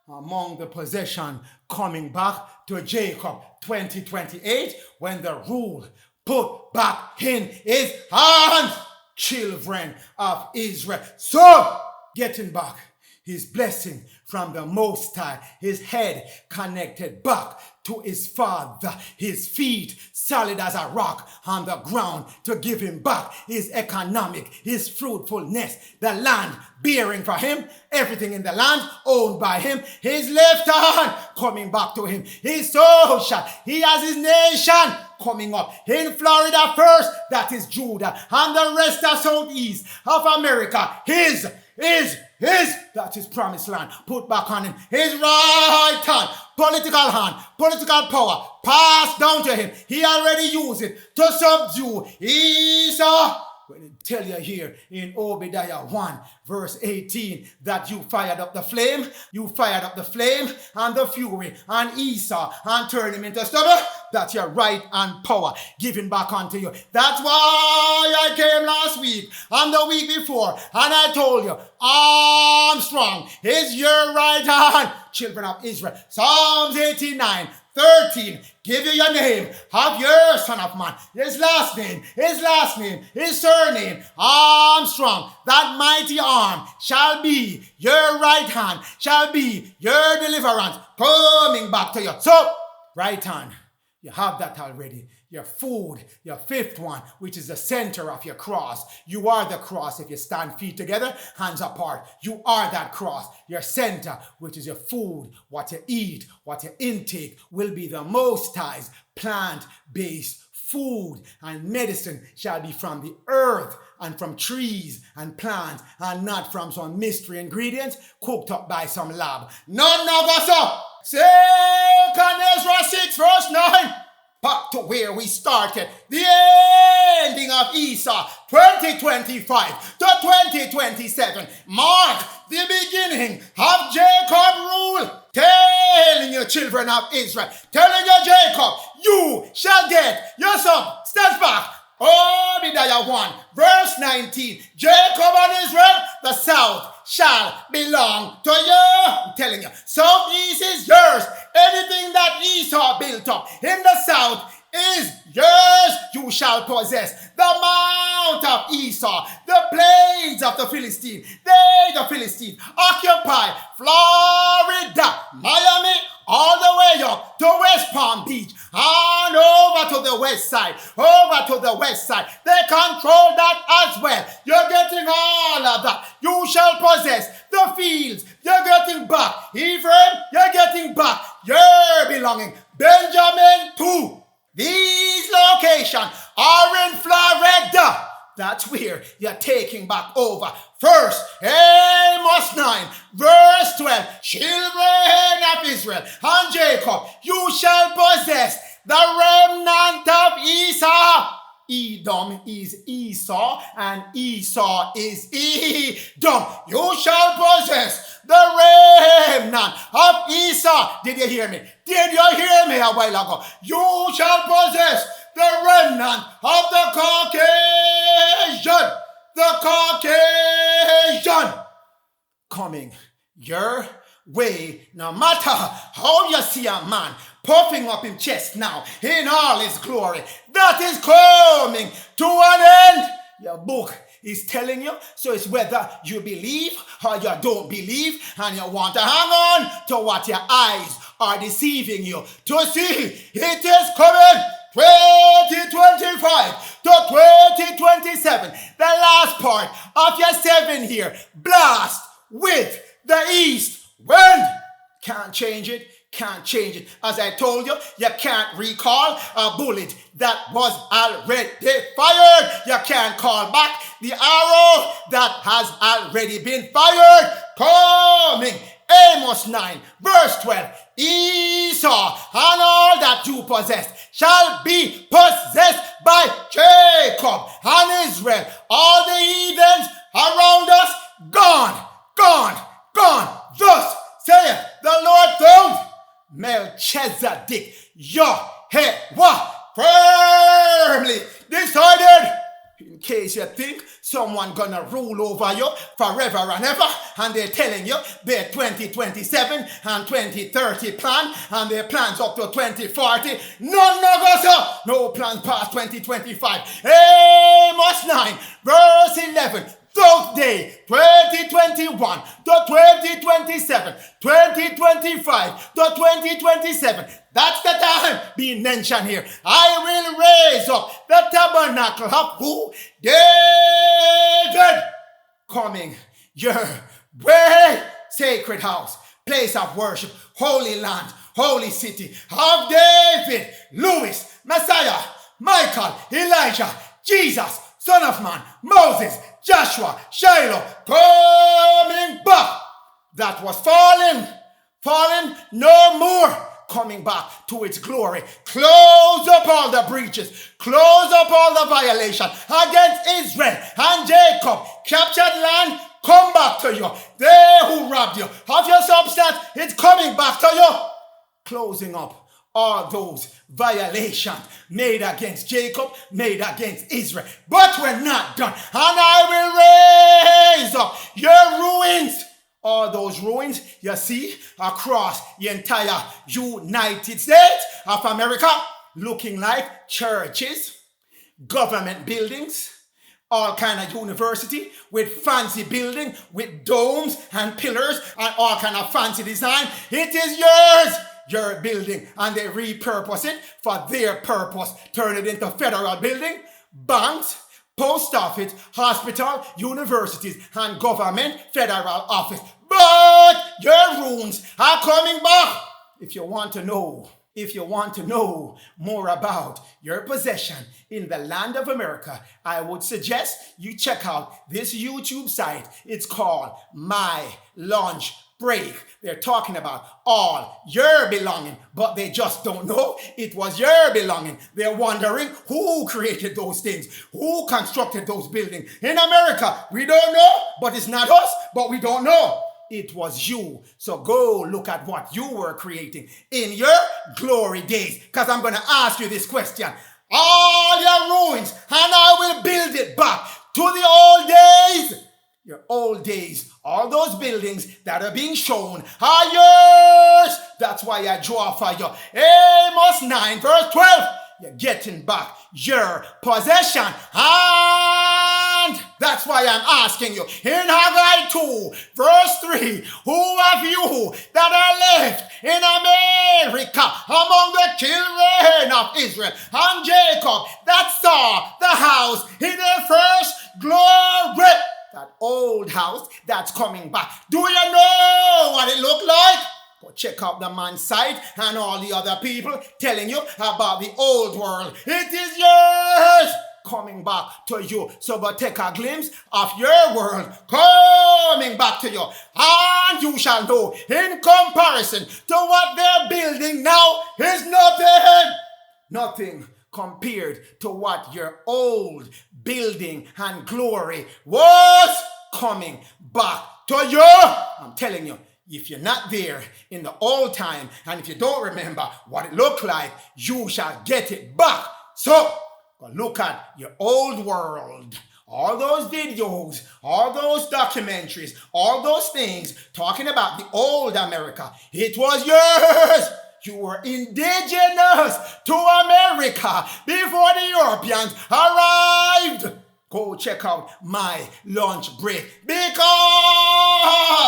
among the possession coming back to Jacob 2028 when the rule put back in his hands. Children of Israel. So getting back his blessing from the Most High, his head connected back to his father, his feet solid as a rock on the ground to give him back his economic, his fruitfulness, the land bearing for him, everything in the land owned by him, his left hand coming back to him, his social, he has his nation coming up in Florida first, that is Judah, and the rest of Southeast of America, his, that is promised land, put back on him, his right hand, political power, passed down to him. He already used it to subdue Esau. When it tell you here in Obadiah 1, verse 18, that you fired up the flame and the fury and Esau and turned him into stubble, that's your right hand power given back unto you. That's why I came last week and the week before and I told you, Armstrong is your right hand, children of Israel. Psalms 89, 13, give you your name, have your son of man, his last name, his surname, Armstrong. That mighty arm shall be your right hand, shall be your deliverance coming back to you. So, right hand, you have that already. Your food, your fifth one, which is the center of your cross. You are the cross if you stand feet together, hands apart. You are that cross. Your center, which is your food, what you eat, what you intake, will be the Most High's plant-based food, and medicine shall be from the earth and from trees and plants and not from some mystery ingredients cooked up by some lab. None of us up. Second Ezra 6 verse 9. Back to where we started. The ending of Esau 2025 to 2027 mark the beginning of Jacob rule. Telling you, children of Israel, telling you, Jacob, you shall get your son. Stand back. Obadiah 1 verse 19. Jacob and Israel, the south shall belong to you. I'm telling you, southeast is yours. Anything that Esau built up in the south is yours. You shall possess the mount of Esau, the plains of the Philistine. They, the Philistines, occupy Florida, Miami, all the way up to West Palm Beach, and over to the west side, They control that as well. You're getting all of that. You shall possess the fields. You're getting back. Ephraim, you're getting back. You're belonging. Benjamin too. These locations are in Florida. That's where you're taking back over. First, Amos 9, verse 12. Children of Israel and Jacob, you shall possess the remnant of Esau. Edom is Esau, and Esau is Edom. You shall possess the remnant of Esau. Did you hear me? Did you hear me a while ago? You shall possess the remnant of the Caucasian. The Caucasian coming your way. No matter how you see a man puffing up his chest now in all his glory, that is coming to an end. Your book is telling you, so it's whether you believe or you don't believe, and you want to hang on to what your eyes are deceiving you to see. It is coming 2025 to 2027. The last part of your 7 year blast with the east wind. Can't change it. Can't change it. As I told you, you can't recall a bullet that was already fired. You can't call back the arrow that has already been fired. Coming. Amos 9, verse 12. Esau and all that you possess shall be possessed by Jacob and Israel. All the heathens around us, gone, gone, gone. Thus saith the Lord throne. Melchizedek, Yahweh, firmly decided. In case you think someone gonna rule over you forever and ever, and they're telling you their 2027 and 2030 plan, and their plans up to 2040, none of us, no plans past 2025. Amos 9, verse 11. Those days, 2021 to 2027, 2025 to 2027. That's the time being mentioned here. I will raise up the tabernacle of who? David. Coming your way. Sacred house, place of worship, holy land, holy city of David, Louis, Messiah, Michael, Elijah, Jesus, Son of Man, Moses, Joshua, Shiloh, coming back. That was fallen no more. Coming back to its glory. Close up all the breaches. Close up all the violations against Israel and Jacob. Captured land, come back to you. They who robbed you of your substance, it's coming back to you. Closing up all those violations made against Jacob, made against Israel. But we're not done. And I will raise up your ruins. All those ruins you see across the entire United States of America, looking like churches, government buildings, all kind of university with fancy building, with domes and pillars and all kind of fancy design. It is yours. Your building, and they repurpose it for their purpose. Turn it into federal building, banks, post office, hospital, universities, and government federal office. But your ruins are coming back. If you want to know more about your possession in the land of America, I would suggest you check out this YouTube site. It's called My Lunch Break. They're talking about all your belonging, but they just don't know it was your belonging. They're wondering who created those things, who constructed those buildings. In America, we don't know, but it's not us, but we don't know. It was you. So go look at what you were creating in your glory days, because I'm going to ask you this question. All your ruins, and I will build it back to the old days. your old days, all those buildings that are being shown are yours. That's why I draw for you. Amos 9 verse 12. You're getting back your possession. And that's why I'm asking you in Haggai 2 verse 3, who of you that are left in America among the children of Israel and Jacob that saw the house in their first glory? That old house that's coming back. Do you know what it looked like? Go check out the man's site and all the other people telling you about the old world. It is yours coming back to you. So but take a glimpse of your world coming back to you. And you shall know in comparison to what they're building now is nothing. Nothing compared to what your old building and glory was coming back to you. I'm telling you, if you're not there in the old time and if you don't remember what it looked like, you shall get it back. So look at your old world. All those videos, all those documentaries, all those things talking about the old America. It was yours. You were indigenous to America before the Europeans arrived. Go check out my lunch break. Because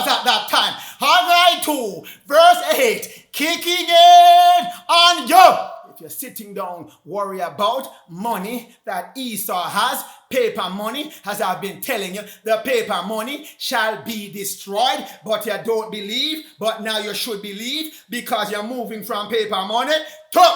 at that time, Haggai 2 verse 8 kicking in on you. If you're sitting down, worry about money that Esau has, paper money, as I've been telling you, the paper money shall be destroyed, but you don't believe, but now you should believe because you're moving from paper money to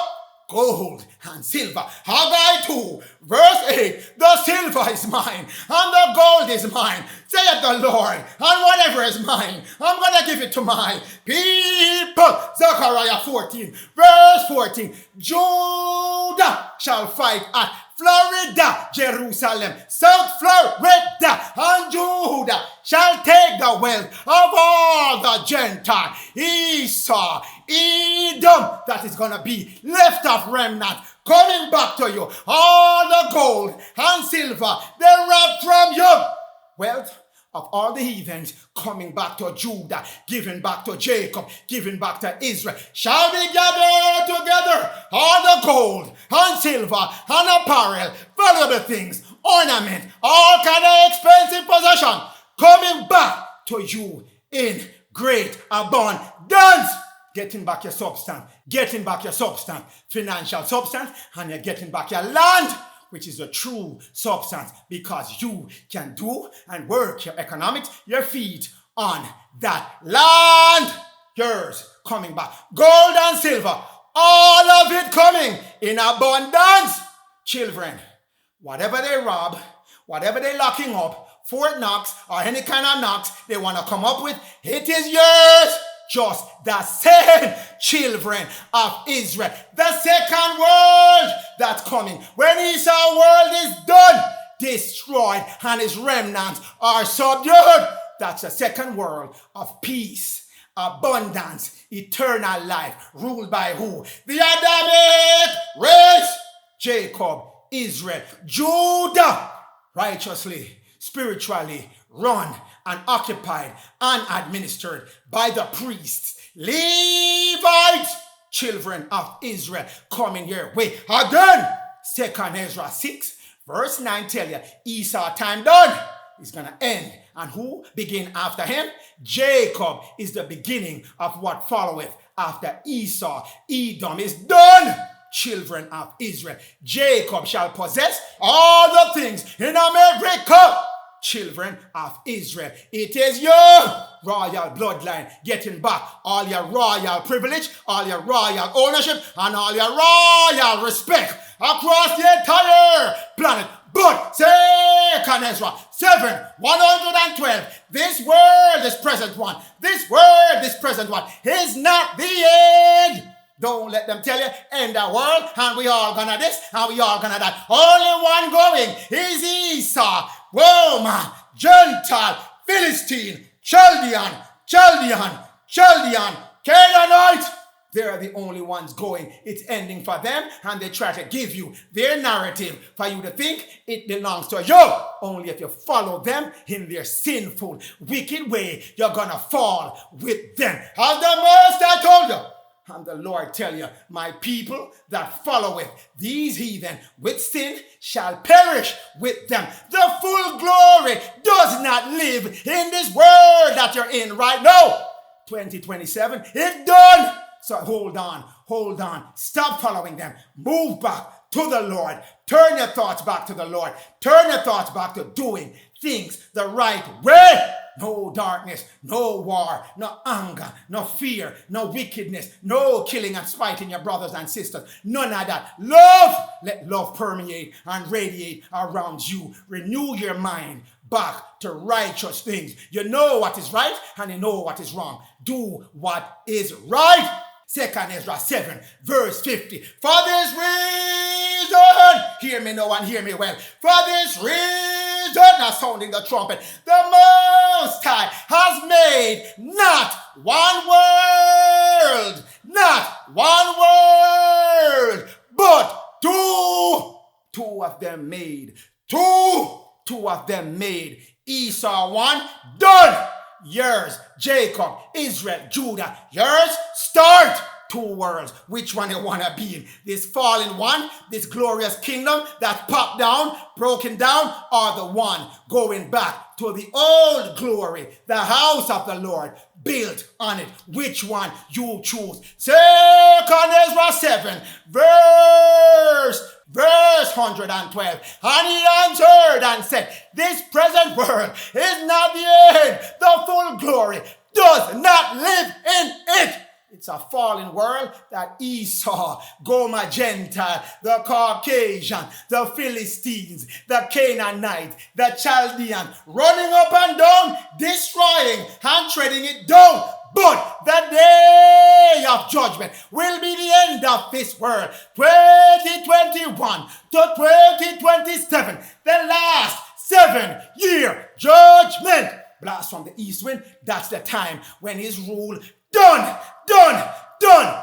gold and silver. Haggai 2 verse 8, the silver is mine and the gold is mine, saith the Lord, and whatever is mine, I'm going to give it to my people. Zechariah 14 verse 14, Judah shall fight at Florida, Jerusalem, South Florida, and Judah shall take the wealth of all the Gentile, Esau, Edom, that is going to be left of remnant, coming back to you. All the gold and silver they robbed from you. Wealth of all the heathens coming back to Judah, giving back to Jacob, giving back to Israel, shall be gathered together. All the gold and silver and apparel, valuable things, ornament, all kind of expensive possession coming back to you in great abundance. Getting back your substance, getting back your substance, financial substance, and you're getting back your land, which is the true substance, because you can do and work your economics, your feet on that land. Yours coming back. Gold and silver, all of it coming in abundance. Children, whatever they rob, whatever they're locking up, Fort Knox or any kind of Knox they want to come up with, it is yours. Just the same children of Israel. The second world that's coming. When Esau's world is done, destroyed, and his remnants are subdued. That's the second world of peace, abundance, eternal life, ruled by who? The Adamic race. Jacob, Israel, Judah, righteously, spiritually run and occupied and administered by the priests, Levites, children of Israel, coming your way again. 2nd Ezra 6 verse 9 tell you Esau time done is going to end. And who begin after him? Jacob is the beginning of what followeth after Esau. Edom is done. Children of Israel, Jacob shall possess all the things in America. Children of Israel, it is your royal bloodline getting back all your royal privilege, all your royal ownership, and all your royal respect across the entire planet. But 2nd Ezra 7, 112, this world, this present one, this world, this present one is not the end. Don't let them tell you, end the world, and we all gonna this, and we all gonna that. Only one going is Esau, Roma, Gentile, Philistine, Chaldean, Canaanite. They're the only ones going. It's ending for them, and they try to give you their narrative for you to think it belongs to you. Only if you follow them in their sinful, wicked way, you're gonna fall with them. As the Most I told you, and the Lord tell you, my people that followeth these heathen with sin shall perish with them. The full glory does not live in this world that you're in right now. 2027, it's done. So hold on. Stop following them. Move back to the Lord. Turn your thoughts back to the Lord. Turn your thoughts back to doing things the right way. No darkness, no war, no anger, no fear, no wickedness, no killing and spiting your brothers and sisters. None of that. Love. Let love permeate and radiate around you. Renew your mind back to righteous things. You know what is right and you know what is wrong. Do what is right. 2nd Ezra 7, verse 50. For this reason, hear me now and hear me well. For this reason, now sounding the trumpet, the Most High has made not one world, but two of them made. Two of them made. Esau one, done. Yours, Jacob, Israel, Judah. Yours, start. 2 worlds. Which one you want to be in? This fallen one, this glorious kingdom that popped down, broken down, or the one going back to the old glory, the house of the Lord built on it? Which one you choose? 2nd Ezra 7, verse 112. And he answered and said, this present world is not the end. The full glory does not live in it. It's a fallen world that Esau, Gomer Gentile, the Caucasian, the Philistines, the Canaanite, the Chaldean, running up and down, destroying and treading it down. But the day of judgment will be the end of this world. 2021 to 2027, the last 7-year judgment. Blast from the east wind, that's the time when his rule done.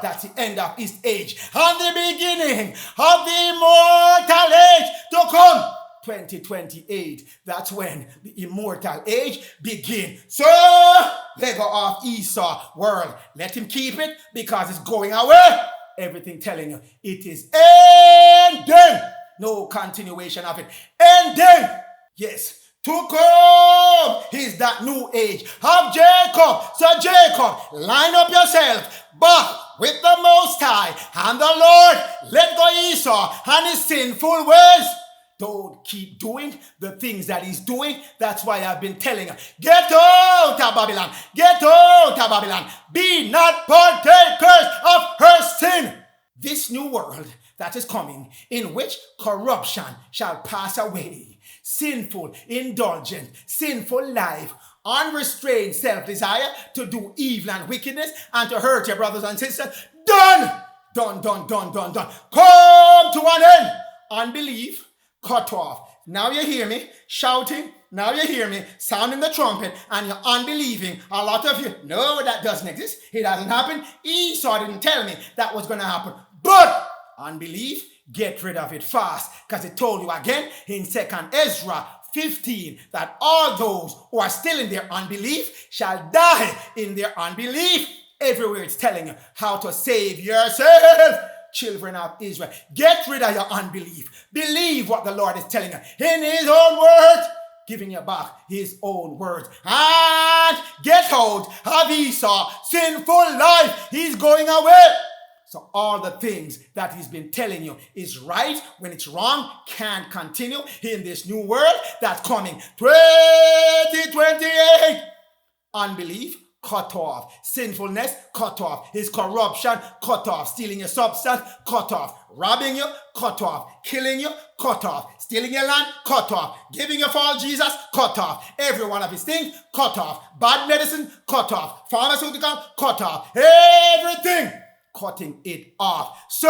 That's the end of his age and the beginning of the immortal age to come. 2028, that's when the immortal age begins. So, let go of Esau world. Let him keep it because it's going away. Everything telling you it is ending. No continuation of it. Ending. Yes. To come is that new age of Jacob. So Jacob, line up yourself back with the Most High and the Lord. Let go Esau and his sinful ways. Don't keep doing the things that he's doing. That's why I've been telling you, get out of Babylon. Get out of Babylon. Be not partakers of her sin. This new world that is coming, in which corruption shall pass away. Sinful, indulgent, sinful life, unrestrained self-desire to do evil and wickedness and to hurt your brothers and sisters. Done. Come to an end. Unbelief, cut off. Now you hear me shouting. Now you hear me sounding the trumpet and you're unbelieving. A lot of you, no, that doesn't exist. It hasn't happened. Esau didn't tell me that was going to happen. But unbelief, get rid of it fast, because it told you again in 2nd Ezra 15 that all those who are still in their unbelief shall die in their unbelief. Everywhere it's telling you how to save yourself. Children of Israel, get rid of your unbelief. Believe what the Lord is telling you in his own words, giving you back his own words. And get out of Esau sinful life. He's going away. So all the things that he's been telling you is right when it's wrong, can't continue in this new world that's coming. 2028. Unbelief, cut off. Sinfulness, cut off. His corruption, cut off. Stealing your substance, cut off. Robbing you, cut off. Killing you, cut off. Stealing your land, cut off. Giving you false Jesus, cut off. Every one of his things, cut off. Bad medicine, cut off. Pharmaceutical, cut off. Everything. cutting it off. So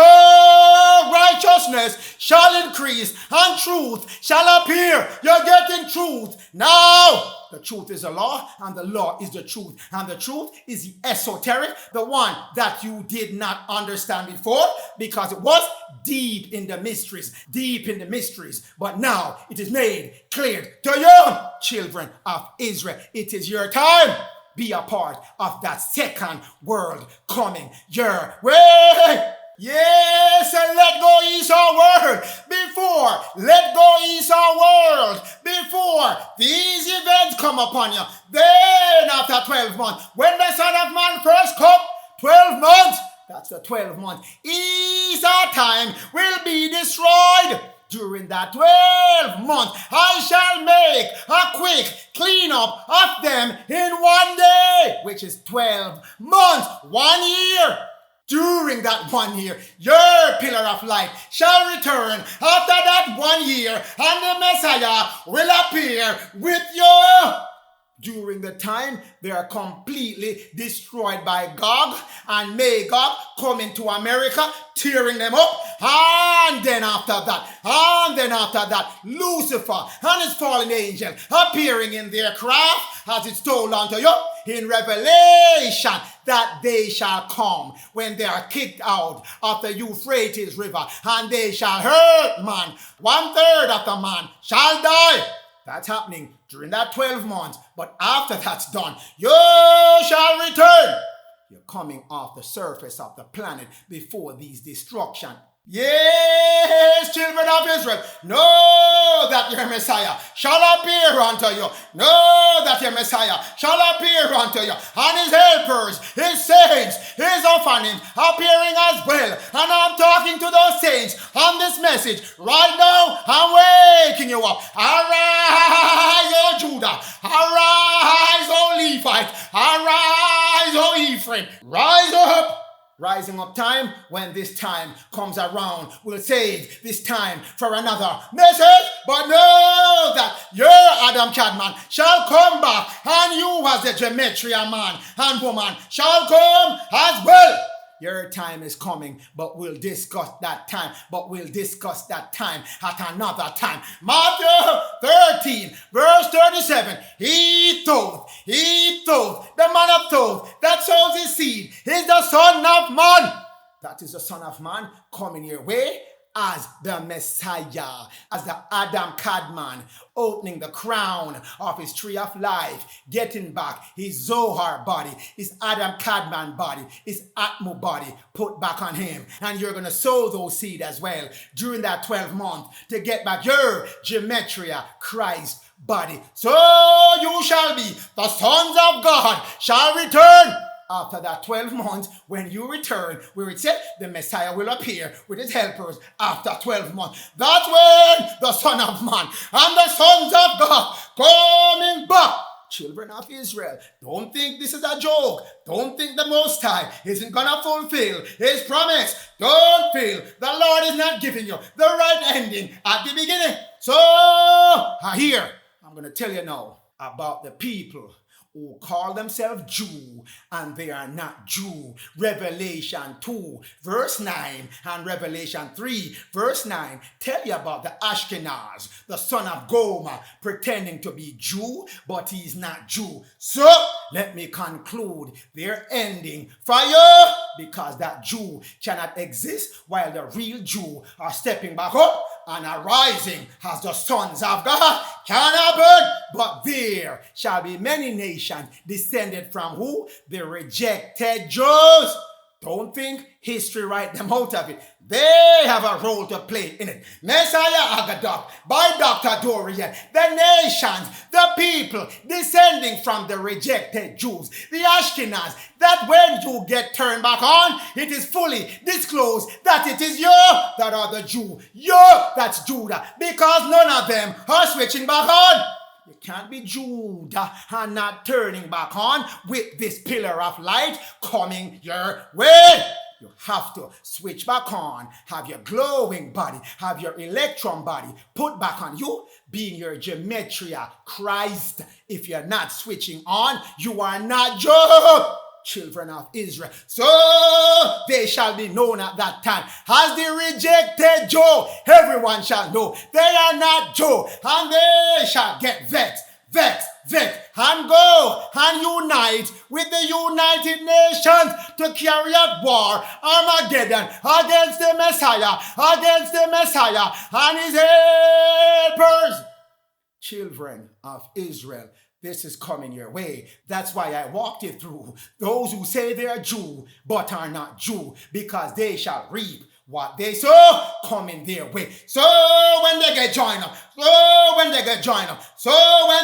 righteousness shall increase and truth shall appear. You're getting truth now. The truth is the law, and the law is the truth. And the truth is the esoteric, the one that you did not understand before because it was deep in the mysteries. But now it is made clear to you, children of Israel. It is your time. Be a part of that second world coming your way. Yes, and let go Esau world before these events come upon you. Then after 12 months, when the Son of Man first come, 12 months, that's the 12 months, Esau time will be destroyed. During that 12 months, I shall make a quick cleanup of them in one day, which is 12 months, 1 year. During that 1 year, your pillar of light shall return after that 1 year, and the Messiah will appear with you. During the time, they are completely destroyed by Gog and Magog coming to America, tearing them up. And then after that, Lucifer and his fallen angel appearing in their craft, as it's told unto you in Revelation, that they shall come when they are kicked out of the Euphrates River, and they shall hurt man. 1/3 of the man shall die. That's happening during that 12 months. But after that's done, you shall return. You're coming off the surface of the planet before these destruction. Yes, children of Israel, know that your Messiah shall appear unto you. Know that your Messiah shall appear unto you. And his helpers, his saints, his orphans appearing as well. And I'm talking to those saints on this message right now. I'm waking you up. Arise, O Judah. Arise, O Levite. Arise, O Ephraim. Rise up. Rising up time, when this time comes around, will save this time for another message. But know that your Adam KADMON shall come back, and you as the gematria man and woman shall come as well. Your time is coming, but we'll discuss that time. At another time. Matthew 13, verse 37. He told, the man of Thoth that sows his seed is the Son of Man. That is the Son of Man coming your way as the Messiah, as the Adam KADMON, opening the crown of his tree of life, getting back his Zohar body, his Adam KADMON body, his Atmo body, put back on him. And you're going to sow those seed as well during that 12 months to get back your gematria Christ body. So you shall be, the sons of God shall return. After that 12 months, when you return, where it said the Messiah will appear with his helpers after 12 months. That's when the Son of Man and the sons of God coming back. Children of Israel, don't think this is a joke. Don't think the Most High isn't going to fulfill his promise. Don't feel the Lord is not giving you the right ending at the beginning. So, here, I'm going to tell you now about the people who call themselves Jew and they are not Jew. Revelation 2 verse 9 and Revelation 3 verse 9 tell you about the Ashkenaz, the son of Gomer, pretending to be Jew, but he's not Jew. So let me conclude their ending for you, because that Jew cannot exist while the real Jew are stepping back up and arising as the sons of God. Can happen, but there shall be many nations descended from who? The rejected Jews. Don't think history write them out of it. They have a role to play in it. Messiah Agadoc, by Dr. Dorian, the nations, the people descending from the rejected Jews, the Ashkenaz, that when you get turned back on, it is fully disclosed that it is you that are the Jew. You, that's Judah, because none of them are switching back on. You can't be Judah and not turning back on with this pillar of light coming your way. You have to switch back on, have your glowing body, have your electron body put back on you, being your gematria Christ. If you're not switching on, you are not Job. children of Israel. So they shall be known at that time as the rejected Jew. Everyone shall know they are not Jew, and they shall get vexed, and go and unite with the United Nations to carry out war, Armageddon, against the Messiah and his helpers. Children of Israel, this is coming your way. That's why I walked it through. Those who say they are Jew but are not Jew, because they shall reap what they sow coming their way. So when they get joined up, so when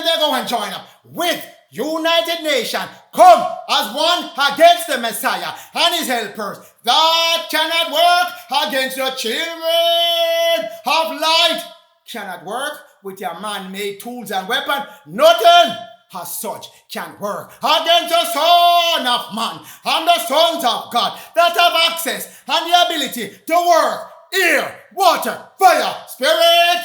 they go and join up with United Nations, come as one against the Messiah and his helpers. That cannot work against the children of light. Cannot work with your man-made tools and weapons. Nothing as such can work against the Son of Man and the sons of God that have access and the ability to work air, water, fire, spirit.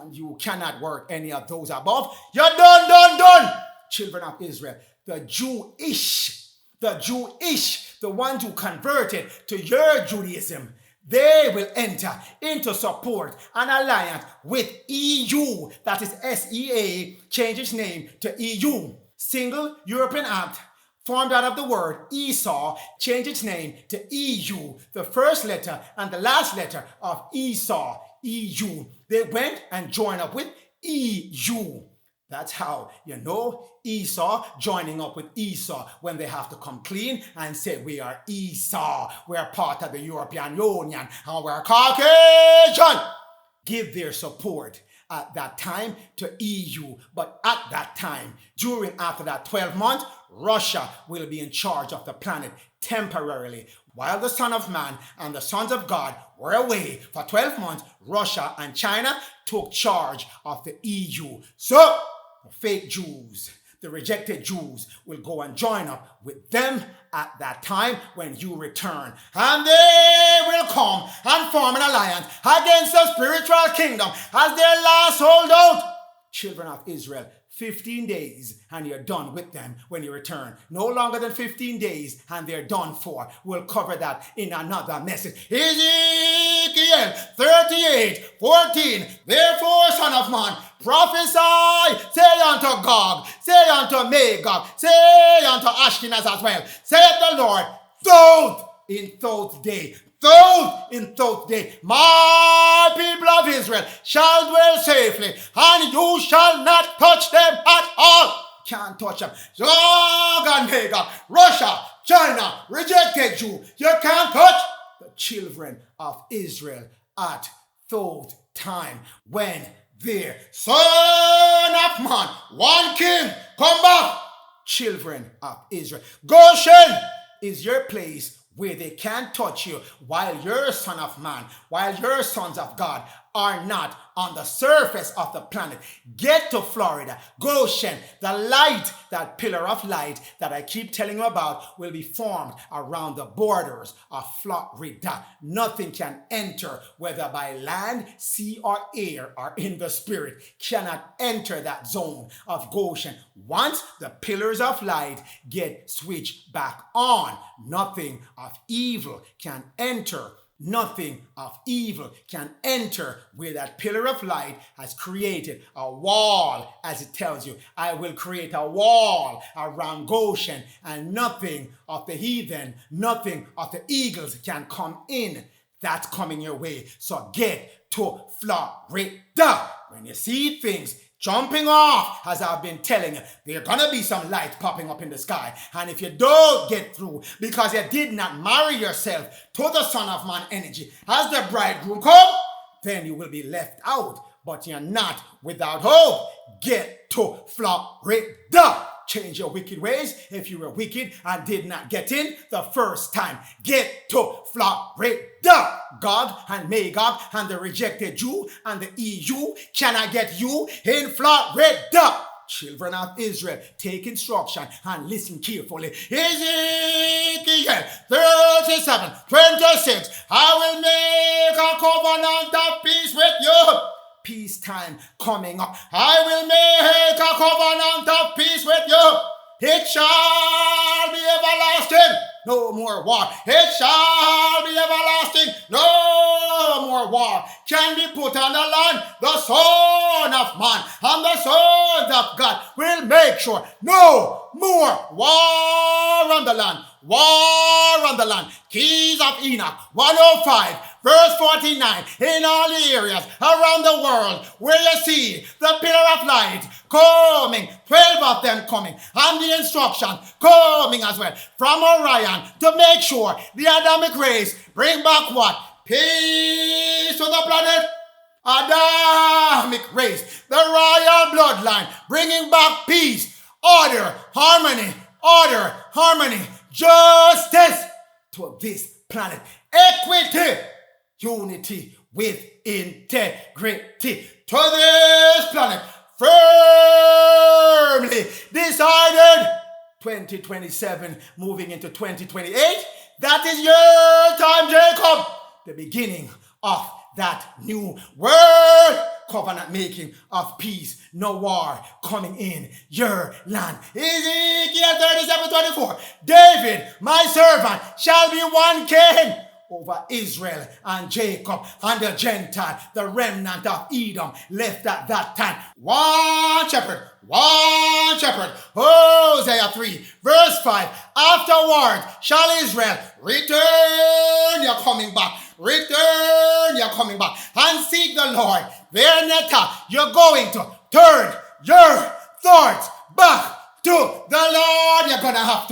And you cannot work any of those above. You're done. Children of Israel, the Jewish, the ones who converted to your Judaism, they will enter into support and alliance with EU. That is SEA, change its name to EU. Single European Act, formed out of the word Esau, change its name to EU. The first letter and the last letter of Esau, EU. They went and joined up with EU. That's how you know Esau joining up with Esau when they have to come clean and say we are Esau. We're part of the European Union and we're Caucasian. Give their support at that time to EU. But at that time, after that 12 months, Russia will be in charge of the planet temporarily. While the Son of Man and the sons of God were away for 12 months, Russia and China took charge of the EU. So the fake Jews, the rejected Jews, will go and join up with them at that time when you return. And they will come and form an alliance against the spiritual kingdom as their last holdout. Children of Israel, 15 days and you're done with them when you return. No longer than 15 days and they're done for. We'll cover that in another message. Ezekiel 38:14. Therefore, Son of Man, prophesy, say unto Gog, say unto Magog, say unto Ashkenaz as well. Saith the Lord, though in though day, my people of Israel shall dwell safely, and you shall not touch them at all. Can't touch them. Gog and Magog, Russia, China, rejected you. You can't touch the children of Israel at that time when their Son of Man, one king, come back. Children of Israel, Goshen is your place where they can't touch you while your Son of Man, while your sons of God are not on the surface of the planet. Get to Florida, Goshen, the light, that pillar of light that I keep telling you about will be formed around the borders of Florida. Nothing can enter, whether by land, sea, or air, or in the spirit, cannot enter that zone of Goshen. Once the pillars of light get switched back on, nothing of evil can enter. Nothing of evil can enter where that pillar of light has created a wall, as it tells you. I will create a wall around Goshen, and nothing of the heathen, nothing of the eagles can come in. That's coming your way. So get to Florida. When you see things jumping off, as I've been telling you, there's gonna be some light popping up in the sky. And if you don't get through because you did not marry yourself to the Son of Man energy as the bridegroom come, then you will be left out. But you're not without hope. Get to Florida. Change your wicked ways if you were wicked and did not get in the first time. Get to Florida. Gog and Magog and the rejected Jew and the EU cannot get you in Florida. Children of Israel, take instruction and listen carefully. Ezekiel 37:26. I will make a covenant of peace with you. Peace time coming up. I will make a covenant of peace with you. It shall be everlasting. No more war. It shall be everlasting. No more war can be put on the land. The Son of Man and the sons of God will make sure no more war on the land. War on the land. Keys of Enoch 105 verse 49. In all the areas around the world where you see the pillar of light coming, 12 of them coming, and the instruction coming as well from Orion to make sure the Adamic race bring back what? Peace to the planet. Adamic race, the royal bloodline, bringing back peace, order, harmony, justice to this planet, equity, unity with integrity to this planet, firmly decided. 2027 moving into 2028, that is your time, Jacob, the beginning of that new world covenant making of peace, no war coming in your land. Ezekiel 37:24. David, my servant, shall be one king over Israel and Jacob and the Gentile, the remnant of Edom left at that time. One shepherd. Hosea 3 verse 5. Afterward shall Israel return. You're coming back. Return, you're coming back and seek the Lord. There, Netta, you're going to turn your thoughts back to the Lord. You're gonna have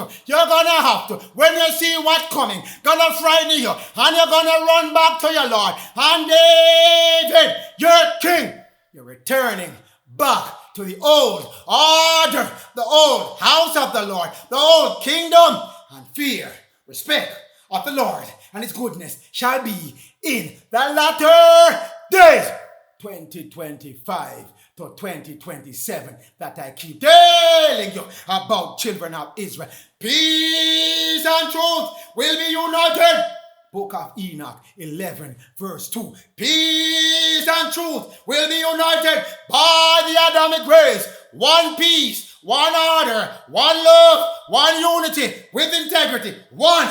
to. When you see what's coming, gonna frighten you, and you're gonna run back to your Lord. And David, your king, you're returning back to the old order, the old house of the Lord, the old kingdom, and fear, respect of the Lord and his goodness shall be in the latter days, 2025 to 2027, that I keep telling you about, children of Israel. Peace and truth will be united. Book of Enoch 11 verse 2. Peace and truth will be united by the Adamic race. One peace, one order, one love, one unity with integrity. One.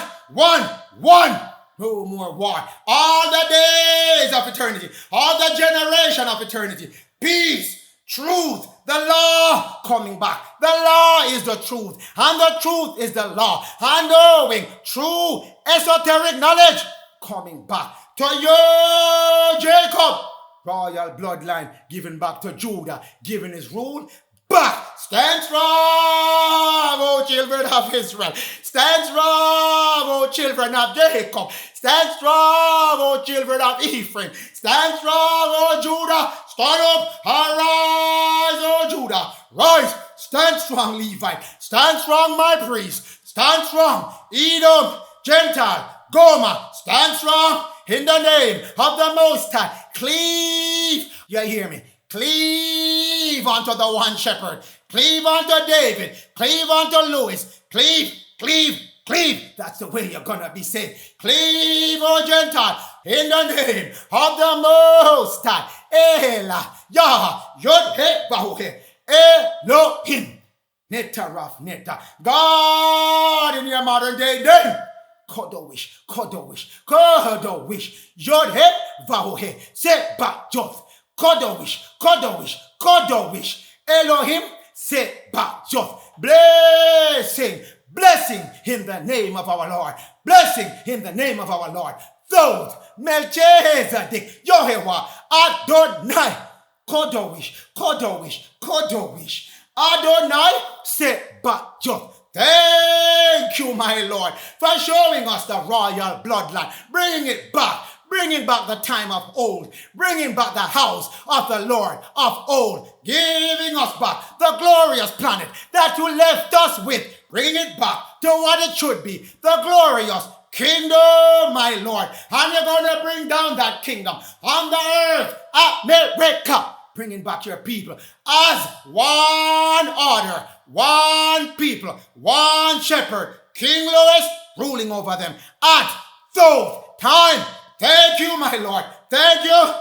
No more war. All the days of eternity, all the generation of eternity. Peace, truth, the law coming back. The law is the truth, and the truth is the law. And knowing true esoteric knowledge coming back to you, Jacob. Royal bloodline given back to Judah, given his rule back. Stand strong, O children of Israel. Stand strong, O children of Jacob. Stand strong, O children of Ephraim. Stand strong, O Judah. Stand up, arise, O Judah. Rise, stand strong, Levite. Stand strong, my priest. Stand strong, Edom, Gentile, Gomer. Stand strong in the name of the Most High. Cleave, you hear me? Cleave unto the one shepherd. Cleave unto David. Cleave unto Louis. Cleave. That's the way you're gonna be saved. Cleave, O Gentile, in the name of the Most High. Ela, Yah, Yod, He, Bahu, He, Elohim, Netaraf, Neta. God in your modern day name. Kodowish, Yod, He, Bahu, He, Seba, Joth. Kodowish, Elohim, Seba, Joth. Blessing in the name of our Lord. Blessing in the name of our Lord. Those Melchizedek, Yehovah, Adonai, Kodowish, Adonai, Sebajoth. Thank you, my Lord, for showing us the royal bloodline, bringing back the time of old, bringing back the house of the Lord of old, giving us back the glorious planet that you left us with, bringing it back to what it should be, the glorious kingdom, my Lord. And you're going to bring down that kingdom on the earth, America, bringing back your people as one order, one people, one shepherd, King Louis ruling over them at those time. Thank you, my Lord. Thank you.